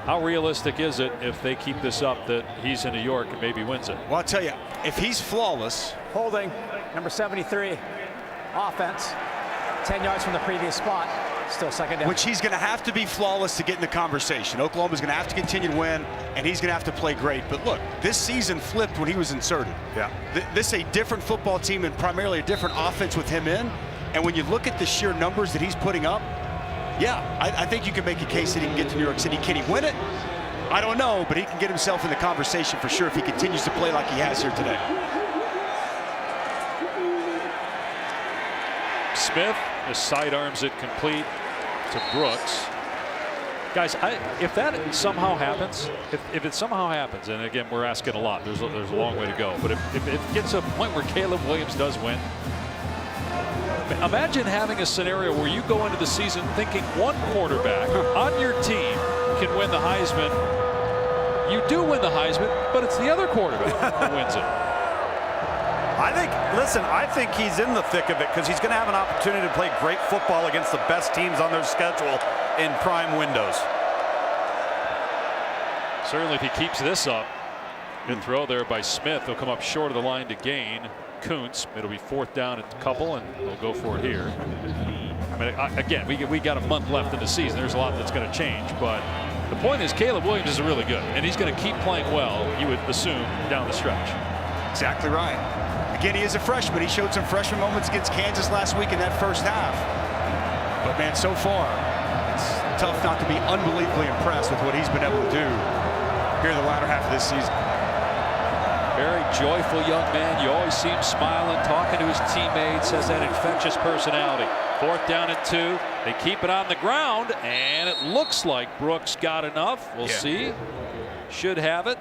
How realistic is it, if they keep this up, that he's in New York and maybe wins it? Well, I'll tell you, if he's flawless. Holding, number 73, offense, 10 yards from the previous spot, still 2nd down. Which he's going to have to be flawless to get in the conversation. Oklahoma's going to have to continue to win, and he's going to have to play great. But look, this season flipped when he was inserted. Yeah. This is a different football team and primarily a different offense with him in. And when you look at the sheer numbers that he's putting up, yeah, I think you can make a case that he can get to New York City. Can he win it? I don't know, but he can get himself in the conversation for sure if he continues to play like he has here today. Smith just sidearms it complete to Brooks. Guys, if that somehow happens, if it somehow happens, and again, we're asking a lot, there's a long way to go, but if it gets to a point where Caleb Williams does win, imagine having a scenario where you go into the season thinking one quarterback on your team can win the Heisman. You do win the Heisman, but it's the other quarterback who wins it. I think he's in the thick of it because he's going to have an opportunity to play great football against the best teams on their schedule in prime windows. Certainly if he keeps this up, good throw there by Smith. He'll come up short of the line to gain. Kuntz, it'll be 4th down at the couple, and they'll go for it here. I mean, again, we got a month left in the season. There's a lot that's going to change, but the point is Caleb Williams is really good, and he's going to keep playing well, you would assume, down the stretch. Exactly right. Again, he is a freshman. He showed some freshman moments against Kansas last week in that first half. But, man, so far, it's tough not to be unbelievably impressed with what he's been able to do here in the latter half of this season. Very joyful young man. You always see him smiling, talking to his teammates, has that infectious personality. 4th down and 2. They keep it on the ground, and it looks like Brooks got enough. We'll see. Should have it.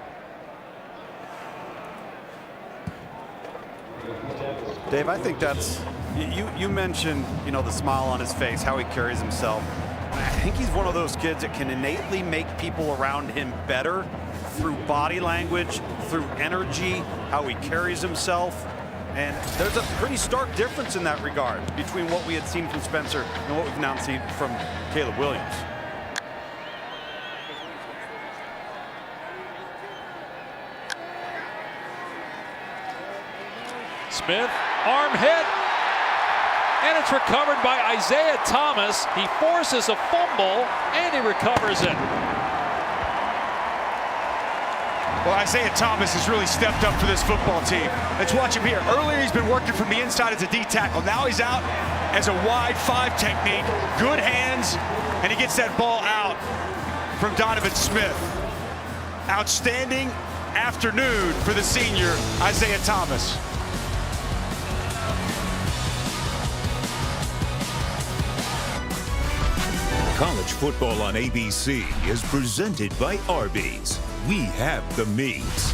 Dave, I think that's, you mentioned, the smile on his face, how he carries himself. I think he's one of those kids that can innately make people around him better through body language, through energy, how he carries himself. And there's a pretty stark difference in that regard between what we had seen from Spencer and what we've now seen from Caleb Williams. Smith, arm hit, and it's recovered by Isaiah Thomas. He forces a fumble, and he recovers it. Well, Isaiah Thomas has really stepped up for this football team. Let's watch him here. Earlier, he's been working from the inside as a D tackle. Now he's out as a wide 5 technique. Good hands, and he gets that ball out from Donovan Smith. Outstanding afternoon for the senior, Isaiah Thomas. College football on ABC is presented by Arby's. We have the meats.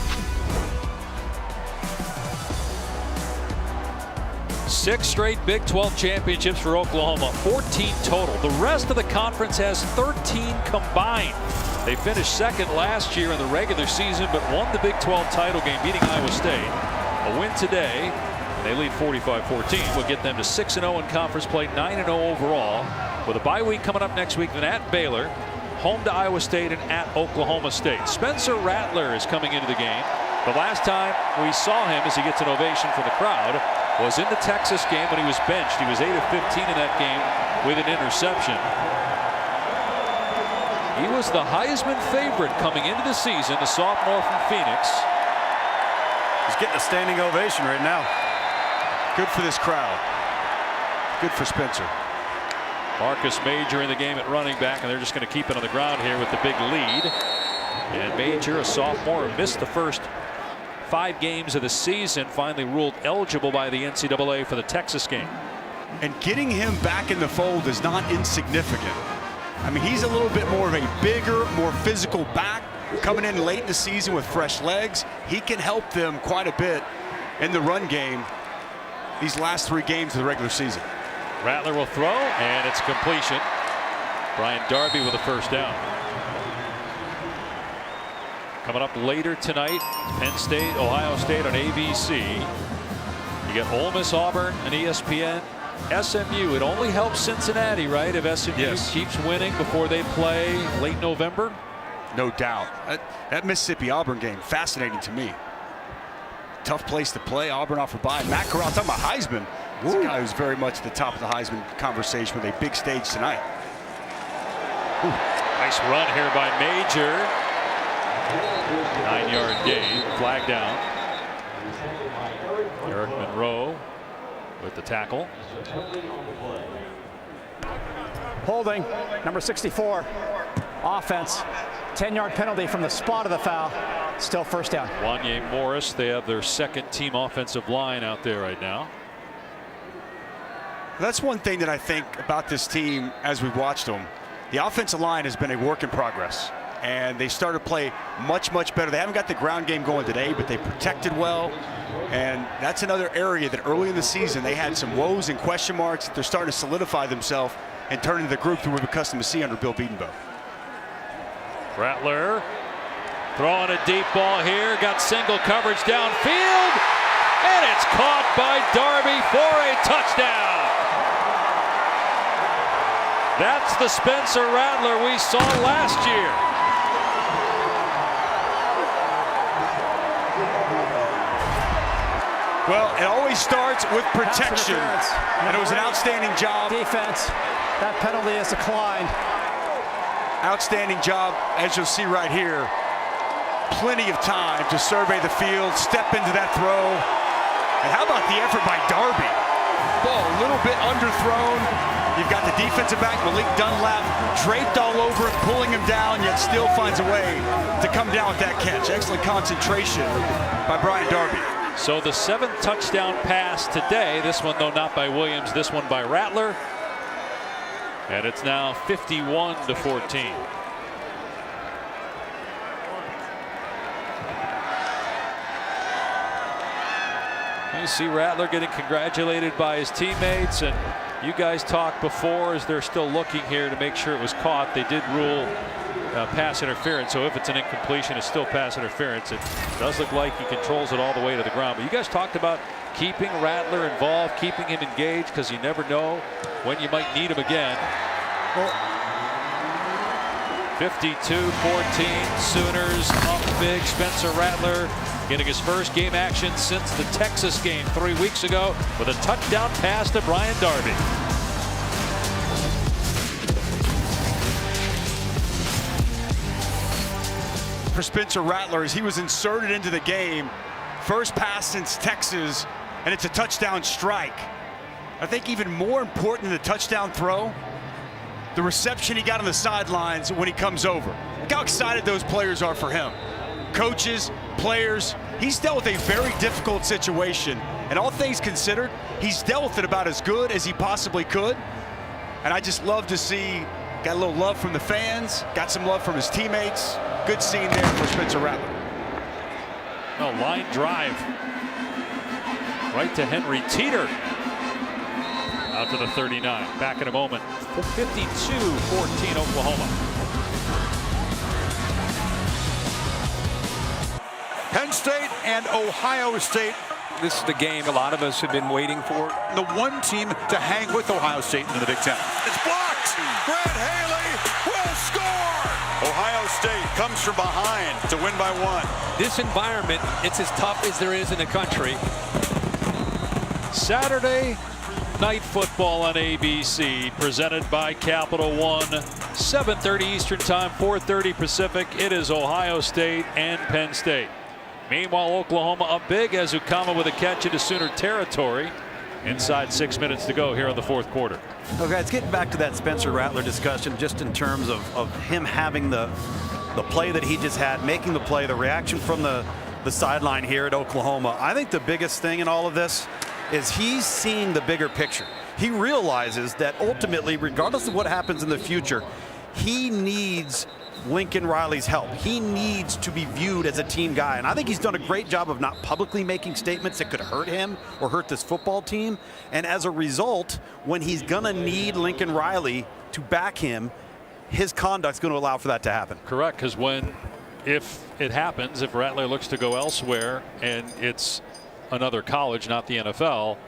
6 straight Big 12 championships for Oklahoma, 14 total. The rest of the conference has 13 combined. They finished 2nd last year in the regular season, but won the Big 12 title game, beating Iowa State. A win today, and they lead 45-14, will get them to 6-0 in conference play, 9-0 overall. With a bye week coming up next week, then at Baylor, home to Iowa State, and at Oklahoma State. Spencer Rattler is coming into the game. The last time we saw him, as he gets an ovation from the crowd, was in the Texas game when he was benched. He was 8 of 15 in that game with an interception. He was the Heisman favorite coming into the season, the sophomore from Phoenix. He's getting a standing ovation right now. Good for this crowd. Good for Spencer. Marcus Major in the game at running back, and they're just going to keep it on the ground here with the big lead. And Major, a sophomore, missed the first 5 games of the season, finally ruled eligible by the NCAA for the Texas game. And getting him back in the fold is not insignificant. I mean, he's a little bit more of a bigger, more physical back, coming in late in the season with fresh legs. He can help them quite a bit in the run game these last 3 games of the regular season. Rattler will throw, and it's completion. Brian Darby with a 1st down. Coming up later tonight, Penn State, Ohio State on ABC. You get Ole Miss, Auburn, and ESPN. SMU, it only helps Cincinnati, right, if SMU keeps winning before they play late November? No doubt. That Mississippi-Auburn game, fascinating to me. Tough place to play. Auburn off a bye. Matt Corral, talking about Heisman. This guy who's very much at the top of the Heisman conversation with a big stage tonight. Nice run here by Major. 9-yard gain. Flag down. Eric Monroe with the tackle. Holding, number 64. Offense. 10-yard penalty from the spot of the foul. Still 1st down. Wanye Morris, they have their 2nd team offensive line out there right now. That's one thing that I think about this team as we've watched them. The offensive line has been a work in progress, and they started to play much, much better. They haven't got the ground game going today, but they protected well, and that's another area that early in the season they had some woes and question marks that they're starting to solidify themselves and turn into the group that we're accustomed to see under Bill Bedenbaugh. Rattler throwing a deep ball here, got single coverage downfield, and it's caught by Darby for a touchdown. That's the Spencer Rattler we saw last year. Well, it always starts with protection, and it was an outstanding job. Defense, that penalty is declined. Outstanding job, as you'll see right here. Plenty of time to survey the field, step into that throw. And how about the effort by Darby? Ball a little bit underthrown. You've got the defensive back, Malik Dunlap, draped all over him, pulling him down, yet still finds a way to come down with that catch. Excellent concentration by Brian Darby. So the 7th touchdown pass today. This one, though, not by Williams. This one by Rattler. And it's now 51-14. You see Rattler getting congratulated by his teammates, and you guys talked before as they're still looking here to make sure it was caught. They did rule pass interference, so if it's an incompletion, it's still pass interference. It does look like he controls it all the way to the ground. But you guys talked about keeping Rattler involved, keeping him engaged, because you never know when you might need him again. Well, 52-14, Sooners up big. Spencer Rattler getting his first game action since the Texas game 3 weeks ago with a touchdown pass to Brian Darby. for Spencer Rattler as he was inserted into the game. First pass since Texas, and it's a touchdown strike. I think even more important than the touchdown throw, the reception he got on the sidelines when he comes over. Look how excited those players are for him. Coaches, players, he's dealt with a very difficult situation. And all things considered, he's dealt with it about as good as he possibly could. And I just love to see, got a little love from the fans, got some love from his teammates. Good scene there for Spencer Rattler. No, line drive. Right to Henry Teeter. Out to the 39. Back in a moment. 52-14 Oklahoma. Penn State and Ohio State. This is the game a lot of us have been waiting for. The one team to hang with Ohio State in the Big Ten. It's blocked. Grant Haley will score. Ohio State comes from behind to win by 1. This environment, it's as tough as there is in the country. Saturday Night Football on ABC, presented by Capital One. 7:30 Eastern Time, 4:30 Pacific. It is Ohio State and Penn State. Meanwhile, Oklahoma up big as Ukama with a catch into Sooner territory. Inside 6 minutes to go here in the fourth quarter. Okay, let's get back to that Spencer Rattler discussion, just in terms of him having the play that he just had, making the play, the reaction from the sideline here at Oklahoma. I think the biggest thing in all of this is he's seeing the bigger picture. He realizes that ultimately, regardless of what happens in the future, he needs Lincoln Riley's help. He needs to be viewed as a team guy. And I think he's done a great job of not publicly making statements that could hurt him or hurt this football team. And as a result, when he's going to need Lincoln Riley to back him, his conduct's going to allow for that to happen. Correct, because if it happens, if Rattler looks to go elsewhere and it's another college, not the NFL,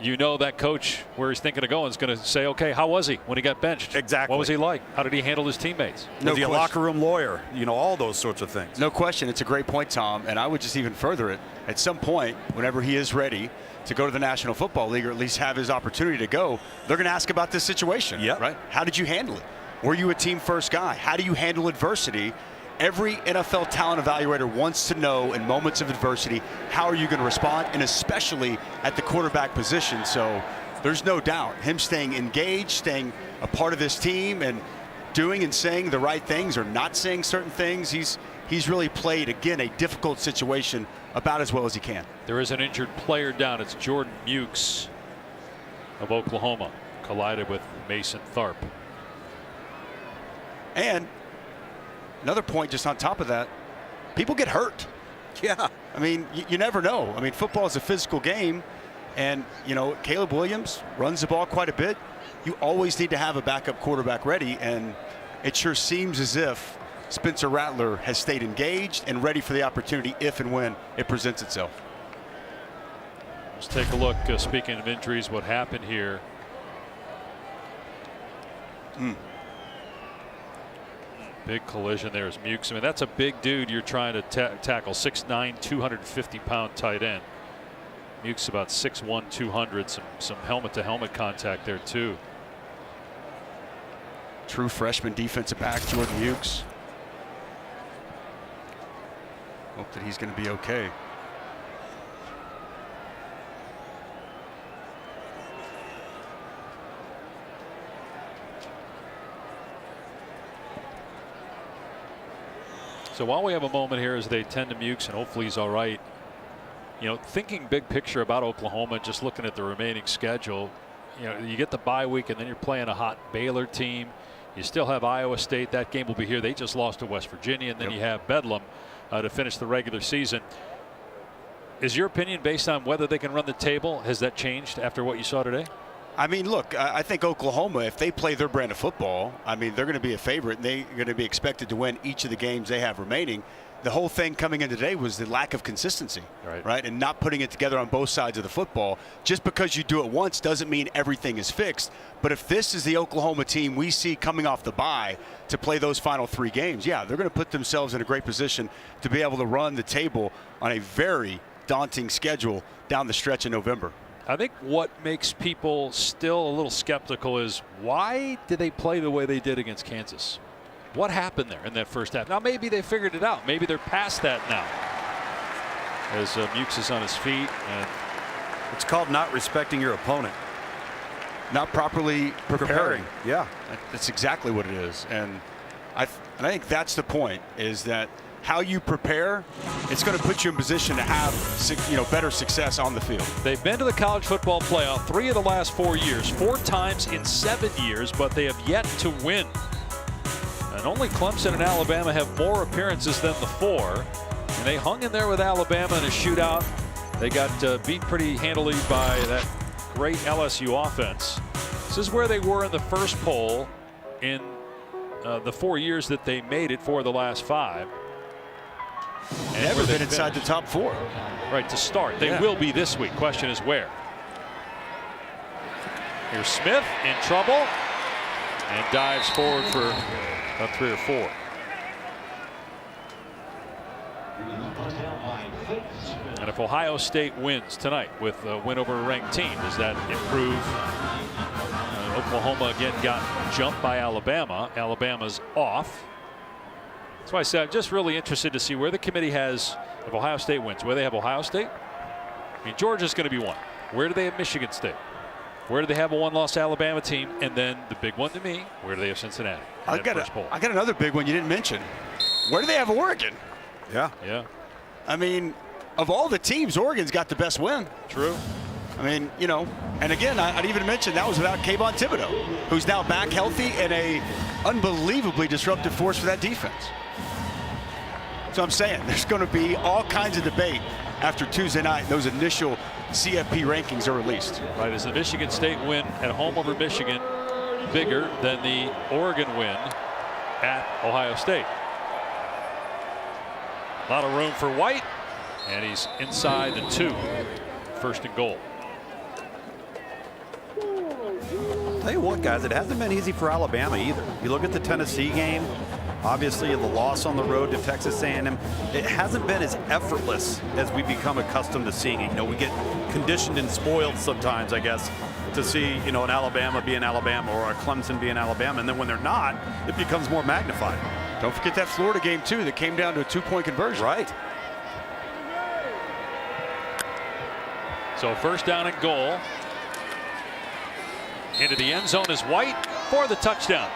you know that coach where he's thinking of going is going to say, okay, how was he when he got benched? Exactly. What was he like? How did he handle his teammates? Was he a locker room lawyer? You know, all those sorts of things. No question. It's a great point, Tom. And I would just even further it. At some point, whenever he is ready to go to the National Football League, or at least have his opportunity to go, they're going to ask about this situation. Yep. Right? How did you handle it? Were you a team first guy? How do you handle adversity? Every NFL talent evaluator wants to know in moments of adversity, how are you going to respond, and especially at the quarterback position. So there's no doubt him staying engaged, staying a part of this team, and doing and saying the right things or not saying certain things. He's really played, again, a difficult situation about as well as he can. There is an injured player down. It's Jordan Mukes. of Oklahoma collided with Mason Tharp. And another point just on top of that, people get hurt. Yeah. I mean, you never know. I mean, football is a physical game, and, you know, Caleb Williams runs the ball quite a bit. You always need to have a backup quarterback ready, and it sure seems as if Spencer Rattler has stayed engaged and ready for the opportunity if and when it presents itself. Let's take a look, speaking of injuries, what happened here. Big collision there is Mukes. I mean, that's a big dude you're trying to tackle. 6'9", 250-pound tight end. Mukes about 6'1", 200. Some helmet-to-helmet contact there too. True freshman defensive back Jordan Mukes. Hope that he's going to be okay. So while we have a moment here as they tend to Mukes, and hopefully he's all right, you know, thinking big picture about Oklahoma, just looking at the remaining schedule, you know, you get the bye week and then you're playing a hot Baylor team. You still have Iowa State. That game will be here. They just lost to West Virginia. And then you have Bedlam to finish the regular season. Is your opinion based on whether they can run the table? Has that changed after what you saw today? I mean, look, I think Oklahoma, if they play their brand of football, I mean, they're going to be a favorite, and they're going to be expected to win each of the games they have remaining. The whole thing coming in today was the lack of consistency, right? And not putting it together on both sides of the football. Just because you do it once doesn't mean everything is fixed. But if this is the Oklahoma team we see coming off the bye to play those final 3 games, yeah, they're going to put themselves in a great position to be able to run the table on a very daunting schedule down the stretch in November. I think what makes people still a little skeptical is why did they play the way they did against Kansas? What happened there in that first half? Now maybe they figured it out. Maybe they're past that now. As Mukes is on his feet, and it's called not respecting your opponent. Not properly preparing. Yeah, that's exactly what it is. And I think that's the point, is that how you prepare, it's going to put you in position to have, you know, better success on the field. They've been to the college football playoff 3 of the last 4 years, 4 times in 7 years, but they have yet to win. And only Clemson and Alabama have more appearances than the 4. And they hung in there with Alabama in a shootout. They got beat pretty handily by that great LSU offense. This is where they were in the first poll in the 4 years that they made it, for the last 5. And never been inside the top 4. Right, to start. They will be this week. Question is where. Here's Smith in trouble and dives forward for about 3 or 4. And if Ohio State wins tonight with a win over a ranked team, does that improve? Oklahoma again got jumped by Alabama. Alabama's off. That's why I said I'm just really interested to see where the committee has, if Ohio State wins, where they have Ohio State. I mean, Georgia's going to be one. Where do they have Michigan State? Where do they have a one-loss Alabama team? And then the big one to me, where do they have Cincinnati? I got another big one you didn't mention. Where do they have Oregon? Yeah. I mean, of all the teams, Oregon's got the best win. True. I mean, you know, and again, I'd even mention that was without Kayvon Thibodeau, who's now back healthy and a unbelievably disruptive force for that defense. So I'm saying there's going to be all kinds of debate after Tuesday night. Those initial CFP rankings are released. Right, is the Michigan State win at home over Michigan bigger than the Oregon win at Ohio State? A lot of room for White, and he's inside the 2. First and goal. Tell you what, guys, it hasn't been easy for Alabama either. You look at the Tennessee game, obviously the loss on the road to Texas A&M. It hasn't been as effortless as we become accustomed to seeing it. You know, we get conditioned and spoiled sometimes, I guess, to see, you know, an Alabama being Alabama or a Clemson being Alabama, and then when they're not, it becomes more magnified. Don't forget that Florida game too that came down to a 2-point conversion. Right. So first down and goal. Into the end zone is White for the touchdown.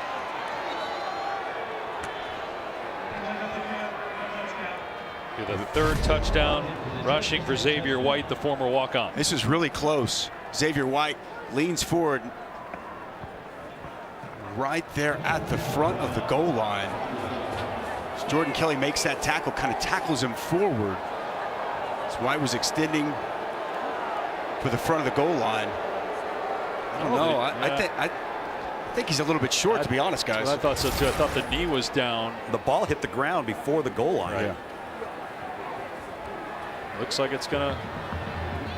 The 3rd touchdown rushing for Xavier White, the former walk-on. This is really close. Xavier White leans forward right there at the front of the goal line. As Jordan Kelly makes that tackle, kind of tackles him forward. As White was extending for the front of the goal line. I don't know. I think he's a little bit short, to be honest, guys. Well, I thought so too. I thought the knee was down. The ball hit the ground before the goal line. Right. Yeah. Looks like it's going to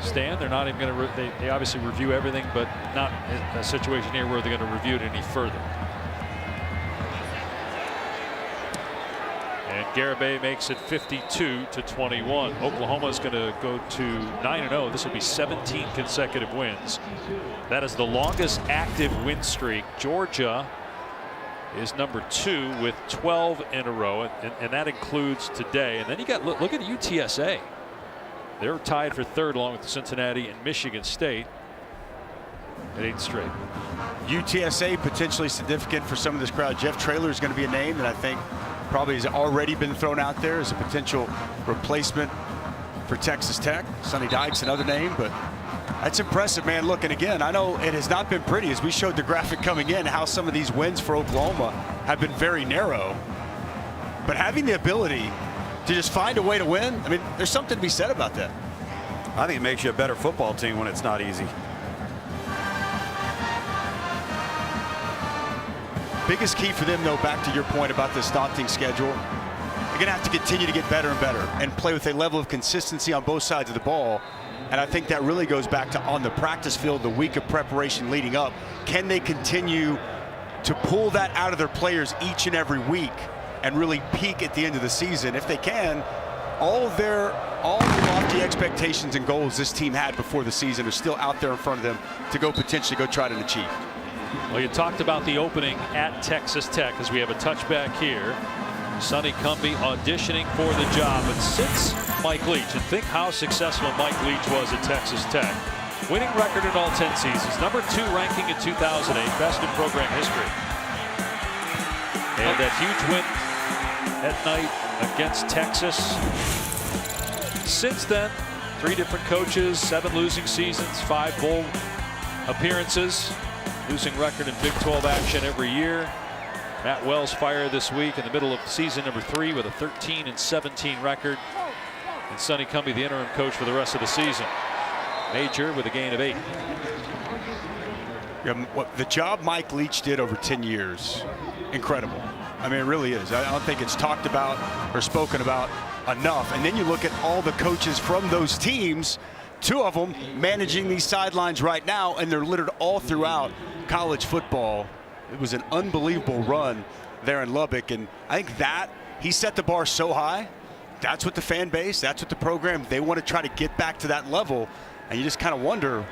stand. They're not even going to. They obviously review everything, but not a situation here where they're going to review it any further. And Garibay makes it 52-21. Oklahoma is going to go to 9-0. This will be 17 consecutive wins. That is the longest active win streak. Georgia is number 2 with 12 in a row, and that includes today. And then you got look at UTSA. They're tied for 3rd along with Cincinnati and Michigan State at 8 straight. UTSA potentially significant for some of this crowd. Jeff Traylor is going to be a name that I think probably has already been thrown out there as a potential replacement for Texas Tech. Sonny Dykes another name, but that's impressive, man. Look, and again, I know it has not been pretty, as we showed the graphic coming in, how some of these wins for Oklahoma have been very narrow. But having the ability to just find a way to win, I mean, there's something to be said about that. I think it makes you a better football team when it's not easy. Biggest key for them, though, back to your point about this daunting schedule, you're going to have to continue to get better and better and play with a level of consistency on both sides of the ball. And I think that really goes back to on the practice field, the week of preparation leading up. Can they continue to pull that out of their players each and every week and really peak at the end of the season? If they can, all the lofty expectations and goals this team had before the season are still out there in front of them to go potentially go try to achieve. Well, you talked about the opening at Texas Tech as we have a touchback here. Sonny Cumbie auditioning for the job. But since Mike Leach, and think how successful Mike Leach was at Texas Tech. Winning record in all 10 seasons. Number 2 ranking in 2008. Best in program history. And that huge win at night against Texas. Since then, 3 different coaches, 7 losing seasons, 5 bowl appearances. Losing record in Big 12 action every year. Matt Wells fired this week in the middle of season number 3 with a 13-17 record. And Sonny Cumbie, the interim coach for the rest of the season. Major with a gain of 8. Yeah, the job Mike Leach did over 10 years, incredible. I mean, it really is. I don't think it's talked about or spoken about enough. And then you look at all the coaches from those teams, 2 of them managing these sidelines right now, and they're littered all throughout college football. It was an unbelievable run there in Lubbock, and I think that he set the bar so high. That's what the fan base, that's what the program, they want to try to get back to that level. And you just kind of wonder,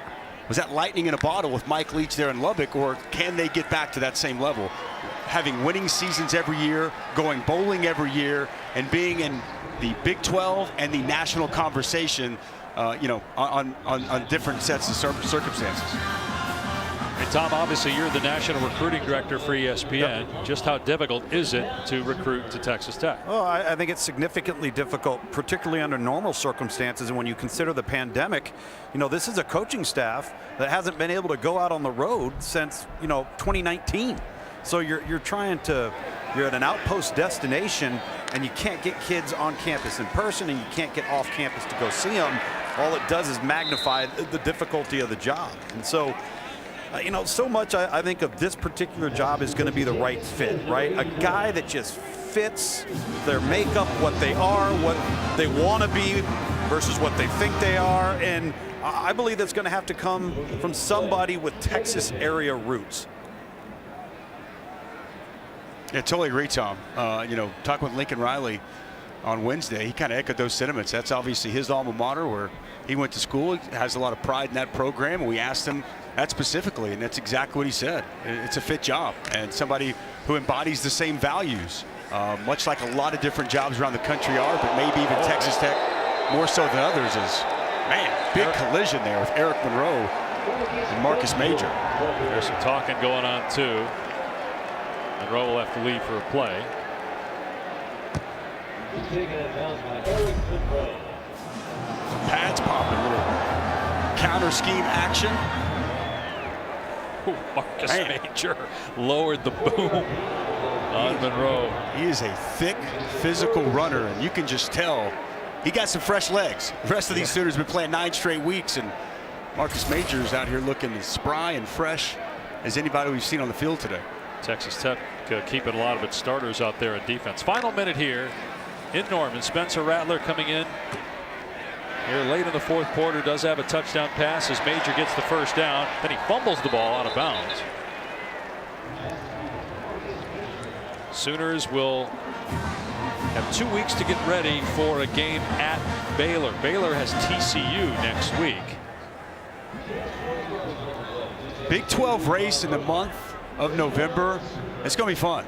was that lightning in a bottle with Mike Leach there in Lubbock, or can they get back to that same level? Having winning seasons every year, going bowling every year, and being in the Big 12 and the national conversation, on different sets of circumstances. Hey, Tom, obviously you're the national recruiting director for ESPN. Yep. Just how difficult is it to recruit to Texas Tech? Well, I think it's significantly difficult, particularly under normal circumstances. And when you consider the pandemic, this is a coaching staff that hasn't been able to go out on the road since, 2019. So you're at an outpost destination, and you can't get kids on campus in person, and you can't get off campus to go see them. All it does is magnify the difficulty of the job. And so, so much I think of this particular job is going to be the right fit, right? A guy that just fits their makeup, what they are, what they want to be versus what they think they are. And I believe that's going to have to come from somebody with Texas area roots. Yeah, totally agree, Tom. Talking with Lincoln Riley on Wednesday, he kind of echoed those sentiments. That's obviously his alma mater where he went to school. He has a lot of pride in that program. And we asked him that specifically, and that's exactly what he said. It's a fit job and somebody who embodies the same values, much like a lot of different jobs around the country are, but maybe even Texas Tech more so than others is, man, big collision there with Eric Monroe and Marcus Major. There's some talking going on, too. Monroe will have to leave for a play. Pads popping, a little counter scheme action. Marcus Major lowered the boom on Monroe. He is a thick, physical runner, and you can just tell he got some fresh legs. The rest of these Sooners have been playing 9 straight weeks, and Marcus Major is out here looking as spry and fresh as anybody we've seen on the field today. Texas Tech keeping a lot of its starters out there in defense. Final minute here in Norman. Spencer Rattler coming in here late in the 4th quarter, does have a touchdown pass as Major gets the first down. Then he fumbles the ball out of bounds. Sooners will have 2 weeks to get ready for a game at Baylor. Baylor has TCU next week. Big 12 race in the month of November. It's going to be fun.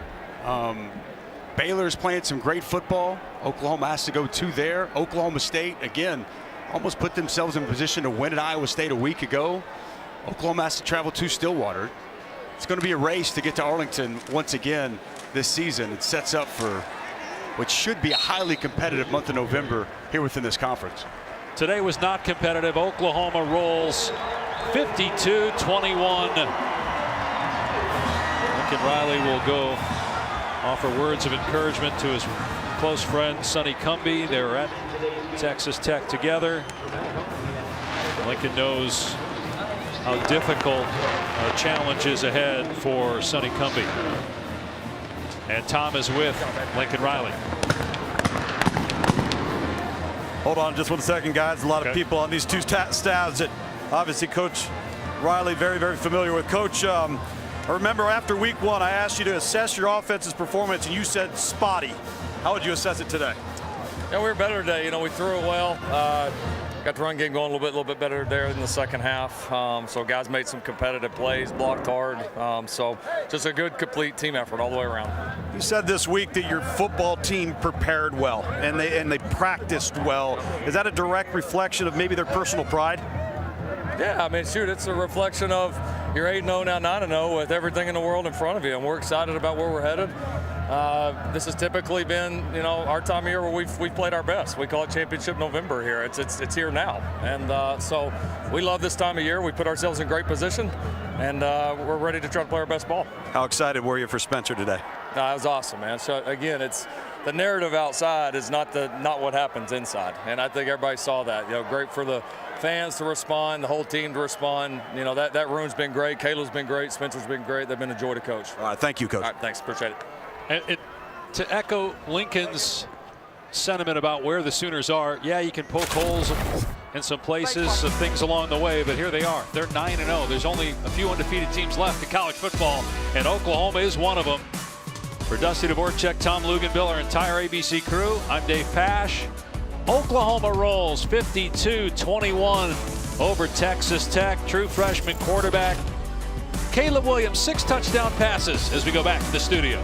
Baylor's playing some great football. Oklahoma has to go to there. Oklahoma State, again, almost put themselves in position to win at Iowa State a week ago. Oklahoma has to travel to Stillwater. It's going to be a race to get to Arlington once again this season. It sets up for what should be a highly competitive month of November here within this conference. Today was not competitive. Oklahoma rolls 52-21. Lincoln Riley will go offer words of encouragement to his close friend Sonny Cumbie. They were at Texas Tech together. Lincoln knows how difficult a challenge is ahead for Sonny Cumbie. And Tom is with Lincoln Riley. Hold on just 1 second, guys. A lot of people on these two staffs that obviously Coach Riley very, very familiar with. Coach, I remember after week 1, I asked you to assess your offense's performance, and you said spotty. How would you assess it today? Yeah, we were better today. You know, we threw it well. Got the run game going a little bit better there in the second half. So guys made some competitive plays, blocked hard. So just a good, complete team effort all the way around. You said this week that your football team prepared well and they practiced well. Is that a direct reflection of maybe their personal pride? Yeah, I mean, shoot, it's a reflection of you're 8-0 now, 9-0 with everything in the world in front of you, and we're excited about where we're headed. This has typically been, you know, our time of year where we've played our best. We call it Championship November here. It's here now, and so we love this time of year. We put ourselves in great position, and we're ready to try to play our best ball. How excited were you for Spencer today? It was awesome, man. So again, it's the narrative outside is not what happens inside, and I think everybody saw that. You know, great for the fans to respond, the whole team to respond. You know, that room's been great. Caleb's been great. Spencer's been great. They've been a joy to coach. All right, thank you, Coach. All right, thanks. Appreciate it. And to echo Lincoln's sentiment about where the Sooners are, yeah, you can poke holes in some places, things along the way, but here they are. They're 9-0. There's only a few undefeated teams left in college football, and Oklahoma is one of them. For Dusty Dvorak, Tom Luganbill, our entire ABC crew, I'm Dave Pasch. Oklahoma rolls 52-21 over Texas Tech. True freshman quarterback Caleb Williams, 6 touchdown passes as we go back to the studio.